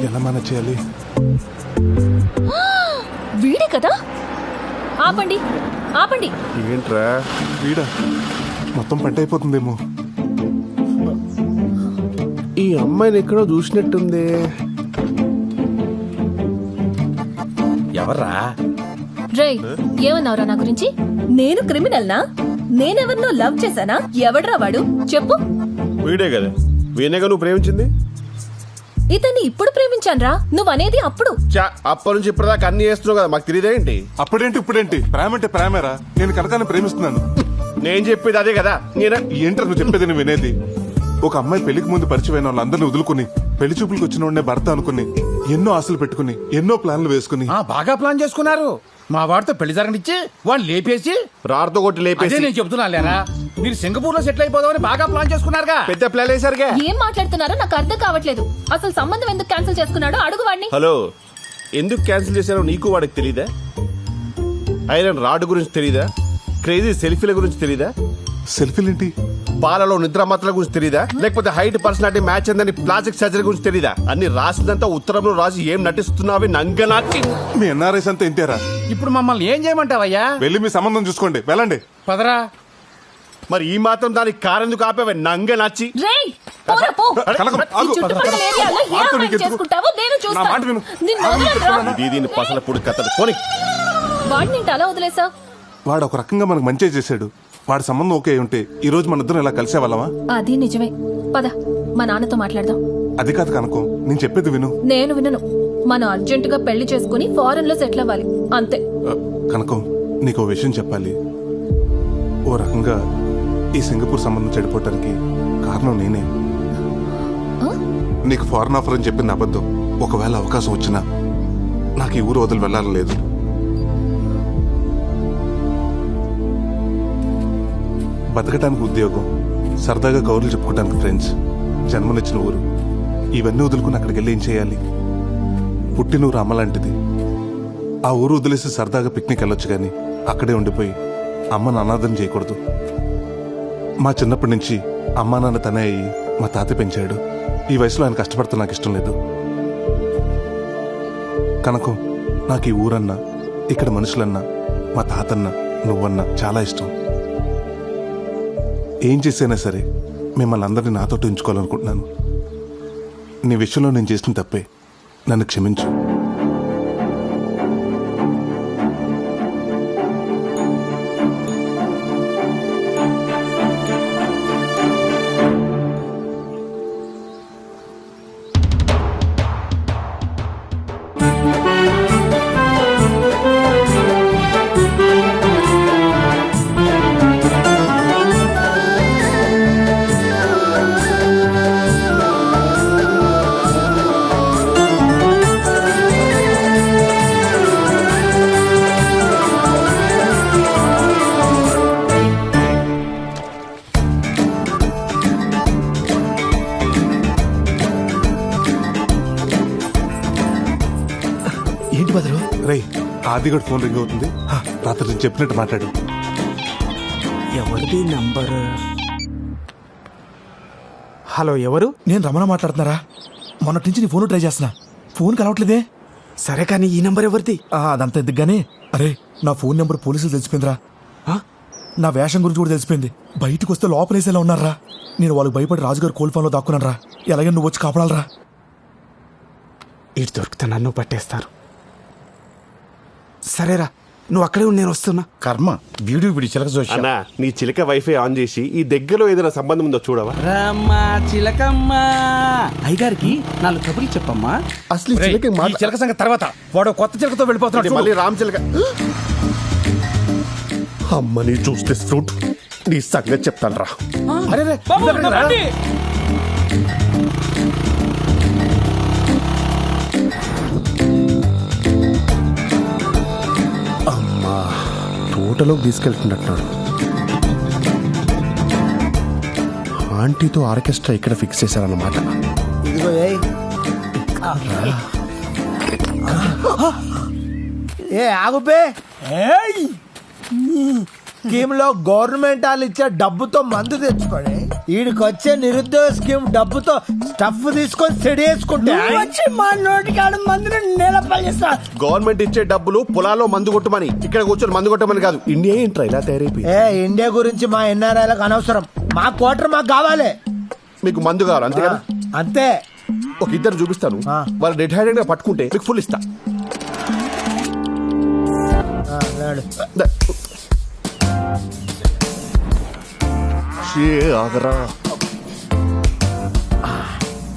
ఎలా మేనేజ్ చేయాలి? వీడే కదా. ఆపండి. ఏంట్రా వీడా? మొత్తం పంట అయిపోతుందేమో. ఈ అమ్మాయిని ఎక్కడో చూసినట్టుంది. ఎవర్రా? రే, ఏమన్నావురా నా గురించి? నేను క్రిమినల్నా? నేనెవరినో లవ్ చేశానా? ఎవడ్రా వాడు? చెప్పు. వీడే కదా. వీనేగా నువ్వు ప్రేమించింది? ఇతన్ని ఇప్పుడు ప్రేమించానురా. నువ్వనేది అప్పుడు. అప్పటి నుంచి ఇప్పటిదాకా అన్ని చేస్తున్నావు కదా, మాకు తెలియదేంటి? అప్పుడేంటి ఇప్పుడేంటి? ప్రేమ అంటే ప్రేమేరా. నేను కనకాన్ని ప్రేమిస్తున్నాను. నేను చెప్పేది అదే కదా. ఏంట్రా నువ్వు చెప్పేది? నేను వినేది. ఒక అమ్మాయి పెళ్లికి ముందు పరిచయమైన వాళ్ళందరినీ వదులుకుని పెళ్లి చూపులకు వచ్చిన వాడినే భర్త అనుకుని ఎన్నో ఆశలు పెట్టుకుని ఎన్నో ప్లాన్లు వేసుకుని బాగా ప్లాన్ చేసుకున్నారు. మా వాడితో పెళ్లి జరగనిచ్చి వాళ్ళు లేపేసి రాడుతో కొట్టి లేపేసి నేను చెప్తున్నా లేరా, మీరు సింగపూర్ లో సెటిల్ అయిపోదామని బాగా ప్లాన్ చేసుకున్నారుగా. పెద్ద ప్లాన్ వేసారుగా. ఏం మాట్లాడుతున్నారో నాకు అర్థం కావట్లేదు. అసలు సంబంధం ఎందుకు క్యాన్సిల్ చేసుకున్నాడో అడుగు వాడిని. హలో, ఎందుకు క్యాన్సిల్ చేశారో నీకు వాడికి తెలీదా? ఐరన్ రాడ్ గురించి తెలీదా? క్రేజీ సెల్ఫీల గురించి తెలీదా? సెల్ఫీలేంటి? బాలలో నిద్ర మాత్రల గురించి తెలీదా? లేకపోతే హైట్ పర్సనాలిటీ మ్యాచ్ అందని ప్లాస్టిక్ సర్జరీ గురించి తెలీదా? అన్ని రాసిందంతా ఉత్తరంలో రాసి ఏం నటిస్తున్నావి నంగనాచి. మీ ఎన్ఆర్ఐస్ అంతా ఇంతేరా. ఇప్పుడు మమ్మల్ని ఏం చేయమంటావయ్యా? వెళ్ళి మీ సంబంధం చూసుకోండి, వెళ్ళండి. పదరా. మరి ఈ మాత్రం దానికి కారెందుకు ఆపేవే నంగనాచి? దీని పసల పొడి కథలు పోనీ. అలా వదిలేసా? వాడు ఒక రకంగా మనకు మంచి చేశాడు. వాడి సంబంధం ఓకే ఉంటే ఈ రోజు మన ఇద్దరం ఇలా కలిసేవాళ్ళమా? అది నిజమే. పద, మా నాన్నతో మాట్లాడదాం. అది కాదు కనుకో, నేను చెప్పేది విను. నేను వినను. మనం అర్జెంటుగా పెళ్లి చేసుకుని ఫారెన్ లో సెటిల్ అవ్వాలి, అంతే. కనుకో, నీకు విషయం చెప్పాలి. ఓ రకంగా ఈ సింగపూర్ సంబంధం చెడిపోవటానికి కారణం నేనే. నీకు ఫారెన్ ఆఫర్ అని చెప్పింది అబద్ధం. ఒకవేళ అవకాశం వచ్చినా నాకు ఈ ఊరు వదిలి వెళ్ళాలని లేదు. బతకటానికి ఉద్యోగం, సరదాగా కౌరులు చెప్పుకోవడానికి ఫ్రెండ్స్, జన్మనిచ్చిన ఊరు, ఇవన్నీ వదులుకుని అక్కడికి వెళ్ళి ఏం చేయాలి? పుట్టినూరు అమ్మ లాంటిది. ఆ ఊరు వదిలేసి సరదాగా పిక్నిక్ వెళ్ళొచ్చు కానీ అక్కడే ఉండిపోయి అమ్మను అనాథం చేయకూడదు. మా చిన్నప్పటి నుంచి అమ్మా నాన్న తనే అయ్యి మా తాత పెంచాడు. ఈ వయసులో ఆయన కష్టపడితే నాకు ఇష్టం లేదు. కనుక నాకు ఈ ఊరన్నా, ఇక్కడ మనుషులన్నా, మా తాతన్నా, నువ్వన్నా చాలా ఇష్టం. ఏం చేసైనా సరే మిమ్మల్ని అందరినీ నాతో ఉంచుకోవాలనుకుంటున్నాను. నీ విషయంలో నేను చేసిన తప్పే, నన్ను క్షమించు. ఏంటి బదులు? రేయ్ ఆది కూడా ఫోన్ రింగ్ అవుతుంది, రాత్రి నేను చెప్పినట్టు మాట్లాడు. ఎవరిది నంబర్? హలో, ఎవరు? నేను రమణ మాట్లాడుతున్నారా? మొన్నటి నుంచి నీ ఫోన్ ట్రై చేస్తున్నా, ఫోన్ కలవట్లేదే. సరే కానీ ఈ నంబర్ ఎవరిది? అదంతా ఎందుకుగానే. అరే నా ఫోన్ నెంబర్ పోలీసులు తెలిసిపోయిందిరా. నా వేషం గురించి కూడా తెలిసిపోయింది. బయటకు వస్తే లోపలేసేలా ఉన్నారా. నేను వాళ్ళకి భయపడి రాజుగారు కోల్ ఫోన్లో దాక్కున్నాను రా. ఎలాగే నువ్వు వచ్చి కాపాడాలరా. ఇటు దొరికితే నన్ను పట్టేస్తారు. సరేరా, నువ్వు అక్కడే ఉండి నేను వస్తున్నా. కర్మ వీడు చిలక చూసి అన్నా, నీ చిలక వైఫై ఆన్ చేసి ఈ దగ్గరలో ఏదైనా సంబంధం ఉందో చూడవా? రమ్మా చిలకమ్మా, అయ్యగారికి 4 కబుర్లు చెప్పమ్మా. అసలు ఈ చిలక సంగతి తర్వాత. వాడు కొత్త చిలకతో వెళ్ళిపోతున్నాడు. మళ్ళీ రామ్ చిలక. అమ్మని చూస్తే ఫ్రూట్ నీ సంగతి చెప్తాను రా. అమ్మా తోటలోకి తీసుకెళ్తున్నట్టున్నాడు. ఆంటీతో ఆర్కెస్ట్రా ఇక్కడ ఫిక్స్ చేశారన్నమాట. ఇదిగో ఏ ఆగుపే. స్కీమ్ లో గవర్నమెంట్ వాళ్ళు ఇచ్చే డబ్బుతో మందు తెచ్చుకొని వీడికి వచ్చే నిరుద్యోగ స్కీమ్ డబ్బుతో స్టఫ్ తీసుకొని సెడి వేసుకుంటే మా నోటికాడ మందుని నేలపల్లిస్తా. గవర్నమెంట్ ఇచ్చే డబ్బులు పొలాల్లో మందు కొట్టమని, ఇక్కడ కూర్చొని మందు కొట్టమని కాదు. ఇండియా ఏంట్రా ఇలా తయారైపోయింది? ఇండియా గురించి మా ఎన్ఆర్ఐలకు అనవసరం. మా క్వార్టర్ మాకు కావాలి. మీకు మందు కావాలి అంతే కదా? అంతే. ఒక ఇద్దరు చూపిస్తాను, వాళ్ళు రెడ్ హ్యాండెడ్ గా పట్టుకుంటే మీకు ఫుల్ ఇస్తా.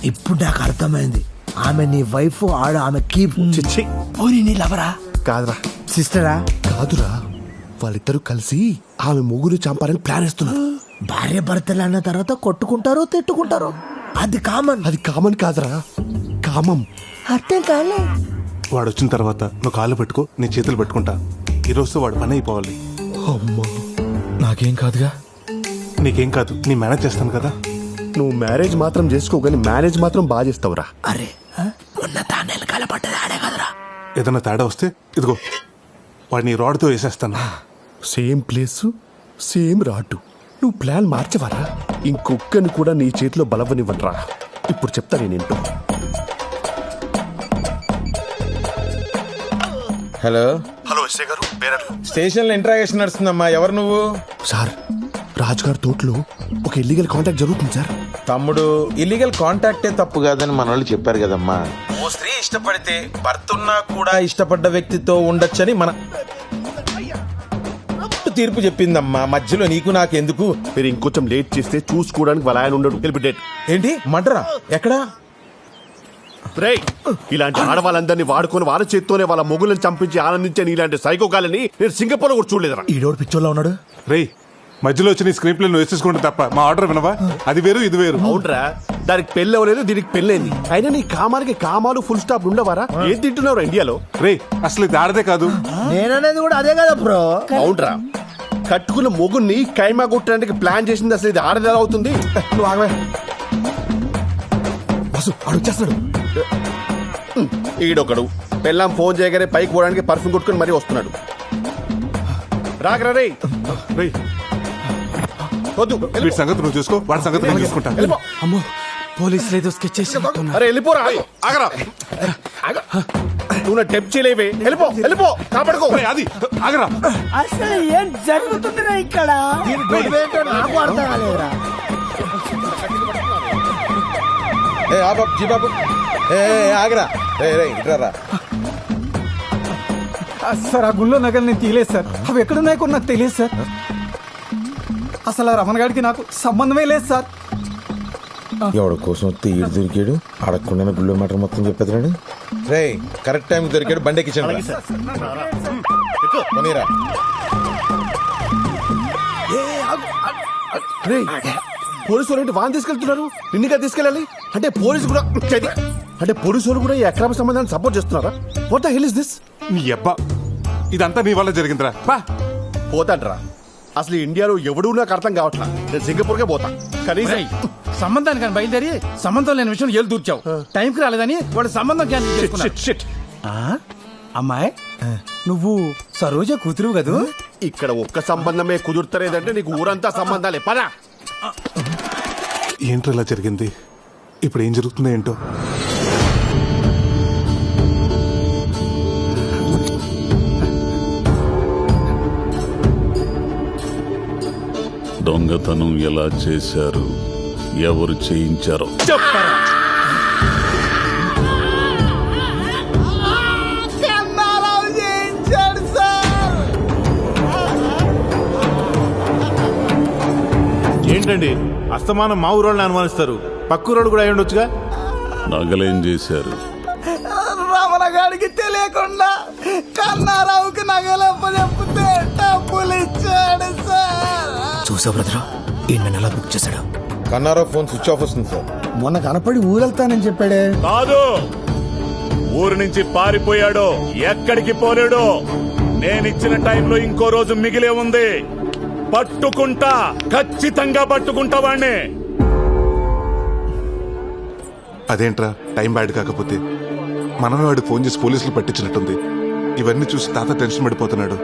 ఇప్పుడు నాకు అర్థమైంది. ఆమె నీ వైఫ్, ఆడ ఆమె కీప్. పోనీ నీ లవరా? కాదురా. సిస్టరా? కాదురా, వాళ్ళిద్దరూ కలిసి ఆమె ముగ్గురు చంపాలని ప్లాన్ వేస్తున్నారు. భార్య భర్తలు అన్న తర్వాత కొట్టుకుంటారు, తిట్టుకుంటారు. అది కామన్. అది కామన్ కాదురా, కామం. అర్థం కాలే. వాడు వచ్చిన తర్వాత నువ్వు కాళ్ళు పెట్టుకో, నీ చేతులు పెట్టుకుంటా. ఈరోజు వాడు పని అయిపోవాలి. అమ్మా నాకేం కాదుగా. నీకేం కాదు, నీ మేనేజ్ చేస్తాను కదా. నువ్వు మ్యారేజ్ మాత్రం చేసుకో, కానీ మేనేజ్ మాత్రం బాగా చేస్తావురా. అరే మొన్న తానేలు కలపడ్డది ఆడే కదరా. ఏదన్నా తేడా వస్తే ఇదిగో వాడిని రాడ్తో వేసేస్తాను. Same place same rod. నువ్వు ప్లాన్ మార్చవరా? ఇంకొక్కని కూడా నీ చేతిలో బలవనివ్వనరా. ఇప్పుడు చెప్తా నేనేంటో. హలో హలో ఎస్ఐ గారు, స్టేషన్ లో ఇంట్రాగేషన్ నడుస్తుందమ్మా. ఎవరు నువ్వు? సార్, రాజుగారి తోటలో ఒక ఇల్లీగల్ కాంటాక్ట్ జరుగుతుంది సార్. తమ్ముడు, ఇల్లీగల్ కాంటాక్టే తప్పు కాదని మన వాళ్ళు చెప్పారు కదమ్మా. ఓ స్త్రీ ఇష్టపడితే భర్త ఉన్నా కూడా ఇష్టపడ్డ వ్యక్తితో ఉండొచ్చని మన తీర్పు చెప్పిందమ్మా. మధ్యలో నీకు నాకెందుకు? మీరు ఇంకొంచెం లేట్ చేస్తే చూసుకోవడానికి వాళ్ళ ఆయన ఉండడు. హెల్ప్ డేట్ ఏంటి మడ్రా? ఎక్కడా? ఇలాంటి ఆడవాళ్ళందరినీ వాడుకొని వాళ్ళ చేత్తోనే వాళ్ళ మొగులను చంపించి ఆనందించే ఇలాంటి సైకోగాలని నేను సింగపూర్ కూడా చూడలేదురా. ఈడోడు పిచ్చోళ్ళ ఉన్నాడు. రేయ్ మధ్యలో వచ్చి నీ స్క్రీన్ ప్లే నువ్వు వేసేసుకుంటే తప్ప మా ఆర్డర్ వినవా? అది వేరు ఇది వేరు. అవునరా, దానికి పెళ్ళి అవ్వలేదు, దీనికి పెళ్ళైంది. అయినా నీ కామానికి కామాలు ఫుల్ స్టాప్ ఉండవారా? ఏం తింటున్నావు ఇండియాలో? రే అసలు ఇది ఆడదే కాదు. నేననేది కూడా అదే కదా బ్రో. అవునరా, కట్టుకున్న మొగుని కైమా కొట్టడానికి ప్లాన్ చేసింది అసలు ఇది ఆడదే అవుతుంది. నువ్వు ఆగవే. అడుగుచేస్తాడు ఈడొకడు పెళ్ళాం ఫోన్ చేయగానే పైకి పోవడానికి పర్ఫ్యూమ్ కొట్టుకుని మరీ వస్తున్నాడు. రాకరా రే. వద్దు, వీడి సంగతి నువ్వు చూసుకో, వాడి సంగతి నేను చూసుకుంటా. అమ్మో పోలీసులు ఏదో స్కెచ్ చేసి. అరే వెళ్ళిపోరా. ఆగరా, నువ్వు నా టెప్ చేయలేవే. వెళ్ళిపో వెళ్ళిపో, కాపాడుకో. అది ఆగరా. అసలు ఏం జరుగుతుందిరా ఇక్కడ? నాకు అర్థం కాలేదురా. బాబు ఆగరా. ఇట్రా. సార్ ఆ గుళ్ళో నగలు నేను తీయలేదు సార్. అవి ఎక్కడున్నాయి కూడా నాకు తెలియదు సార్. అసలు ఆ రమణ గారికి నాకు సంబంధమే లేదు సార్. ఎవడి కోసం వస్తే ఈడు దొరికాడు, అడగకుండా గుళ్ళో మాట మొత్తం చెప్పేది. రే కరెక్ట్ టైం దొరికాడు, బండి ఎక్కించండి. పోలీసు వాళ్ళు వాన్ తీసుకెళ్తున్నారు, నిన్నగా తీసుకెళ్ళాలి అంటే పోలీసు కూడా అంటే పోలీసు వాళ్ళు కూడా ఈ అక్రమ సంబంధాన్ని సపోర్ట్ చేస్తున్నారా? What the hell is this? నీ అబ్బా, ఇదంతా నీ వల్ల జరిగిందిరా. పోతాడ్రా. అసలు ఇండియాలో ఎవడూ నాకు అర్థం కావట్లా. నేను సింగపూర్కే పోతా. కనీసం సంబంధానికి కానీ బయలుదేరి సంబంధం లేని విషయం ఏళ్ళు దూర్చావు. టైంకి రాలేదని వాడు సంబంధం క్యాన్సిల్ చేసుకున్నాడు. అమ్మాయి నువ్వు సరోజ కూతురు కదూ? ఇక్కడ ఒక్క సంబంధమే కుదురుతలేదంటే నీకు ఊరంతా సంబంధాలే పదా. ఏంటో ఇలా జరిగింది? ఇప్పుడు ఏం జరుగుతుందో ఏంటో. దొంగతనం ఎలా చేశారు, ఎవరు చేయించారో చెప్పరా. ఏంటండి అస్తమానం మా ఊరోళ్ళని అనుమానిస్తారు? పక్కూరోళ్ళు కూడా అయి ఉండొచ్చుగా. నగలేం చేశారు? రమణ గారికి తెలియకుండా కన్నారావుకి నగలప్ప చెప్తే డబ్బులు ఇచ్చాడు సార్. చూసా బ్రదరా, ఈ నెల బుక్ చేశాడు. కన్నారావు ఫోన్ స్విచ్ ఆఫ్ వస్తుంది సార్. మొన్న కనపడి ఊరెళ్తానని చెప్పాడే. కాదు, ఊరు నుంచి పారిపోయాడు, ఎక్కడికి పోలేడు. నేనిచ్చిన టైంలో ఇంకో రోజు మిగిలే ఉంది. పట్టుకుంటా, ఖచ్చితంగా పట్టుకుంటా వాణ్ణి. అదేంట్రా టైం బ్యాడ్ కాకపోతే? మనమే వాడికి ఫోన్ చేసి పోలీసులు పట్టించినట్టుంది. ఇవన్నీ చూసి తాత టెన్షన్ పడిపోతున్నాడు.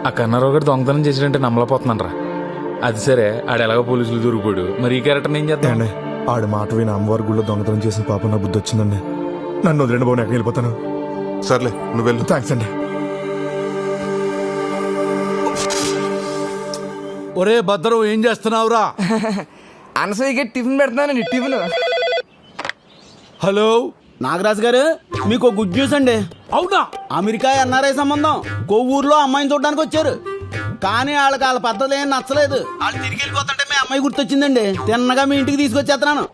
ఆ కన్నారావు గారు దొంగతనం చేసినట్టే నమ్మలేకపోతున్నాను రా. అది సరే, ఆడు ఎలాగో పోలీసులు దొరికిపోయాడు, మరి ఈ క్యారెక్టర్ ఏం చేద్దాం? ఆడు మాట విని అమ్మవారి గుళ్ళో దొంగతనం చేసిన పాప నా బుద్ధి వచ్చిందండి. నన్ను వదిలేండి బాబు, ఎక్కడికి వెళ్ళిపోతాను. సర్లే నువ్వు వెళ్ళు. థ్యాంక్స్ అండి. ఒరే భద్రం, ఏం చేస్తున్నావురా? అనసూయకి టిఫిన్ పెడతానండి. టిఫిన్. హలో నాగరాజు గారు, మీకు గుడ్ న్యూస్ అండి. అవునా? అమెరికా ఎన్ఆర్ఐ సంబంధం కొవ్వూరులో అమ్మాయిని చూడడానికి వచ్చారు. కానీ వాళ్ళ పద్ధతులు ఏం నచ్చలేదు. వాళ్ళు తిరిగి వెళ్ళిపోతుంటే మీ అమ్మాయి గుర్తొచ్చిందండి. తిన్నగా మీ ఇంటికి తీసుకొచ్చేస్తున్నాను.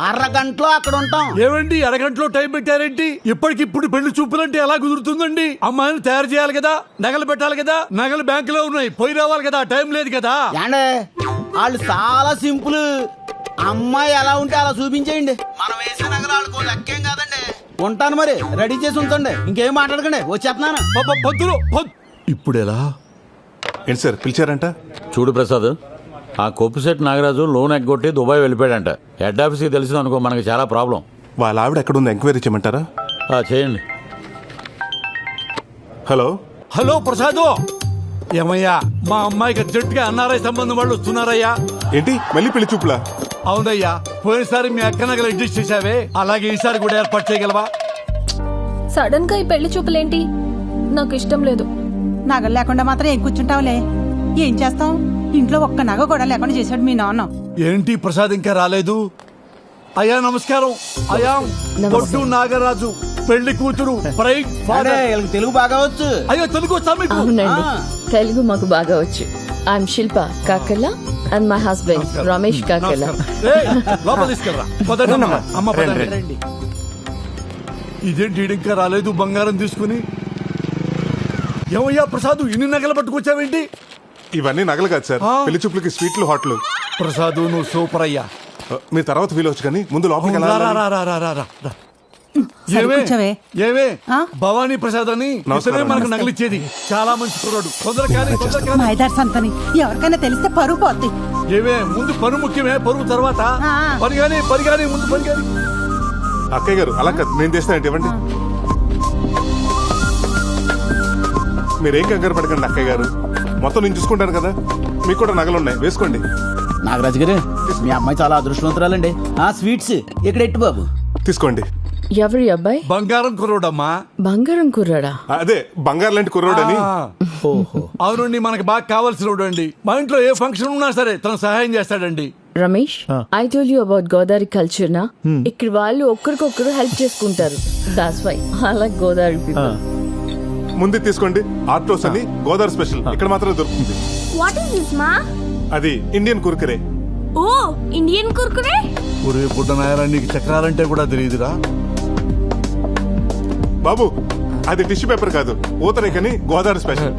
అరగంటలో అక్కడ ఉంటాం. ఏమండి అరగంటలో టైం పెట్టారేంటి? ఇప్పటికిప్పుడు పెళ్లి చూపులంటే ఎలా కుదురుతుందండి? అమ్మాయిని తయారు చేయాలి కదా, నగలు పెట్టాలి కదా, నగలు బ్యాంకులో ఉన్నాయి, పోయి రావాలి కదా, టైం లేదు కదా. ఏండే వాళ్ళు చాలా సింపుల్. అమ్మాయి ఎలా ఉంటే అలా చూపించేయండి. మనం వేసే నగలు వాళ్ళకు లెక్కేం కాదండి. ఉంటాను మరి, రెడీ చేసి ఉంచండి. ఇంకేం మాట్లాడకండి, వచ్చేస్తున్నాను. ఇప్పుడు ఎలా? ఏంటి సార్ పిలిచారంట? చూడు ప్రసాద్, ఆ కొప్పుశెట్టి నాగరాజు లోన్ ఎగ్గొట్టి దుబాయ్ వెళ్ళిపోయాడంట. హెడ్ ఆఫీస్కి తెలిసింది అనుకో, మనకి చాలా ప్రాబ్లం. వాళ్ళ ఆవిడ ఎక్కడుంది ఎంక్వైరీ చేయమంటారా? చేయండి. హలో హలో ప్రసాద్, ఏమయ్యా మా అమ్మాయికి అర్జెంట్గా ఎన్ఆర్ఐ సంబంధం వాళ్ళు వస్తున్నారయ్యా. ఏంటి మళ్ళీ పెళ్లి చూపులా? అవునయ్యా, పోయినసారి మీ అక్క నగలు అడ్జస్ట్ చేసావే, అలాగే ఈసారి కూడా ఏర్పాటు చేయగలవా? సడన్ గా ఈ పెళ్లి చూపులేంటి? నాకు ఇష్టం లేదు. నగలు లేకుండా మాత్రం ఏం కూర్చుంటావులే. ఏం చేస్తాం? ఇంట్లో ఒక్క నగ కూడా లేకుండా చేశాడు మీ నాన్న. ఏంటి ప్రసాద్ ఇంకా రాలేదు? అయ్యా నమస్కారం. అయ్యా బొడ్డు నాగరాజు, పెళ్లి కూతురు, బ్రైడ్ ఫాదర్. తెలుగు బాగా వచ్చు. అయ్యో తెలుగు వచ్చా మీకు? అవునండి, తెలుగు మాకు బాగా వచ్చు. I'm Shilpa Kakarla and my husband Ramesh Kakarla. లోపల తీసుకెళ్ళరా. అమ్మ పదండి. ఇదేంటి ఇంకా రాలేదు బంగారం తీసుకుని? ఏమయ్యా ప్రసాద్, ఇన్ని నగలు పట్టుకొచ్చావేంటి? ఇవన్నీ నగలు కాదు సార్, పెళ్లి చూపులకి స్వీట్లు హాట్లు. ప్రసాద్ నువ్వు సూపర్ అయ్యా. మీరు తర్వాత ఫీల్ అవచ్చు కానీ ముందు లోపలికి ఏమే భవానీ ప్రసాద్ అని ఇతనే మనకు నగలిచ్చేది. చాలా మంచి కుర్రాడు. మైదార్ సంతని ఎవరికైనా తెలిస్తే పరువు పోద్ది. ఏమే ముందు పరువు ముఖ్యమే, పరువు తర్వాత పరిగాని ముందు పరిగాని. అక్కయ్య గారు అలా కాదు, నేను తెస్తానంటే ఇవ్వండి. మీరేం కంగారు పడకండి అక్కయ్య గారు, మొత్తం నేను చూసుకుంటాను కదా. మీకు కూడా నగలున్నాయి, వేసుకోండి. నాగరాజు గారు, మీ అమ్మాయి చాలా అదృష్టవంతురాలండి. స్వీట్స్ ఇక్కడ ఎట్టు బాబు తీసుకోండి. ఎవరి అబ్బాయి? బంగారం కుర్రోడమ్మా. బంగారం కుర్రాడా? అదే బంగారం లాంటి కుర్రోడని. అవునండి, మనకి బాగా కావాల్సిన అండి. మా ఇంట్లో ఏ ఫంక్షన్ ఉన్నా సరే తను సహాయం చేస్తాడండి. Ramesh, I told you about Godavari culture నా. ఇక్కడ వాళ్ళు ఒక్కరికొక్కరు హెల్ప్ చేసుకుంటారు. That's why I like Godavari people. ముందు తీసుకోండి. ఆర్టోస్ అని గోదావరి స్పెషల్ ఇక్కడ మాత్రమే దొరుకుతుంది. వాట్ ఇస్ దిస్ మా? అది ఇండియన్ కుర్కురే. ఓ, ఇండియన్ కుర్కురే. ఒరే బుడ్డనాయరా, నీకు చక్రాలంటే కూడా తెలియదురా బాబు. అది టిష్యూ పేపర్ కాదు, పూతరేకని గోదావరి స్పెషల్.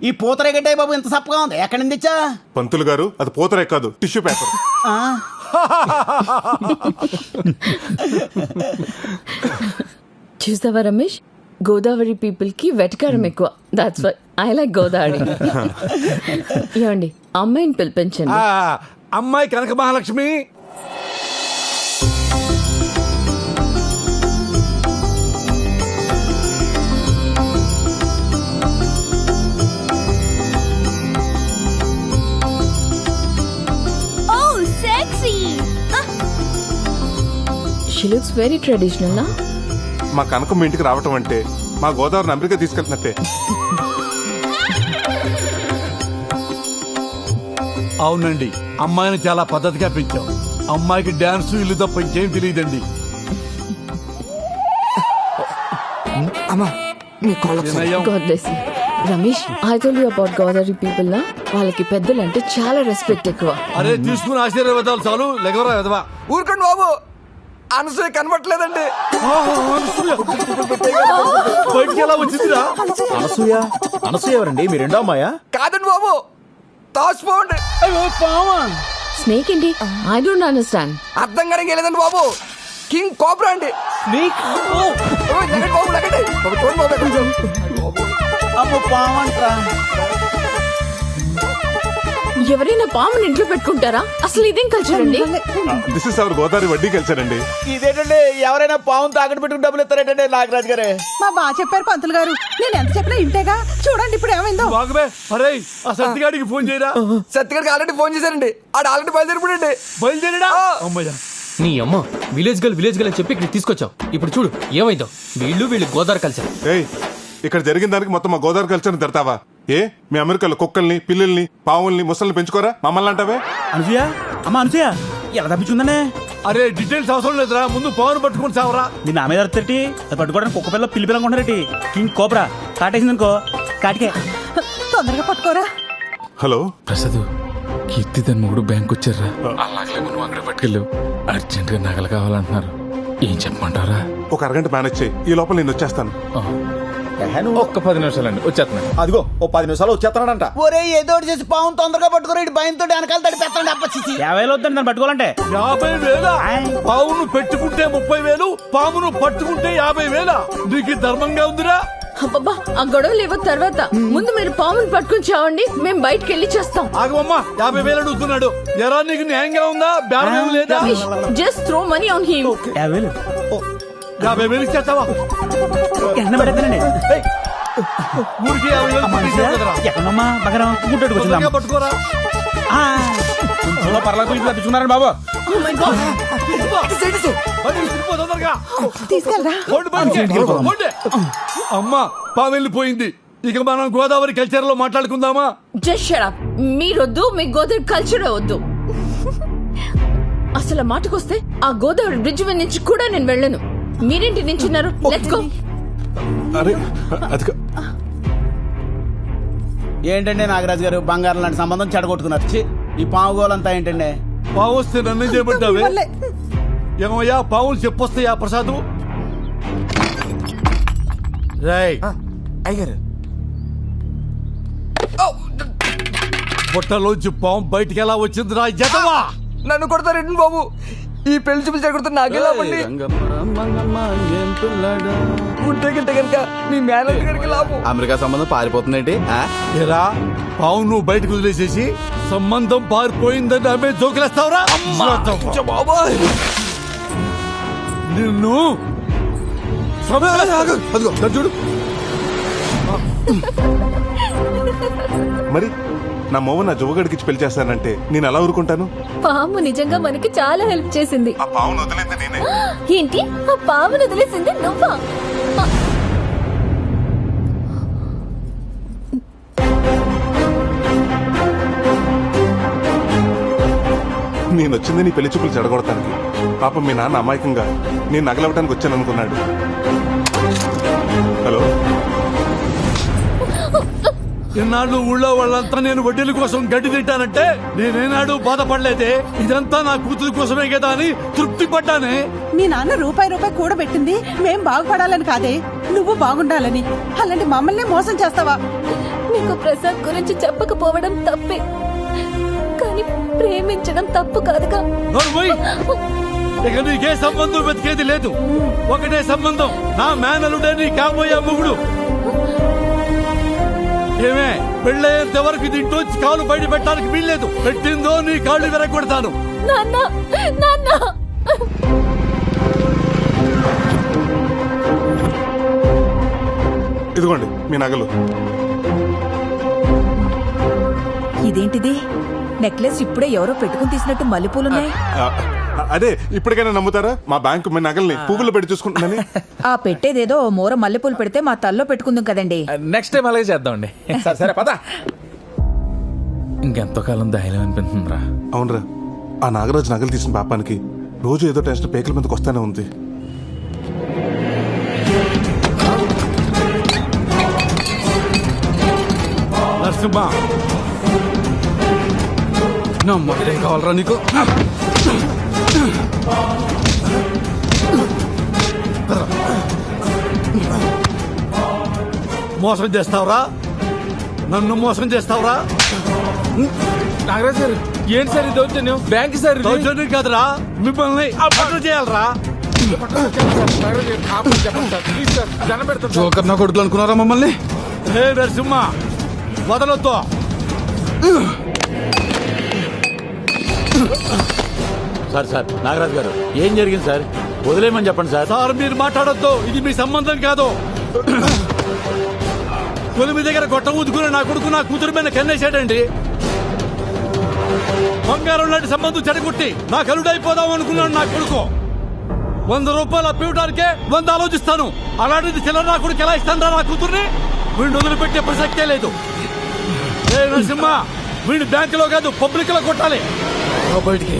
ఈ పూతరేగడ్డే బాబు ఎంత సప్పగా ఉంది, ఎక్కడి నుంచి తెచ్చా? పంతులు గారు, అది పూతరేక కాదు, టిష్యూ పేపర్. చూసావా రమేష్, గోదావరి పీపుల్ కి వెటకారం ఎక్కువ. That's why I like Godavari. ఏమండి, అమ్మాయిని పిలిపించండి. అమ్మాయి Kanaka Mahalakshmi. She looks very traditional నా. మా కనకం మీ ఇంటికి రావటం అంటే మా గోదావరిని అమెరికా తీసుకెళ్తున్నట్టే. అవునండి, అమ్మాయిని చాలా పద్ధతిగా పెంచాం. అమ్మాయికి డాన్స్ ఇల్లు తప్ప ఇంకేం తెలియదండి. God bless you. Ramesh, I told you about Godavari people నా. వాళ్ళకి పెద్దలంటే చాలా రెస్పెక్ట్ ఎక్కువ. అరే తీసుకుని ఆశీర్వాదాలు చాలు, లెగవరా వెదవా. ఊరుకోండి బాబు, అనసూయ కనబట్లేదండి. బయటికి ఎలా వచ్చిందిరా? అనసూయ ఎవరండి? మీ రెండో అమ్మాయా? కాదండి బాబు, తాసిపోండి. స్నేక్ ఏంటి? I don't understand. అర్థం కానీ లేదండి బాబు, కింగ్ కోబ్రా అండి. బాబు లగండి. ఎవరైనా పాముని ఇంట్లో పెట్టుకుంటారా? అసలు ఇదేం కల్చర్ అండి? దిస్ ఇస్ అవర్ గోదావరి వడ్డీ కల్చర్ అండి. ఇదేంటండి, ఎవరైనా పావును తాకట్టు పెట్టుకుని డబ్బులు ఇస్తారేంటండి నాగరాజు గారే? మా బాగా చెప్పారు పంతులు గారు, నేను ఎంత చెప్పినా ఇంటేగా. చూడండి ఇప్పుడు ఏమైందో. అరే ఆ సత్తిగాడికి ఫోన్ చేయరా. సత్తిగాడికి ఆల్రెడీ ఫోన్ చేశారండి, ఆడు ఆల్రెడీ బయలుదేరిపోయండి. బయలుదేరా? అమ్మయ్యా. నీ అమ్మ విలేజ్ గర్ల్ అని చెప్పి ఇక్కడ తీసుకొచ్చావు. ఇప్పుడు చూడు ఏమైందో. వీళ్ళు గోదావరి కల్చర్. ఏయ్, ఇక్కడ జరిగిన దానికి మొత్తం మా గోదావరి కల్చర్ని తిడతావా? ఏ మీ అమెరికాలో కుక్కల్ని, పిల్లల్ని, పావుల్ని, ముసల్ని పెంచుకోరా? మమ్మల్ని అంటావే? అనసూయ, అమ్మ అనసూయ ఎలా తప్పించుందనే? అరే డీటెయిల్స్ అవసరం లేదురా, ముందు పవన్ పట్టుకుని చావరా. మీ నా మీద అర్థటి అది పట్టుకోవడానికి కుక్క పిల్ల పిల్లి పిల్లనుకుంటారటి. King cobra కాటేసిందనుకో, కాటికే. తొందరగా పట్టుకోరా. హలో ప్రసాద్, కీర్తి తన మొగుడు బ్యాంక్ వచ్చారా? అలాగే మనం అక్కడ పట్టుకెళ్ళావు. అర్జెంట్ గా నగలు కావాలంటున్నారు. ఏం చెప్పమంటారా? ఒక అరగంట మేనేజ్ చేయి, ఈ లోపల నేను వచ్చేస్తాను. ఒక్క 10 నిమిషాలండి, వచ్చేస్తున్నాను. అదిగో ఓ 10 నిమిషాలు వచ్చేస్తున్నాడంట. ఒరే ఏదో చేసి పావును తొందరగా పట్టుకోరా, ఇటు భయంతో వెనకాల తడిపేస్తాడు. అప్పచ్చి 50,000 వద్దండి దాన్ని పట్టుకోవాలంటే. 50,000? పావును పెట్టుకుంటే 30,000, పామును పట్టుకుంటే 50,000. నీకు ధర్మంగా ఉందిరా? అబ్బబ్బా, ఆ గొడవలు లేవో తర్వాత. ముందు మీరు పాముని పట్టుకుని చావండి, మేము బయటకు వెళ్ళి చేస్తాం. ఆగమ్మా, 50,000 అడుగుతున్నాడు. ఎరా నీకు న్యాయంగా ఉందా? బేరం లేదా? Just throw money on him. 50,000 ఇచ్చేస్తావా? ఎన్న పడతానండి. ఊరికి 50,000 ఎక్కడమ్మా బగరం గుడ్డోడికి వచ్చిందా? పట్టుకోరా. పర్లా గురించి తప్పించుకున్నారండి బాబు. అమ్మా పాము వెళ్ళిపోయింది. ఇక మనం గోదావరి కల్చర్ లో మాట్లాడుకుందామా? Just shut up. మీరొద్దు, మీ గోదావరి కల్చర్ వద్దు. అసలు మాటకొస్తే ఆ గోదావరి బ్రిడ్జ్ మీద నుంచి కూడా నేను వెళ్ళను. మీరేంటి నించున్నారు? Let's go. అరే అది ఏంటండి నాగరాజు గారు, బంగారం లాంటి సంబంధం చెడగొట్టుకున్నారు. ఈ పావు గోలంతా ఏంటండి? పావు వస్తే నన్ను చేయబడ్డావే. ఏమయ్యా పావులు చెప్పొస్తాయా ప్రసాద్? రాయ్ అయ్యారు. పొట్టలోంచి పాము బయటికి ఎలా వచ్చింది రా జతవా? నన్ను కొడతారేంటి బాబు? ఈ పెళ్లి చూపులు చెడగొడుతున్న నాకెలా పండి ఉంటే గిట్టే కనుక మీ మేనేజర్ గారికి లాభం. అమెరికా సంబంధం పారిపోతుందేంటి? ఎరా పావు నువ్వు బయటకు వదిలేసేసి సంబంధం పారిపోయిందని ఆమె జోకులేస్తావురా? బాబాయ్ నిన్ను చూడు. మరి నా మొవ్వ నా జువ్వగడికి ఇచ్చి పెళ్లి చేస్తానంటే నేను ఎలా ఊరుకుంటాను? పాము నిజంగా మనకి చాలా హెల్ప్ చేసింది. ఆ పావును వదిలేంది నేనే. ఏంటి? ఆ పామును వదిలేసింది నువ్వా? నేను వచ్చింది నీ పెళ్లి చూపులు చెడగొడతానికి. పాపం మీ నాన్న అమాయకంగా నేను నగలవటానికి వచ్చాను అనుకున్నాడు. హలో, ఇన్నాళ్ళు ఊళ్ళో వాళ్ళంతా నేను వడ్డీల కోసం గడ్డి తింటానంటే నేనేనాడు బాధపడలేదే. ఇదంతా నా కూతురు కోసమే కదా అని తృప్తి పడ్డానే. మీ నాన్న రూపాయి కూడబెట్టింది మేం బాగుపడాలని కాదే, నువ్వు బాగుండాలని. అలాంటి మమ్మల్ని మోసం చేస్తావా? నీకు ప్రసాద్ గురించి చెప్పకపోవడం తప్పే, కానీ ప్రేమించడం తప్పు కాదుగా. ఇక నీకే సంబంధం వెతికేది లేదు. ఒకటే సంబంధం, నా మేనలుడే నీ కాబోయే మొగుడు. ఏమే పెళ్ళయ్యేంత వరకు దీంట్లోంచి కాలు బయట పెట్టడానికి వీల్లేదు. పెట్టిందో నీ కాళ్ళు విరగొడతాను. ఇదిగోండి మీ నగలు. ఇదేంటిది? నెక్లెస్ ఇప్పుడే ఎవరో పెట్టుకుని తీసినట్టు మల్లెపూలున్నాయి. అదే ఇప్పటికైనా నమ్ముతారా మా బ్యాంకు మీ నగల్ని పువ్వులు పెట్టి చూసుకుంటుందని? ఆ పెట్టేదేదో ఓ మూర మల్లెపూలు పెడితే మా తల్లో పెట్టుకుందాం కదండి. నెక్స్ట్ టైం అలాగే చేద్దామండి. సరే పద. ఇంకెంతో కాలం ధైర్యం అనిపిస్తుందిరా. అవునరా, ఆ నాగరాజు నగలు తీసిన పాపానికి రోజు ఏదో టెన్షన్ పేకల మీదకి వస్తానే ఉంది. నరసింహ నమ్మకం కావాలరా నీకు? మోసం చేస్తావురా? నన్ను మోసం చేస్తావురా? నాగరాజ్ సార్ ఏంటి సార్ ఈ దౌర్జన్యం? బ్యాంక్ సార్ దౌర్జన్యం కాదురా, మిమ్మల్ని అమలు చేయాలరా. జోకర్ నా కొడుకులు అనుకున్నారా మమ్మల్ని? హే నరసింహ వదలొద్దు. సార్ నాగరాజు గారు ఏం జరిగింది సార్? వదిలేయమని చెప్పండి సార్. సార్ మీరు మాట్లాడొద్దు, ఇది మీ సంబంధం కాదు. కొలిమి దగ్గర గొట్ట ఊదుకుని నా కొడుకు నా కూతురు మీద కన్నేశాడండి. బంగారం లాంటి సంబంధం చెడగొట్టి నా కలుడైపోదాం అనుకున్నాడు నా కొడుకు. 100 రూపాయలు అప్పివడానికే 100 ఆలోచిస్తాను. అలాంటిది చిల్లర నా కొడుకు ఎలా ఇస్తాను నా కూతుర్ని? వీడిని వదిలిపెట్టే ప్రసక్తే లేదు. ఏ నరసింహ, వీడిని బ్యాంకులో కాదు పబ్లిక్ లో కొట్టాలి. బయటికి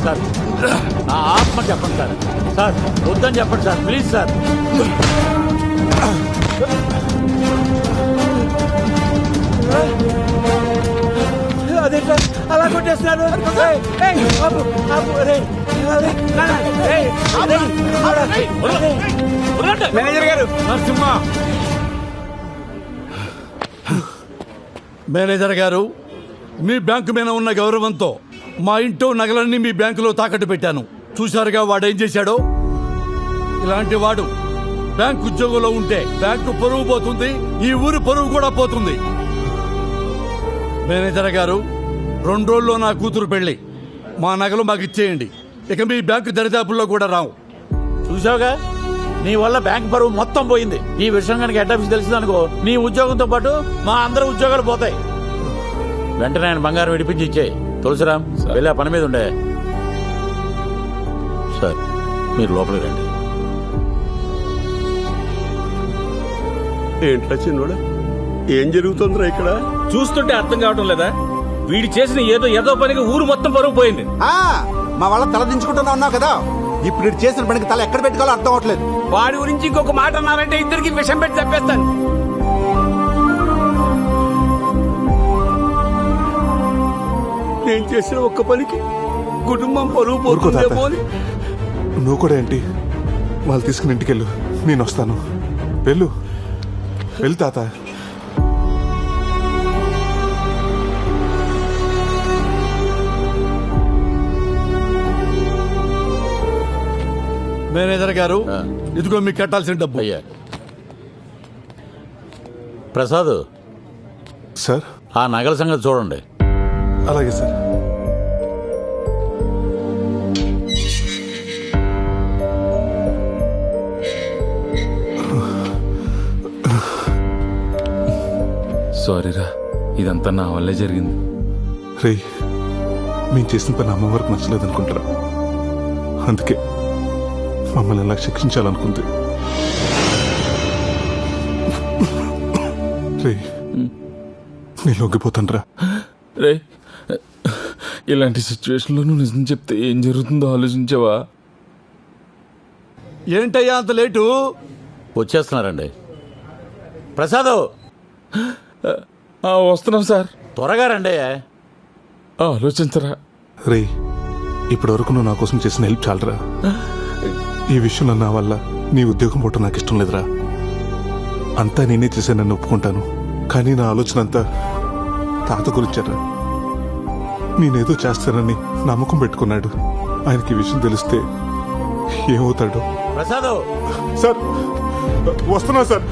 సార్ నా ఆత్మ చెప్పండి సార్. సార్ వద్దని చెప్పండి సార్, ప్లీజ్ సార్. అదే సార్ అలా కొట్టేస్తున్నాడు. మేనేజర్ గారు. నరసింహ మేనేజర్ గారు, మీ బ్యాంకు మీద ఉన్న గౌరవంతో మా ఇంట్లో నగలన్నీ మీ బ్యాంకులో తాకట్టు పెట్టాను. చూశారుగా వాడేం చేశాడో. ఇలాంటి వాడు బ్యాంకు ఉద్యోగంలో ఉంటే బ్యాంకు పరువు పోతుంది, ఈ ఊరు పరువు కూడా పోతుంది. మేనేజర్ గారు, 2 రోజుల్లో నా కూతురు పెళ్లి. మా నగలు మాకు ఇచ్చేయండి. ఇక మీ బ్యాంకు దరిదాపుల్లో కూడా రావు. చూసావుగా, నీ వల్ల బ్యాంక్ పరువు మొత్తం పోయింది. ఈ విషయం కనుక హెడ్ ఆఫీస్ తెలిసిందనుకో నీ ఉద్యోగంతో పాటు మా అందరి ఉద్యోగాలు పోతాయి. వెంటనే ఆయన బంగారం విడిపించి ఇచ్చే. తులసిరాం వెళ్ళి ఆ పని మీద ఉండే. సార్ మీరు లోపలికి రండి. ఏంట్రా చిన్నోడా, ఏం జరుగుతుందిరా ఇక్కడ? చూస్తుంటే అర్థం కావటం లేదా? వీడి చేసిన ఏదో పనికి ఊరు మొత్తం పరువు పోయింది. మా వాళ్ళ తల దించుకుంటున్నా ఉన్నావు కదా, ఇప్పుడు ఇటు చేసిన పనికి తల ఎక్కడ పెట్టుకోవాలో అర్థం అవట్లేదు. వాడి గురించి ఇంకొక మాట అన్నారంటే ఇద్దరికి విషం పెట్టి చంపేస్తాను. నేను చేసిన ఒక్క పనికి కుటుంబం పరువు పోతుందేమో అని. నువ్వు కూడా ఏంటి? వాళ్ళు తీసుకుని ఇంటికి వెళ్ళు, నేను వస్తాను. వెళ్ళు తాత. మేనేజర్ గారు, ఇదిగో మీకు కట్టాల్సిన డబ్బు. అయ్యా ప్రసాద్ సార్, ఆ నగల సంగతి చూడండి. అలాగే సార్. సారీరా, ఇదంతా నా వల్లే జరిగింది. రే, మేము చేసిన పని అమ్మవారికి నచ్చలేదు అనుకుంటారా? అందుకే మమ్మల్ని ఎలా శిక్షించాలనుకుంది. రే, నేను లొంగిపోతాను రా. రే, ఇలాంటి సిచ్యువేషన్లో నువ్వు నిజం చెప్తే ఏం జరుగుతుందో ఆలోచించావా? ఏంటయ్యా అంత లేటు? వచ్చేస్తున్నారండి. ప్రసాద్ వస్తున్నాం సార్. త్వరగా రండి. ఆలోచించరా. రే, ఇప్పటి వరకు నువ్వు నా కోసం చేసిన హెల్ప్ చాలరా. ఈ విషయంలో నా వల్ల నీ ఉద్యోగం పోవటం నాకు ఇష్టం లేదురా. అంతా నేనే చేశానని ఒప్పుకుంటాను, కానీ నా ఆలోచన అంతా తాత గురించారా. నేనేదో చేస్తానని నమ్మకం పెట్టుకున్నాడు. ఆయనకి ఈ విషయం తెలిస్తే ఏమవుతాడు? ప్రసాద్ సార్, వస్తున్నా సార్.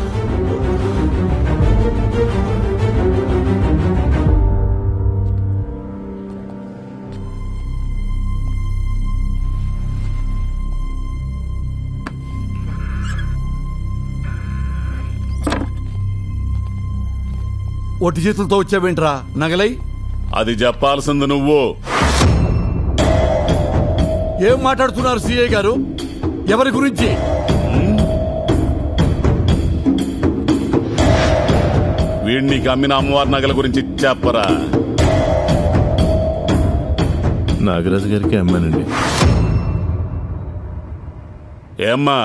ఒట్టి చేతులతో వచ్చావేంట్రా నగలై? అది చెప్పాల్సింది నువ్వు. ఏం మాట్లాడుతున్నారు సిఐ గారు? ఎవరి గురించి? వీడిని అమ్మిన అమ్మవారి నగల గురించి చెప్పరా. నాగరాజు గారికి అమ్మానండి. ఏమ్మా?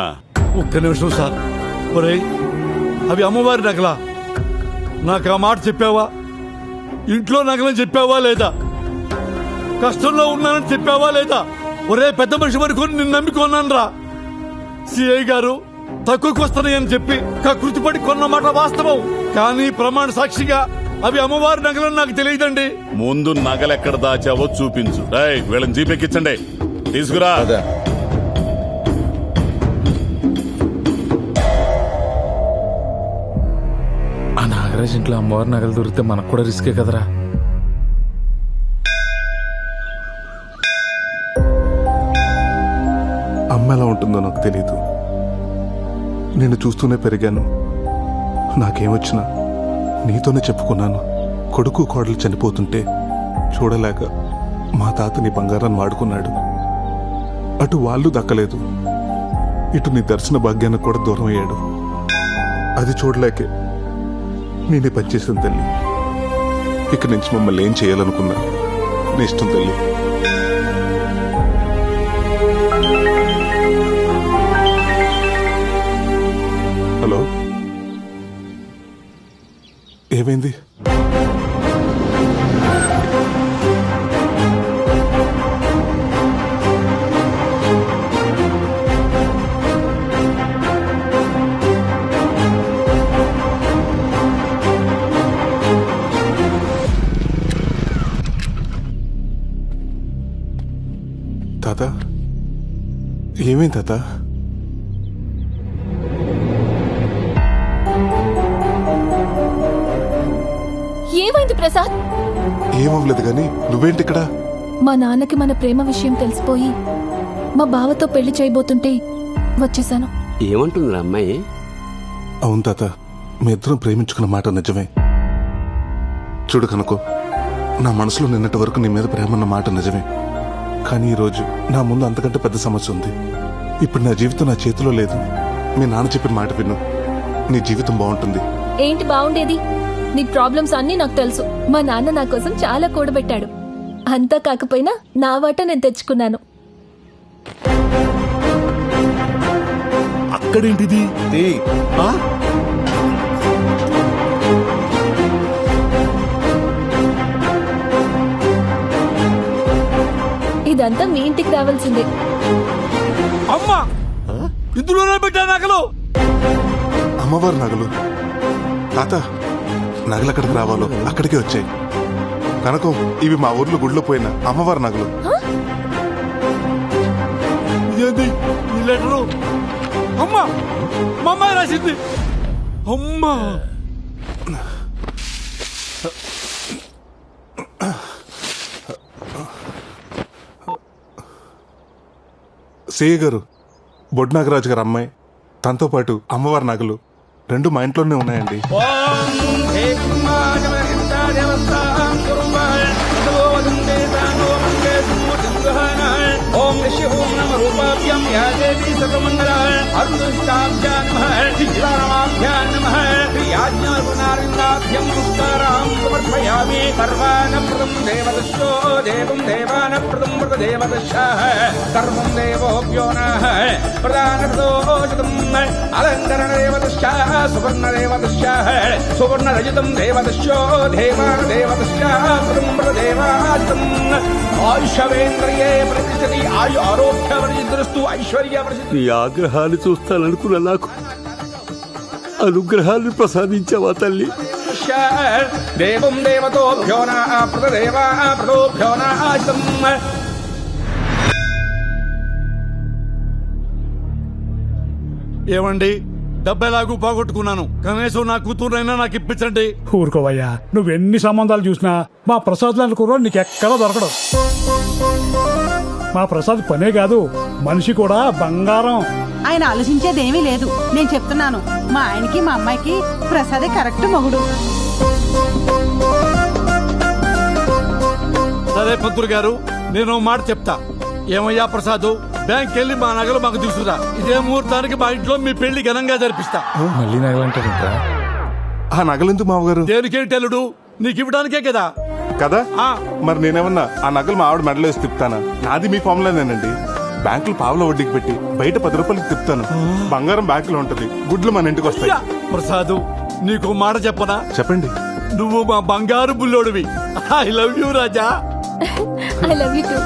ఒక్క నిమిషం సార్. ఒరేయ్, అవి అమ్మవారి నగలా? నాకు ఆ మాట చెప్పావా? ఇంట్లో నగలని చెప్పావా లేదా? కష్టంలో ఉన్నానని చెప్పావా లేదా? ఒరే పెద్ద మనిషి వరకు నిన్ను నమ్మికొన్నాను రా. సిఐ గారు తక్కువకి వస్తున్నాయని చెప్పి కకృతిపడి కొన్న మాట వాస్తవం, కానీ ప్రమాణ సాక్షిగా అవి అమ్మవారి నగలని నాకు తెలియదండి. ముందు నగలెక్కడ దాచావో చూపించు. వీళ్ళని జీపెక్కించండి, తీసుకురా. ఆ నాగరాజ్ ఇంట్లో అమ్మవారి నగలు దొరికితే మనకు కూడా రిస్కే కదరా. అమ్మ ఎలా ఉంటుందో నాకు తెలియదు. నేను చూస్తూనే పెరిగాను. నాకేమొచ్చినా నీతోనే చెప్పుకున్నాను. కొడుకు కోడలు చనిపోతుంటే చూడలేక మా తాత నీ బంగారాన్ని వాడుకున్నాడు. అటు వాళ్ళు దక్కలేదు, ఇటు నీ దర్శన భాగ్యానికి కూడా దూరం అయ్యాడు. అది చూడలేకే నేనే పనిచేసిన తల్లి. ఇక నుంచి మమ్మల్ని ఏం చేయాలనుకున్నా నీ ఇష్టం తల్లి. హలో, ఏమైంది? తాత, ఏమైంది తాత? ఏమైంది ప్రసాద్? ఏమవ్వలేదు గాని నువ్వేంటి ఇక్కడ? మా నాన్నకి మన ప్రేమ విషయం తెలిసిపోయి మా బావతో పెళ్లి చేయబోతుంటే వచ్చేసాను. ఏమంటుందిరా అమ్మాయి? అవును తాత, మీ ఇద్దరం ప్రేమించుకున్న మాట నిజమే. చూడు కనుకో, నా మనసులో నిన్నటి వరకు నీ మీద ప్రేమ అన్న మాట నిజమే. కానీ ఈరోజు నా ముందు అంతకంటే పెద్ద సమస్య ఉంది. ఇప్పుడు నా జీవితం నా చేతిలో లేదు. మీ నాన్న చెప్పిన మాట విను, నీ జీవితం బాగుంటుంది. ఏంటి బాగుండేది? నీ ప్రాబ్లమ్స్ అన్నీ నాకు తెలుసు. మా నాన్న నా కోసం చాలా కూడబెట్టాడు. అంతా కాకపోయినా నా వాట నేను తెచ్చుకున్నాను. అక్కడేంటిది? ఇదంతా మీ ఇంటికి రావాల్సిందే. అమ్మా, ఇందులోనే పెట్టా నగలు. అమ్మవారి నగలు? తాత, నగలు ఎక్కడికి రావాలో అక్కడికే వచ్చాయి. కనుక ఇవి మా ఊర్లో గుడిలో పోయిన అమ్మవారి నగలు. ఇదేంటి ఈ లెటరు? అమ్మా, మా అమ్మాయి రాసింది. అమ్మా, సేయ గారు, బొడ్ నాగరాజు గారు అమ్మాయి, తనతో పాటు అమ్మవారి నగలు రెండు మా ఇంట్లోనే ఉన్నాయండి. ఓం ఓం నమ రూపాభ్యాం యా దేవీ సర్వమంగళ అరుణాభ్యాం నమః శ్రీరామాభ్యాం నమః యాజ్ఞానాభ్యాం నమస్కారం సమర్పయామి. సర్వానప్రదం దేవదశో దేవం దేవానప్రదం వ్రత దేవదశ సర్వం దేవోభ్యో నః ప్రధానప్రదోషితం అలంకరణ దేవదశ సువర్ణ దేవదశ సువర్ణ రజితం దేవదశో దేవాన దేవదశ ప్రదం వ్రత దేవాజితం ఆయుషవేంద్రియే ప్రతిష్టతి ఆయు ఆరోగ్య వర్జిద్రస్తు ఐశ్వర్య నీ ఆగ్రహాన్ని చూస్తాననుకున్న నాకు అనుగ్రహాన్ని ప్రసాదించావా తల్లి? దేవం దేవతోభ్యో ప్రదేవా ప్రదోభ్యో నాజితం. ఏమండి, డబ్బెలాగూ పోగొట్టుకున్నాను, కనీసం నా కూతురునైనా నాకు ఇప్పించండి. ఊరుకోవయ్యా, నువ్వెన్ని సంబంధాలు చూసినా మా ప్రసాద్ లాంటి కుర్రాడు నీకు ఎక్కడా దొరకడం. మా ప్రసాద్ పనే కాదు, మనిషి కూడా బంగారం. ఆయన ఆలోచించేదేమీ లేదు. నేను చెప్తున్నాను, మా ఆయనకి మా అమ్మాయికి ప్రసాదే కరెక్ట్ మొగుడు. సరే పంతులు గారు, నేను ఓ మాట చెప్తా. ఏమయ్యా ప్రసాద్, బ్యాంక్ వెళ్ళి మా నగలు మాకు తీసుకురా. ఇదే ముహూర్తానికి మా ఇంట్లో మీ పెళ్లి ఘనంగా జరిపిస్తా. మళ్ళీ నగలంటారంటరా? ఆ నగలెందుకు మామగారు? దేనికేంటి అల్లుడు, నీకు ఇవ్వడానికే కదా. కదా మరి నేనేమన్నా ఆ నగలు మా ఆవిడ మెడలో వేసి తిప్పుతానా? నాది మీ ఫామ్లోనేనండి. బ్యాంకులు పావుల వడ్డీకి పెట్టి బయట 10 రూపాయలకి తిప్పుతాను. బంగారం బ్యాంకులో ఉంటది, గుడ్లు మన ఇంటికి వస్తాయి. ప్రసాద్, నీకు మాట చెప్పనా? చెప్పండి. నువ్వు మా బంగారు బుల్లోడివి. I love you Raja. I love you two.